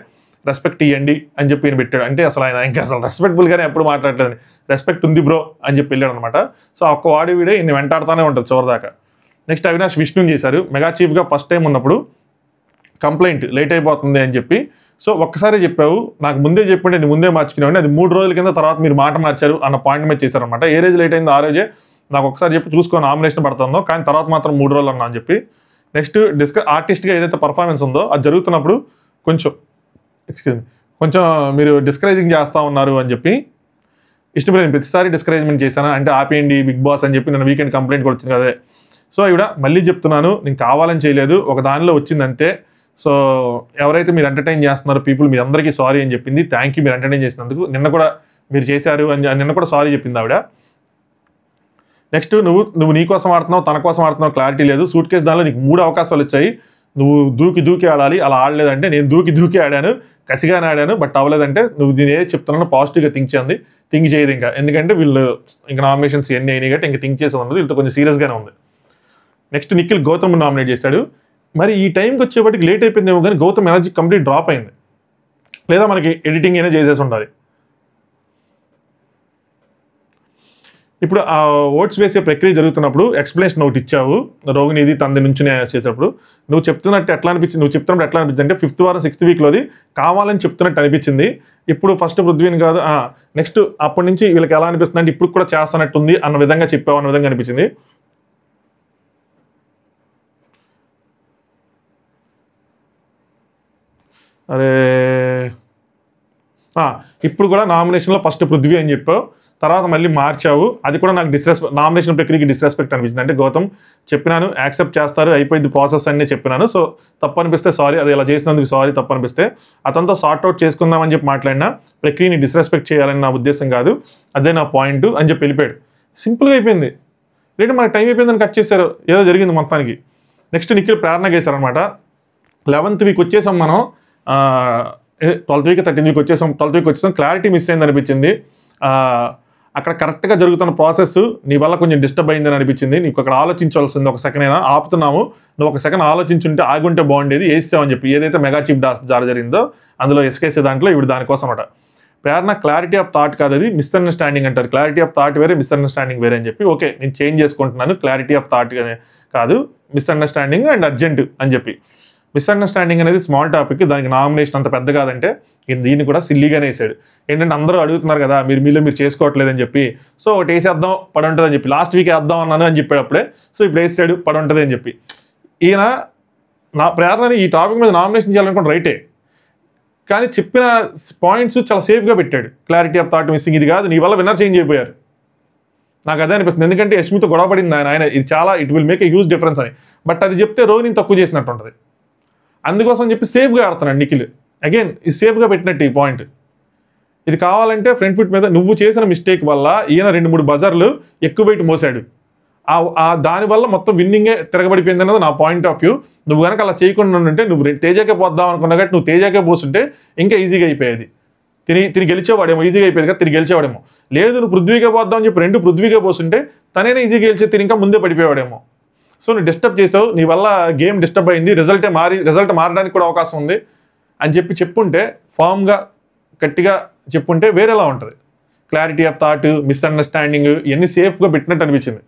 రెస్పెక్ట్ ఇవ్వండి అని చెప్పి నేను పెట్టాడు. అంటే అసలు ఆయన ఇంకా అసలు రెస్పెక్ట్ఫుల్గానే ఎప్పుడు మాట్లాడలేదు, రెస్పెక్ట్ ఉంది బ్రో అని చెప్పి వెళ్ళాడు అనమాట. సో ఒక్క వాడి వీడే ఇన్ని వెంటాడుతూనే ఉంటుంది చివరిదాకా. నెక్స్ట్ అవినాష్ విష్ణుని చేశారు. మెగా చీఫ్గా ఫస్ట్ టైం ఉన్నప్పుడు కంప్లైంట్ లేట్ అయిపోతుంది అని చెప్పి, సో ఒక్కసారి చెప్పావు, నాకు ముందే చెప్పుంటే నేను ముందే మార్చుకునేవాడిని, అది 3 రోజుల కింద తర్వాత మీరు మాట మార్చారు అన్న పాయింట్ మీద చేశారనమాట. ఏ రోజు లేట్ అయిందో ఆ రోజే నాకు ఒకసారి చెప్పి చూసుకో నామినేషన్ పడుతుందో, కానీ తర్వాత మాత్రం 3 రోజులు అన్నా అని చెప్పి. నెక్స్ట్ ఆర్టిస్ట్గా ఏదైతే పర్ఫార్మెన్స్ ఉందో అది జరుగుతున్నప్పుడు కొంచెం మీరు డిస్కరేజింగ్ చేస్తూ ఉన్నారు అని చెప్పి ఇష్టపడి, నేను ప్రతిసారి డిస్కరేజ్మెంట్ చేశాను అంటే ఆపేయండి బిగ్ బాస్ అని చెప్పి నేను వీకెండ్ కంప్లైంట్ కూడా వచ్చింది కదే. సో ఇవిడ మళ్ళీ చెప్తున్నాను, నేను కావాలని చేయలేదు, ఒక దానిలో వచ్చిందంతే. సో ఎవరైతే మీరు ఎంటర్టైన్ చేస్తున్నారో పీపుల్, మీ అందరికీ సారీ అని చెప్పింది. థ్యాంక్ యూ మీరు ఎంటర్టైన్ చేసినందుకు, నిన్న కూడా మీరు చేశారు అని నిన్న కూడా సారీ చెప్పింది ఆవిడ. నెక్స్ట్ నువ్వు నీ కోసం ఆడుతున్నావు, తన కోసం ఆడుతున్నావు, క్లారిటీ లేదు. సూట్ కేసు దానిలో నీకు 3 అవకాశాలు వచ్చాయి, నువ్వు దూకి ఆడాలి, అలా ఆడలేదంటే నేను దూకి ఆడాను, కసిగానే ఆడాను, బట్ అవ్వలేదంటే నువ్వు దీని ఏది చెప్తున్నానో పాజిటివ్గా థింక్ చేయదు ఇంకా, ఎందుకంటే వీళ్ళు ఇంకా నామినేషన్స్ ఎన్ని అయినాయి కాబట్టి ఇంకా థింక్ చేసి ఉన్నది, వీళ్ళతో కొంచెం సీరియస్గానే ఉంది. నెక్స్ట్ నిఖిల్ గౌతమ్ నామినేట్ చేశాడు. మరి ఈ టైంకి వచ్చేప్పటికి లేట్ అయిపోయిందేమో కానీ గౌతమ్ ఎనర్జీ కంప్లీట్ డ్రాప్ అయింది, లేదా మనకి ఎడిటింగ్ అయినా చేసేసి ఉండాలి. ఇప్పుడు ఆ ఓట్స్ వేసే ప్రక్రియ జరుగుతున్నప్పుడు ఎక్స్ప్లెనేషన్ ఒకటి ఇచ్చావు, రోగిని ఇది తంది నుంచి చేసేటప్పుడు నువ్వు చెప్తున్నట్టు ఎట్లా అనిపించింది, నువ్వు చెప్తున్నప్పుడు ఎట్లా అనిపించింది అంటే 5th వారం 6th వీక్లోది కావాలని చెప్తున్నట్టు అనిపించింది. ఇప్పుడు ఫస్ట్ పృథ్వీని కాదు, నెక్స్ట్ అప్పటి నుంచి వీళ్ళకి ఎలా అనిపిస్తుంది అంటే ఇప్పుడు కూడా చేస్తున్నట్టుంది అన్న విధంగా చెప్పావు అన్న విధంగా అనిపించింది. అరే ఇప్పుడు కూడా నామినేషన్లో ఫస్ట్ పృథ్వీ అని చెప్పావు, తర్వాత మళ్ళీ మార్చావు. అది కూడా నాకు నామినేషన్ ప్రక్రియకి డిస్రెస్పెక్ట్ అనిపించింది. అంటే గౌతమ్ చెప్పినాను, యాక్సెప్ట్ చేస్తారు, అయిపోయింది ప్రాసెస్ అన్నీ చెప్పినాను, సో తప్పు అనిపిస్తే సారీ, అది ఇలా చేసినందుకు సారీ, తప్పు అనిపిస్తే అతనితో సార్ట్అవుట్ చేసుకుందామని చెప్పి మాట్లాడినా ప్రక్రియని డిస్రెస్పెక్ట్ చేయాలని నా ఉద్దేశం కాదు, అదే నా పాయింట్ అని చెప్పి వెళ్ళిపోయాడు. సింపుల్గా అయిపోయింది. లేదు మనకి టైం అయిపోయిందని కట్ చేశారు, ఏదో జరిగింది మొత్తానికి. నెక్స్ట్ నిఖిల్ ప్రేరణ చేశారనమాట. 11th వీక్ వచ్చేసాం మనం, 12th వీక్ 13th వీక్ వచ్చేసాం. 12th వీక్ వచ్చేసాం, క్లారిటీ మిస్ అయింది అనిపించింది. అక్కడ కరెక్ట్గా జరుగుతున్న ప్రాసెస్ నీ వల్ల కొంచెం డిస్టర్బ్ అయిందని అనిపించింది. నీకు అక్కడ ఆలోచించాల్సింది, ఒక సెకండ్ అయినా ఆపుతున్నాము, నువ్వు ఒక సెకండ్ ఆలోచించుంటే ఆగుంటే బాగుండేది, వేసామని చెప్పి ఏదైతే మెగా చీఫ్ జరిగిందో అందులో ఎస్కేసే దాంట్లో ఇప్పుడు దానికోసం అనమాట. ప్రేరణ క్లారిటీ ఆఫ్ థాట్ కాదు, అది మిస్అండర్స్టాండింగ్ అంటారు. క్లారిటీ ఆఫ్ థాట్ వేరే, మిస్అండర్స్టాండింగ్ వేరే అని చెప్పి ఓకే నేను చేంజ్ చేసుకుంటున్నాను, క్లారిటీ ఆఫ్ థాట్ కాదు మిస్అండర్స్టాండింగ్ అండ్ అర్జెంట్ అని చెప్పి. మిస్అండర్స్టాండింగ్ అనేది స్మాల్ టాపిక్, దానికి నామినేషన్ అంత పెద్ద కాదంటే దీన్ని కూడా సిల్లీగానే వేసాడు. ఏంటంటే అందరూ అడుగుతున్నారు కదా మీరు చేసుకోవట్లేదని చెప్పి, సో ఒకటి వేసేద్దాం పడి ఉంటుంది అని చెప్పి, లాస్ట్ వీక్ వేద్దాం అన్నాను అని చెప్పాడు అప్పుడే, సో ఇప్పుడు వేసాడు పడి ఉంటుంది అని చెప్పి. ఈయన నా ప్రేరణని ఈ టాపిక్ మీద నామినేషన్ చేయాలనుకోండి రైటే, కానీ చెప్పిన పాయింట్స్ చాలా సేఫ్గా పెట్టాడు. క్లారిటీ ఆఫ్ థాట్ మిస్సింగ్, ఇది కాదు, నీ వల్ల విన్నర్ చేంజ్ అయిపోయారు. నాకు అదే అనిపిస్తుంది, ఎందుకంటే యష్మితో గొడవ పడింది ఆయన ఇది చాలా it will make a huge difference అని, బట్ అది చెప్తే రోహిణిని తక్కువ చేసినట్టు ఉంటుంది. అందుకోసం చెప్పి సేఫ్గా ఆడుతున్నాడు నిఖిల్. అగైన్ ఇది సేఫ్గా పెట్టినట్టు ఈ పాయింట్. ఇది కావాలంటే ఫ్రంట్ ఫుట్ మీద నువ్వు చేసిన మిస్టేక్ వల్ల ఈయన 2-3 బజర్లు ఎక్కువ వెయిట్ మోసాడు, దానివల్ల మొత్తం విన్నింగే తిరగబడిపోయింది అన్నది నా పాయింట్ ఆఫ్ వ్యూ. నువ్వు కనుక అలా చేయకుండా ఉంటే, నువ్వు తేజాకే పోద్దాం అనుకున్నా కాబట్టి నువ్వు తేజాకే పోస్తుంటే ఇంకా ఈజీగా అయిపోయేది, తిని గెలిచేవాడేమో, ఈజీగా అయిపోయేది కదా, తిరిగి గెలిచేవాడేమో. లేదు నువ్వు పృథ్వీగా పోద్దాం అని చెప్పి 2 పృథ్వీగా పోస్తుంటే తనేనే ఈజీగా గెలిచే, తిని ఇంకా ముందే పడిపోయాడేమో. సో నువ్వు డిస్టర్బ్ చేసావు, నీ వల్ల గేమ్ డిస్టర్బ్ అయింది, రిజల్ట్ మారడానికి కూడా అవకాశం ఉంది అని చెప్పి చెప్పుంటే, ఫామ్గా గట్టిగా చెప్పుంటే వేరేలా ఉంటుంది. క్లారిటీ ఆఫ్ థాట్, మిస్అండర్స్టాండింగ్ ఇవన్నీ సేఫ్గా పెట్టినట్టు అనిపించింది.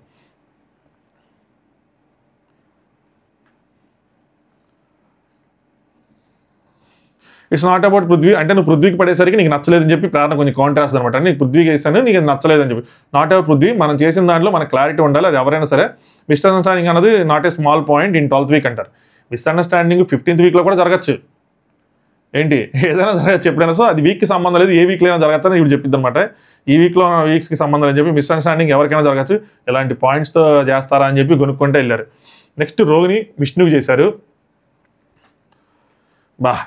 ఇట్స్ నాట్ అబౌట్ పృథ్వీ, అంటే నువ్వు పృథ్వీకి పడేసరికి నీకు నచ్చలేదని చెప్పి ప్రేరణ కొంచెం కాంట్రాస్ట్ అనమాట. నీకు పృథ్వీకి వేసాను, నీకు నచ్చలేదని చెప్పి. నాట్ అబౌట్ పృథ్వీ, మనం చేసిన దాంట్లో మనకు క్లారిటీ ఉండాలి, అది ఎవరైనా సరే. మిస్అండర్స్టాండింగ్ అనేది not a small point in 12th week అంటారు. మిస్అండర్స్టాండింగ్ 15th వీక్లో కూడా జరగచ్చు, ఏంటి ఏదైనా జరగచ్చు ఎప్పుడైనా. సో అది వీక్కి సంబంధం లేదు, ఏ వీక్లో అయినా జరగచ్చని ఇప్పుడు చెప్పింది అనమాట. ఈ వీక్స్కి సంబంధం అని చెప్పి మిస్అండర్స్టాండింగ్ ఎవరికైనా జరగచ్చు, ఎలాంటి పాయింట్స్తో చేస్తారా అని చెప్పి కొనుక్కుంటే వెళ్ళారు. నెక్స్ట్ రోహిణి విష్ణుకి చేశారు.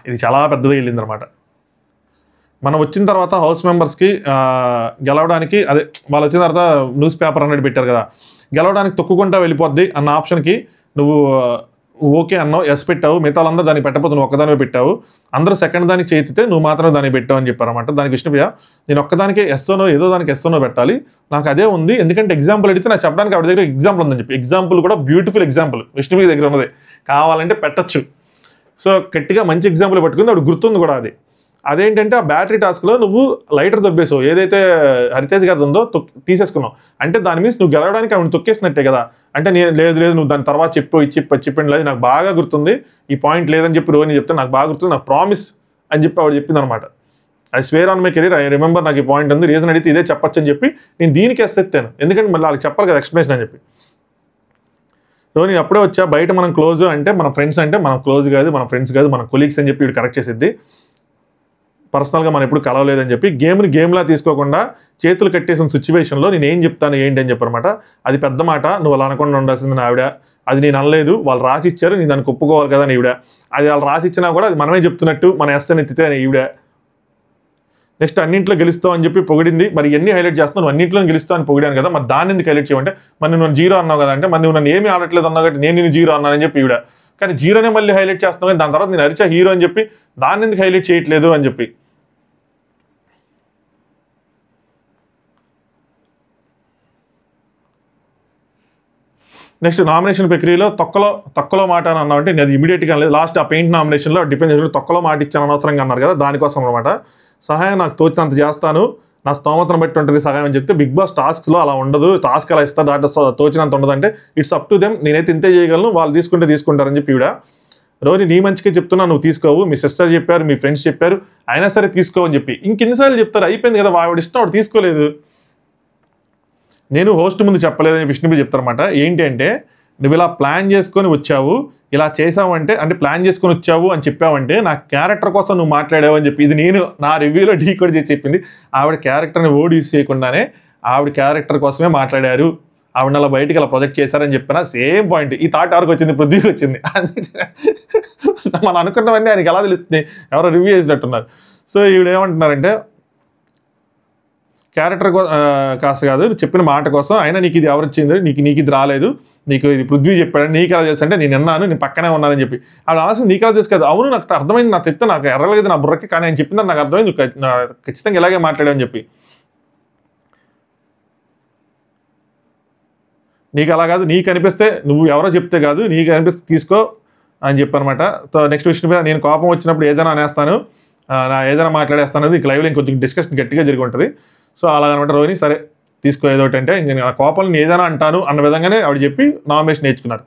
ఇది చాలా పెద్దగా వెళ్ళింది అనమాట. మనం వచ్చిన తర్వాత హౌస్ మెంబర్స్కి గెలవడానికి, అదే వాళ్ళు వచ్చిన తర్వాత న్యూస్ పేపర్ అనేది పెట్టారు కదా, గెలవడానికి తొక్కుకుంటా వెళ్ళిపోద్ది అన్న ఆప్షన్కి నువ్వు ఓకే అన్నావు, ఎస్ పెట్టావు. మిగతా వాళ్ళందరూ దానికి పెట్టకపోతే నువ్వు ఒక్కదానివే పెట్టావు. అందరూ సెకండ్ దానికి చేతితే నువ్వు మాత్రమే దానికి పెట్టావు అని చెప్పారన్నమాట. దానికి విష్ణుప్రియ, నేను ఒక్కదానికి ఎస్ఓనో ఏదో దానికి ఎస్ఓనో పెట్టాలి, నాకు అదే ఉంది, ఎందుకంటే ఎగ్జాంపుల్ అడిగితే నాకు చెప్పడానికి ఆవిడ దగ్గర ఎగ్జాంపుల్ ఉందని చెప్పి. ఎగ్జాంపుల్ కూడా బ్యూటిఫుల్ ఎగ్జాంపుల్ విష్ణుప్రియ దగ్గర ఉన్నది, కావాలంటే పెట్టచ్చు. సో గట్టిగా మంచి ఎగ్జాంపుల్ పట్టుకుంది, ఆవిడ గుర్తుంది కూడా అది. అదేంటంటే ఆ బ్యాటరీ టాస్క్లో నువ్వు లైటర్ దొబ్బేసావు, ఏదైతే హరితేజ్ గారి ఉందో తీసేసుకున్నావు. అంటే దాని మీన్స్ నువ్వు గెలవడానికి ఆవిడ తొక్కేసినట్టే కదా. అంటే నేను లేదు నువ్వు దాని తర్వాత చెప్పండి లేదు నాకు బాగా గుర్తుంది, ఈ పాయింట్ లేదని చెప్పి రోహిణి చెప్తే నాకు బాగా గుర్తుంది, నాకు ప్రామిస్ అని చెప్పి ఆవిడ చెప్పింది అనమాట. I swear on my career, I remember, నాకు ఈ పాయింట్ ఉంది, రీజన్ అడిగితే ఇదే చెప్పచ్చు అని చెప్పి నేను దీనికి ఎస్ ఎత్తాను, ఎందుకంటే మళ్ళీ వాళ్ళకి చెప్పాలి కదా ఎక్స్ప్లెనేషన్ అని చెప్పి. రోహిణి అప్పుడే వచ్చా, బయట మనం క్లోజ్ అంటే మన ఫ్రెండ్స్, అంటే మనం క్లోజ్ కాదు, మన ఫ్రెండ్స్ కాదు, మన కొలీగ్స్ అని చెప్పి వీడు కరెక్ట్ చేసిద్ది. పర్సనల్గా మనం ఎప్పుడు కలవలేదని చెప్పి గేమ్ని గేమ్లా తీసుకోకుండా చేతులు కట్టేసిన సిచ్యువేషన్లో నేను ఏం చెప్తాను ఏంటి అని చెప్పనమాట. అది పెద్ద మాట, నువ్వు అలా అనకుండా ఉండాల్సింది నా ఆవిడ, అది నేను అనలేదు, వాళ్ళు రాసి ఇచ్చారు, నేను దానికి ఒప్పుకోవాలి కదా అని ఈవిడ. అది వాళ్ళు రాసి ఇచ్చినా కూడా అది మనమే చెప్తున్నట్టు మన ఎస్తని ఎత్తితే అని ఈవిడ. నెక్స్ట్ అన్నింట్లో గెలుస్తావు అని చెప్పి పొగిడింది. మరి ఎన్ని హైలైట్ చేస్తావు, నువ్వు అన్నింటిలో గెలుస్తావు అని పొగిడాను కదా, మరి దాన్ని ఎందుకు హైలైట్ చేయమంటే, మరి నువ్వు జీరో అన్నావు కదా, అంటే మరి నువ్వు నన్ను ఏమీ ఆడట్లేదు అన్నావు కాబట్టి నేను జీరో అన్నానని చెప్పి ఈవిడ. కానీ జీరోనే మళ్ళీ హైలైట్ చేస్తున్నావు కానీ దాని తర్వాత నేను అరిచా హీరో అని చెప్పి దాన్ని ఎందుకు హైలైట్ చేయట్లేదు అని చెప్పి. నెక్స్ట్ నామినేషన్ ప్రక్రియలో తొక్కలో మాట అని అన్నావు అంటే నేను అది ఇమీడియట్గా లేదు. లాస్ట్ ఆ పెయింట్ నామినేషన్లో డిఫెన్స్ తొక్కలో మాట ఇచ్చాను అనవసరంగా అన్నారు కదా, దానికోసం అనమాట. సహాయం నాకు తోచినంత చేస్తాను, నా స్తోమతను బట్టి ఉంటుంది సహాయం అని చెప్తే బిగ్ బాస్ టాస్క్స్లో అలా ఉండదు, టాస్క్ అలా ఇస్తా దాంట్లో తోచినంత ఉండదు అంటే ఇట్స్ అప్ టు దెమ్, నేనైతే ఇంతే చేయగలను, వాళ్ళు తీసుకుంటారని చెప్పి ఈవిడ. రోని నీ మంచిగా చెప్తున్నా, నువ్వు తీసుకోవు, మీ సిస్టర్ చెప్పారు, మీ ఫ్రెండ్స్ చెప్పారు, అయినా సరే తీసుకో అని చెప్పి ఇంకెన్నిసార్లు చెప్తారు, అయిపోయింది కదా, ఆవిడ ఇష్టం, ఆవిడ తీసుకోలేదు. నేను హోస్ట్ ముందు చెప్పలేదని విష్ణువి చెప్తారన్నమాట. ఏంటి అంటే నువ్వు ఇలా ప్లాన్ చేసుకొని వచ్చావు, ఇలా చేసావంటే అంటే ప్లాన్ చేసుకొని వచ్చావు అని చెప్పావంటే నా క్యారెక్టర్ కోసం నువ్వు మాట్లాడావు అని చెప్పి, ఇది నేను నా రివ్యూలో డీకోడ్ చేసి చెప్పింది. ఆవిడ క్యారెక్టర్ని యూజ్ చేయకుండానే ఆవిడ క్యారెక్టర్ కోసమే మాట్లాడారు, ఆవిడ అలా బయటికి అలా ప్రొజెక్ట్ చేశారని చెప్పిన సేమ్ పాయింట్ ఈ థాట్ ఎవరికి వచ్చింది, పృథ్వీకి వచ్చింది. మనం అనుకున్నవన్నీ ఆయనకి ఎలా తెలుస్తుంది, ఎవరో రివ్యూ చేసినట్టున్నారు. సో ఈవిడ ఏమంటున్నారంటే క్యారెక్టర్ కాస్త కాదు, చెప్పిన మాట కోసం, అయినా నీకు ఇది ఎవరు వచ్చింది, నీకు ఇది రాలేదు, నీకు ఇది పృథ్వీ చెప్పాడు, నీకు ఎలా తెలుసు అంటే నేను విన్నాను, నేను పక్కనే ఉన్నానని చెప్పి. ఆవిడ ఆలోచన నీకు ఎలా తెలుసు కాదు, అవును నాకు అర్థమైంది, నాకు చెప్తే నాకు ఎర్రలేదు నా బుర్రకి, కానీ ఆయన చెప్పిందని నాకు అర్థమైంది, ఖచ్చితంగా ఇలాగే మాట్లాడామని చెప్పి. నీకు అలా కాదు, నీకు అనిపిస్తే నువ్వు ఎవరో చెప్తే కాదు, నీకు అనిపిస్తే తీసుకో అని చెప్పనమాట. నెక్స్ట్ విషయం మీద నేను కోపం వచ్చినప్పుడు ఏదైనా అనేస్తాను, నా ఏదైనా మాట్లాడేస్తాను, ఇది లైవ్లో ఇంకొంచెం డిస్కషన్ గట్టిగా జరిగి ఉంటుంది. సో అలాగనమాట రోహిణి సరే తీసుకో ఏదో ఒకటి అంటే, ఇంక నా కోపం నేను ఏదైనా అంటాను అన్న విధంగానే ఆవిడ చెప్పి నామినేషన్ నేర్చుకున్నారు.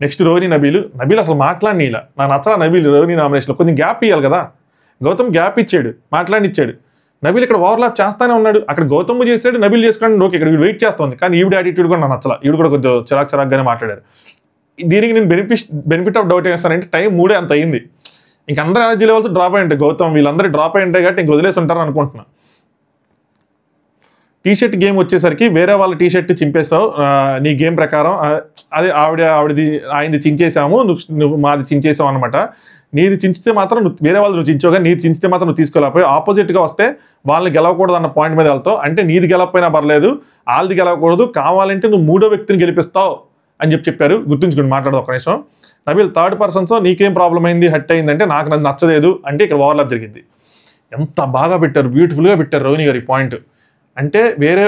నెక్స్ట్ రోహిణి నబీల్ అసలు మాట్లాడినీలా, నాకు నచ్చలా నబీల్ రోహిణి నామినేషన్లో కొంచెం గ్యాప్ ఇవ్వాలి కదా. గౌతమ్ గ్యాప్ ఇచ్చాడు, మాట్లాడినిచ్చాడు. నబీల్ ఇక్కడ ఓవర్లాప్ చేస్తానే ఉన్నాడు, అక్కడ గౌతమ్ చేశాడు, నబీల్ చేసుకోండి ఓకే, ఇక్కడ వెయిట్ చేస్తుంది. కానీ ఈవిడ యాటిట్యూడ్ కూడా నాకు నచ్చలా, ఈవిడ కూడా కొంచెం చిరాకుగానే మాట్లాడారు. దీనికి నేను బెనిఫిట్ ఆఫ్ డౌట్ వేస్తానంటే టైం 3 అంత అయింది, ఇంక అందరూ ఎనర్జీ లెవెల్స్ డ్రాప్ అయ్యి ఉంటాయి, గౌతమ్ వీళ్ళందరూ డ్రాప్ అయ్యి ఉంటాయి కాబట్టి ఇంక వదిలేసి ఉంటారు అనుకుంటున్నా. టీషర్ట్ గేమ్ వచ్చేసరికి వేరే వాళ్ళ టీషర్ట్ చింపేస్తావు, నీ గేమ్ ప్రకారం అదే ఆవిడది ఆయనది చించేసాము, నువ్వు మాది చించేసావు అనమాట. నీది చించితే మాత్రం వేరే వాళ్ళు నువ్వు చించోగా, నీది చించితే మాత్రం నువ్వు తీసుకోలేకపోయి ఆపోజిట్గా వస్తే వాళ్ళని గెలవకూడదు అన్న పాయింట్ మీద వెళ్తావు. అంటే నీది గెలవకపోయినా పర్లేదు, వాళ్ళది గెలవకూడదు, కావాలంటే నువ్వు 3వ వ్యక్తిని గెలిపిస్తావు అని చెప్పారు. గుర్తుంచుకుని మాట్లాడదు ఒక నిమిషం. నబీల్ థర్డ్ పర్సన్స్తో నీకేం ప్రాబ్లం అయింది, హట్ అయిందంటే నాకు నచ్చలేదు అంటే ఇక్కడ ఓవర్లాప్ జరిగింది. ఎంత బాగా పెట్టారు, బ్యూటిఫుల్గా పెట్టారు రోహిణి గారు ఈ పాయింట్. అంటే వేరే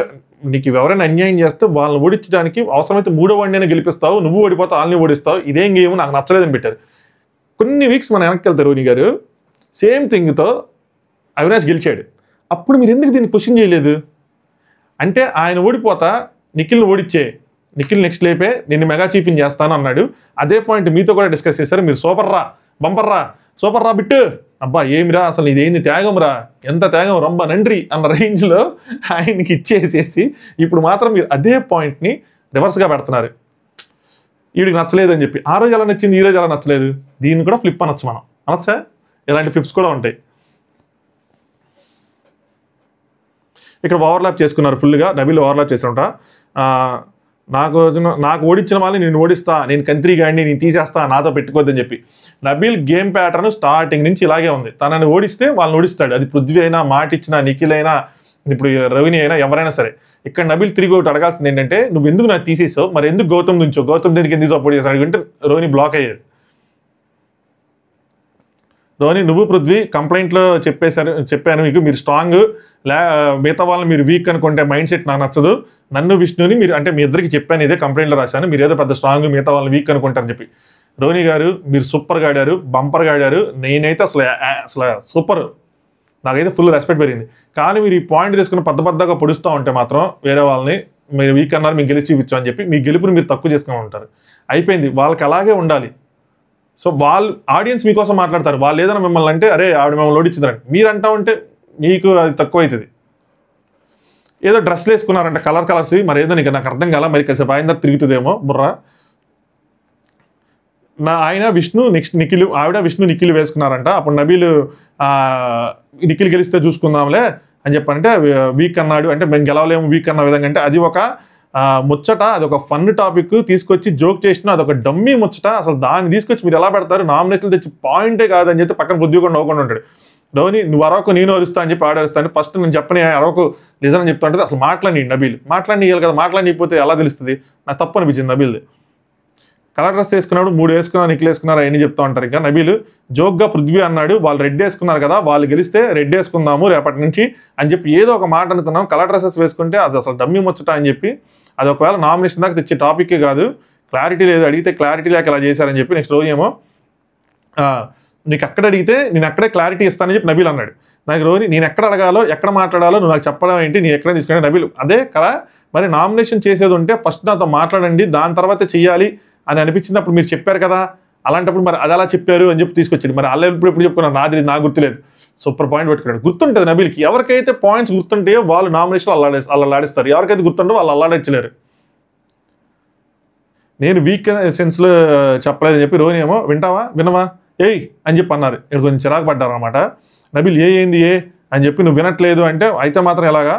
నీకు ఎవరైనా అన్యాయం చేస్తే వాళ్ళని ఓడించడానికి అవసరమైతే 3వ వాడిని గెలిపిస్తావు, నువ్వు ఓడిపోతావు, వాళ్ళని ఓడిస్తావు, ఇదేం గేమ్ నాకు నచ్చలేదని పెట్టారు. కొన్ని వీక్స్ మనం వెనక్కి వెళ్తారు రోహిణి గారు, సేమ్ థింగ్తో అవినాష్ గెలిచాడు, అప్పుడు మీరు ఎందుకు దీన్ని క్వశ్చన్ చేయలేదు? అంటే ఆయన ఓడిపోతా నిఖిల్ని ఓడిచ్చే, నిఖిల్ నెక్స్ట్ లేపే నిన్ను మెగా చీఫింగ్ చేస్తాను అన్నాడు. అదే పాయింట్ మీతో కూడా డిస్కస్ చేశారు, మీరు సూపర్ రా బిట్టు, అబ్బా ఏమిరా అసలు ఇదేంది త్యాగం రా, ఎంత త్యాగం రొంబ నండ్రి అన్న రేంజ్లో ఆయనకి ఇచ్చేసేసి ఇప్పుడు మాత్రం మీరు అదే పాయింట్ని రివర్స్గా పెడుతున్నారు. వీడికి నచ్చలేదని చెప్పి ఆ రోజు ఎలా నచ్చింది, ఈ రోజు ఎలా నచ్చలేదు, దీన్ని కూడా ఫ్లిప్ అనొచ్చు, మనం అనొచ్చా? ఇలాంటి ఫ్లిప్స్ కూడా ఉంటాయి. ఇక్కడ ఓవర్లాప్ చేసుకున్నారు ఫుల్గా, నబీల్ ఓవర్లాప్ చేసుకుంటా, నాకు ఓడించిన వాళ్ళని నేను ఓడిస్తా, నేను కంత్రి గాడిని నేను తీసేస్తా, నాతో పెట్టుకోవద్దని చెప్పి. నబీల్ గేమ్ ప్యాటర్న్ స్టార్టింగ్ నుంచి ఇలాగే ఉంది, తనని ఓడిస్తే వాళ్ళని ఓడిస్తాడు, అది పృథ్వీ అయినా, మాట ఇచ్చినా, నిఖిల్ అయినా, ఇప్పుడు రోహిణి అయినా, ఎవరైనా సరే. ఇక్కడ నబీల్ తిరిగి ఒకటి అడగాల్సింది ఏంటంటే, నువ్వు ఎందుకు నాకు తీసేసావు, మరి ఎందుకు గౌతమ్ నుంచో, గౌతమ్ దీనికి ఎందుకు సపోర్ట్ చేశాడు అంటే రోహిణి బ్లాక్ అయ్యేది. రోహిణి నువ్వు పృథ్వీ కంప్లైంట్లో చెప్పాను మీకు, మీరు స్ట్రాంగ్, మిగతా వాళ్ళని మీరు వీక్ అనుకుంటే మైండ్ సెట్ నాకు నచ్చదు, నన్ను విష్ణుని మీరు అంటే మీ ఇద్దరికి చెప్పాను, ఇదే కంప్లైంట్లో రాశాను, మీరు ఏదో పెద్ద స్ట్రాంగ్, మిగతా వాళ్ళని వీక్ అనుకుంటారని చెప్పి. రోహిణి గారు మీరు సూపర్గా ఆడారు, బంపర్గా ఆడారు, నేనైతే అసలు సూపర్, నాకైతే ఫుల్ రెస్పెక్ట్ పెరిగింది. కానీ మీరు ఈ పాయింట్ తీసుకుని పెద్దగా పొడుస్తూ ఉంటే మాత్రం వేరే వాళ్ళని మీరు వీక్ అన్నారు, మీకు గెలిచి చూపించు అని చెప్పి మీ గెలుపుని మీరు తక్కువ చేసుకుని ఉంటారు. అయిపోయింది, వాళ్ళకి అలాగే ఉండాలి. సో వాళ్ళు ఆడియన్స్ మీకోసం మాట్లాడతారు, వాళ్ళు ఏదైనా మిమ్మల్ని అంటే అరే ఆవిడ మిమ్మల్ని ఓడించిందని మీరు అంటా ఉంటే మీకు అది తక్కువ అవుతుంది. ఏదో డ్రెస్లు వేసుకున్నారంటే కలర్స్, మరి ఏదో నాకు అర్థం కాల, మరి కాసేపు ఆయన తిరుగుతుందేమో బుర్ర. ఆయన విష్ణు నెక్స్ట్ నిఖిల్, ఆవిడ విష్ణు నిఖిల్ వేసుకున్నారంట. అప్పుడు నబీల్ నిఖిల్ గెలిస్తే చూసుకుందాంలే అని చెప్పారంటే వీక్ అన్నాడు, అంటే మేము గెలవలేము వీక్ అన్న విధంగా. అంటే అది ఒక ముచ్చట, అదొక ఫన్ టాపిక్ తీసుకొచ్చి జోక్ చేసిన, అదొక డమ్మీ ముచ్చట. అసలు దాన్ని తీసుకొచ్చి మీరు ఎలా పెడతారు, నామినేషన్లు తెచ్చి పాయింటే కాదని చెప్పి పక్కన బుద్ధిగా నవ్వుకుండా ఉంటాడు. రోహిణి నువ్వు అరవకు నేను అరుస్తా అని చెప్పి ఆడరుస్తా అంటే ఫస్ట్ నేను చెప్పని అరవకు నిజం అని చెప్తా ఉంటుంది. అసలు మాట్లాడి నబీల్ మాట్లాడియాలి కదా, మాట్లాడిపోతే ఎలా తెలుస్తుంది? నాకు తప్పు అనిపించింది నబీల్ది. కలర్ డ్రెస్ వేసుకున్నాడు, 3 వేసుకున్నారు, నిఖిల్ వేసుకున్నారు, అవన్నీ చెప్తా ఉంటారు. ఇంకా నబీల్ జోక్గా పృథ్వీ అన్నాడు, వాళ్ళు రెడ్ వేసుకున్నారు కదా, వాళ్ళు గెలిస్తే రెడ్ వేసుకుందాము రేపటి నుంచి అని చెప్పి ఏదో ఒక మాట అనుకున్నాం. కలర్ డ్రెస్సెస్ వేసుకుంటే అది అసలు డమ్మీ ముచ్చట అని చెప్పి అది ఒకవేళ నామినేషన్ దాకా తెచ్చే టాపిక్కే కాదు, క్లారిటీ లేదు, అడిగితే క్లారిటీ లేక ఇలా చేశారని చెప్పి. నెక్స్ట్ రోజు ఏమో నీకు అక్కడ అడిగితే నేను అక్కడే క్లారిటీ ఇస్తానని చెప్పి నబీల్ అన్నాడు. నాకు రోహిణి నేను ఎక్కడ అడగాలో ఎక్కడ మాట్లాడాలో నువ్వు నాకు చెప్పడం ఏంటి, నేను ఎక్కడ తీసుకుని నబీల్ అదే కదా మరి నామినేషన్ చేసేది ఉంటే ఫస్ట్ నాతో మాట్లాడండి దాని తర్వాత చెయ్యాలి అని అనిపించింది, అప్పుడు మీరు చెప్పారు కదా అలాంటప్పుడు మరి అది అలా చెప్పారు అని చెప్పి తీసుకొచ్చాడు. మరి అలా ఎప్పుడు చెప్పుకున్నారు నాది నాకు గుర్తులేదు. సూపర్ పాయింట్ పెట్టుకున్నాడు. గుర్తుంటుంది నబీల్కి, ఎవరికైతే పాయింట్స్ గుర్తుంటాయో వాళ్ళు నామినేషన్ అల్లాడిస్తారు, ఎవరికైతే గుర్తుండో వాళ్ళు అల్లాడించలేరు. నేను వీక్ సెన్స్లో చెప్పలేదని చెప్పి రోహిణి ఏమో వినవా ఏయ్ అని చెప్పి అన్నారు. ఇక్కడ కొంచెం చిరాకు పడ్డారు అనమాట. నబీల్ ఏంది అని చెప్పి నువ్వు వినట్లేదు అంటే అయితే మాత్రం ఎలాగా,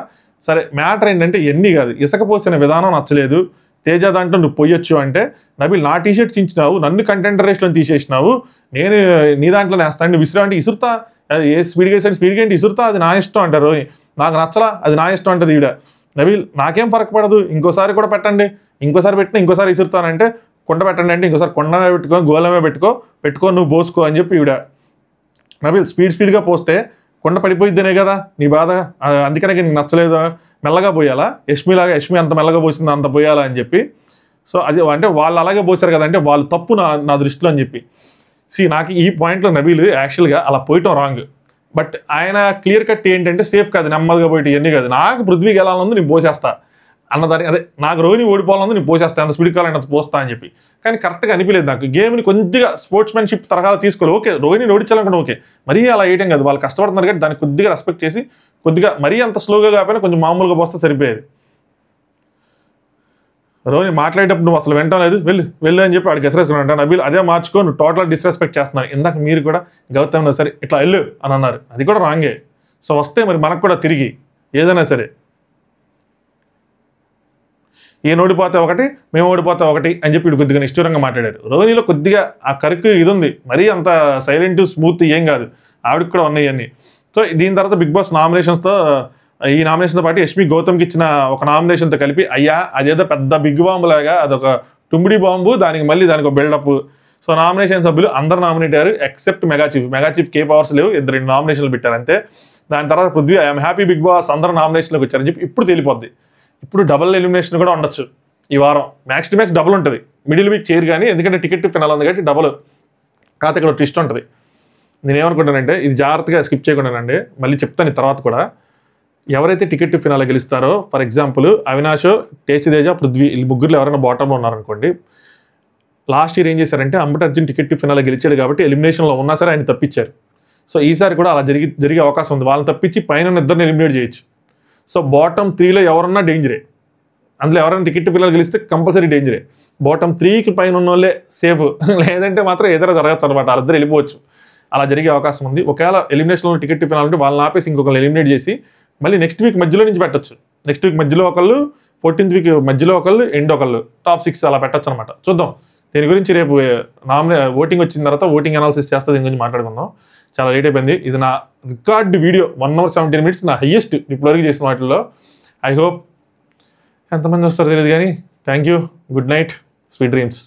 సరే మ్యాటర్ ఏంటంటే ఎన్ని కాదు, ఇసుక పోసిన విధానం నచ్చలేదు, తేజ దాంట్లో నువ్వు పోయొచ్చు అంటే నబీల్ నా టీషర్ట్ చించినావు, నన్ను కంటెంటర్ రేస్లో తీసేసినావు, నేను నీ దాంట్లో వేస్తాను, నువ్వు విసురా అంటే ఇసురుతా, అది ఏ స్పీడ్గా వేసాను స్పీడ్గా ఏంటి ఇసురుతా, అది నా ఇష్టం అంటారు. నాకు నచ్చలా అది నా ఇష్టం అంటది ఈవిడ. నబీల్ నాకేం ఫరక పడదు, ఇంకోసారి కూడా పెట్టండి, ఇంకోసారి పెట్టినా ఇంకోసారి ఇసురుతానంటే కొండ పెట్టండి అంటే ఇంకోసారి కొండమే పెట్టుకో గోళమే పెట్టుకో నువ్వు పోసుకో అని చెప్పి ఈవిడ. నబీల్ స్పీడ్గా పోస్తే కొండ పడిపోయిద్దనే కదా నీ బాధ, అందుకనే నీకు నచ్చలేదు, మెల్లగా పోయాలా, యష్మి అంత మెల్లగా పోసింది అంత పోయాలా అని చెప్పి. సో అది అంటే వాళ్ళు అలాగే పోసారు కదా అంటే వాళ్ళు తప్పు నా దృష్టిలో అని చెప్పి. నాకు ఈ పాయింట్లో నబీల్ యాక్చువల్గా అలా పోయటం రాంగ్, బట్ ఆయన క్లియర్ కట్ ఏంటంటే సేఫ్ కాదు, నెమ్మదిగా పోయి ఇవన్నీ కాదు, నాకు పృథ్వీకి ఎలా ఉంది నేను పోసేస్తా అన్నదాన్ని, అదే నాకు రోహిణి ఓడిపోవాలని నేను పోసేస్తాను, అంత స్పీడ్ కావాలని అంత పోస్తా అని చెప్పి. కానీ కరెక్ట్గా అనిపించలేదు నాకు, గేమ్ని కొద్దిగా స్పోర్ట్స్మెన్షిప్ తరహాలో తీసుకోవాలి. ఓకే రోహిణిని ఓడించాలనుకుంటే ఓకే, మరీ అలా వేయటం కాదు, వాళ్ళు కష్టపడుతున్నారు కాబట్టి దాన్ని కొద్దిగా రెస్పెక్ట్ చేసి కొద్దిగా మరీ అంత స్లోగా కాకపోయినా కొంచెం మామూలుగా పోస్తే సరిపోయేది. రోహిణి మాట్లాడేటప్పుడు నువ్వు అసలు వింటాం లేదు, వెళ్ళు అని చెప్పి వాడికి ఎసరేసుకున్నాడు. నబీల్ అదే మార్చుకో, నువ్వు టోటల్ డిస్రెస్పెక్ట్ చేస్తున్నావు, ఇందాక మీరు కూడా గౌతమ్ సరే ఇట్లా వెళ్ళు అని అన్నారు, అది కూడా రాంగే. సో వస్తే మరి మనకు కూడా తిరిగి ఏదైనా సరే ఈయన ఓడిపోతే ఒకటి మేము ఓడిపోతే ఒకటి అని చెప్పి వీడు కొద్దిగా నిష్ఠూరంగా మాట్లాడారు. రోహిణిలో కొద్దిగా ఆ కరుకు ఇది ఉంది, మరీ అంత సైలెంట్ స్మూత్ ఏం కాదు, ఆవిడకి కూడా ఉన్నాయి అన్నీ. సో దీని తర్వాత బిగ్ బాస్ నామినేషన్స్తో ఈ నామినేషన్తో పాటు యష్మి గౌతమ్కి ఇచ్చిన ఒక నామినేషన్తో కలిపి అయ్యా అదేదో పెద్ద బిగ్ బాంబు లాగా అదొక టుమ్మిడి బాంబు, దానికి ఒక బిల్డప్. సో నామినేషన్ సభ్యులు అందరు నామినేట్ అయ్యారు ఎక్సెప్ట్ మెగా చీఫ్ కే పవర్స్ లేవు, 2 నామినేషన్లు పెట్టారు అంతే. దాని తర్వాత Prithvi I'm happy Bigg Boss అందరూ నామినేషన్లోకి వచ్చారని చెప్పి ఇప్పుడు తేలిపోద్ది. ఇప్పుడు డబుల్ ఎలిమినేషన్ కూడా ఉండొచ్చు ఈ వారం, మ్యాక్స్ టు మ్యాక్స్ డబుల్ ఉంటుంది, మిడిల్ వీక్ చేయరు కానీ ఎందుకంటే టికెట్ ఫినాల్ ఉంది కాబట్టి డబుల్. కాకపోతే ఇక్కడ ట్విస్ట్ ఉంటుంది, నేనేమనుకుంటానంటే ఇది జాగ్రత్తగా స్కిప్ చేయకుండానండి, మళ్ళీ చెప్తాను తర్వాత కూడా. ఎవరైతే టికెట్ ఫినాల్ గెలుస్తారో ఫర్ ఎగ్జాంపుల్ అవినాష్, తేజ, పృథ్వీ ఈ ముగ్గురులో ఎవరైనా బాటంలో ఉన్నారనుకోండి, లాస్ట్ ఇయర్ ఏం చేశారంటే అంబటి అర్జున్ టికెట్ ఫినాల్ గెలిచాడు కాబట్టి ఎలిమినేషన్లో ఉన్నా సరే ఆయన తప్పించారు. సో ఈసారి కూడా అలా జరిగే అవకాశం ఉంది, వాళ్ళని తప్పించి పైన 2 ఎలిమినేట్ చేయొచ్చు. సో బాటమ్ 3లో ఎవరన్నా డేంజరే, అందులో ఎవరైనా టికెట్ ఫినాల్ గెలిస్తే కంపల్సరీ డేంజరే. బాటమ్ 3కి పైన ఉన్న వాళ్ళే సేఫ్, లేదంటే మాత్రం ఏదైనా జరగచ్చు అనమాట, వాళ్ళిద్దరు వెళ్ళిపోవచ్చు. అలా జరిగే అవకాశం ఉంది. ఒకవేళ ఎలిమినేషన్లో టికెట్ ఫినాల్ ఉంటే వాళ్ళని ఆపేసి ఇంకొకరు ఎలిమినేట్ చేసి మళ్ళీ నెక్స్ట్ వీక్ మధ్యలో నుంచి పెట్టచ్చు. నెక్స్ట్ వీక్ మధ్యలో ఒకళ్ళు, 14th వీక్ మధ్యలో ఒకళ్ళు, ఎండ్ ఒకళ్ళు, టాప్ 6 అలా పెట్టచ్చు అనమాట. చూద్దాం దీని గురించి రేపు ఓటింగ్ వచ్చిన తర్వాత ఓటింగ్ అనాలిసిస్ చేస్తే దీని గురించి మాట్లాడుకుందాం. చాలా లేట్ అయిపోయింది. ఇది నా రికార్డ్ వీడియో 1 hour 17 minutes, నా హైయెస్ట్ ఇప్పటివరకు చేసిన వాటిల్లో. ఐ హోప్ ఎంతమంది వస్తారో తెలియదు కానీ thank you, good night, sweet dreams.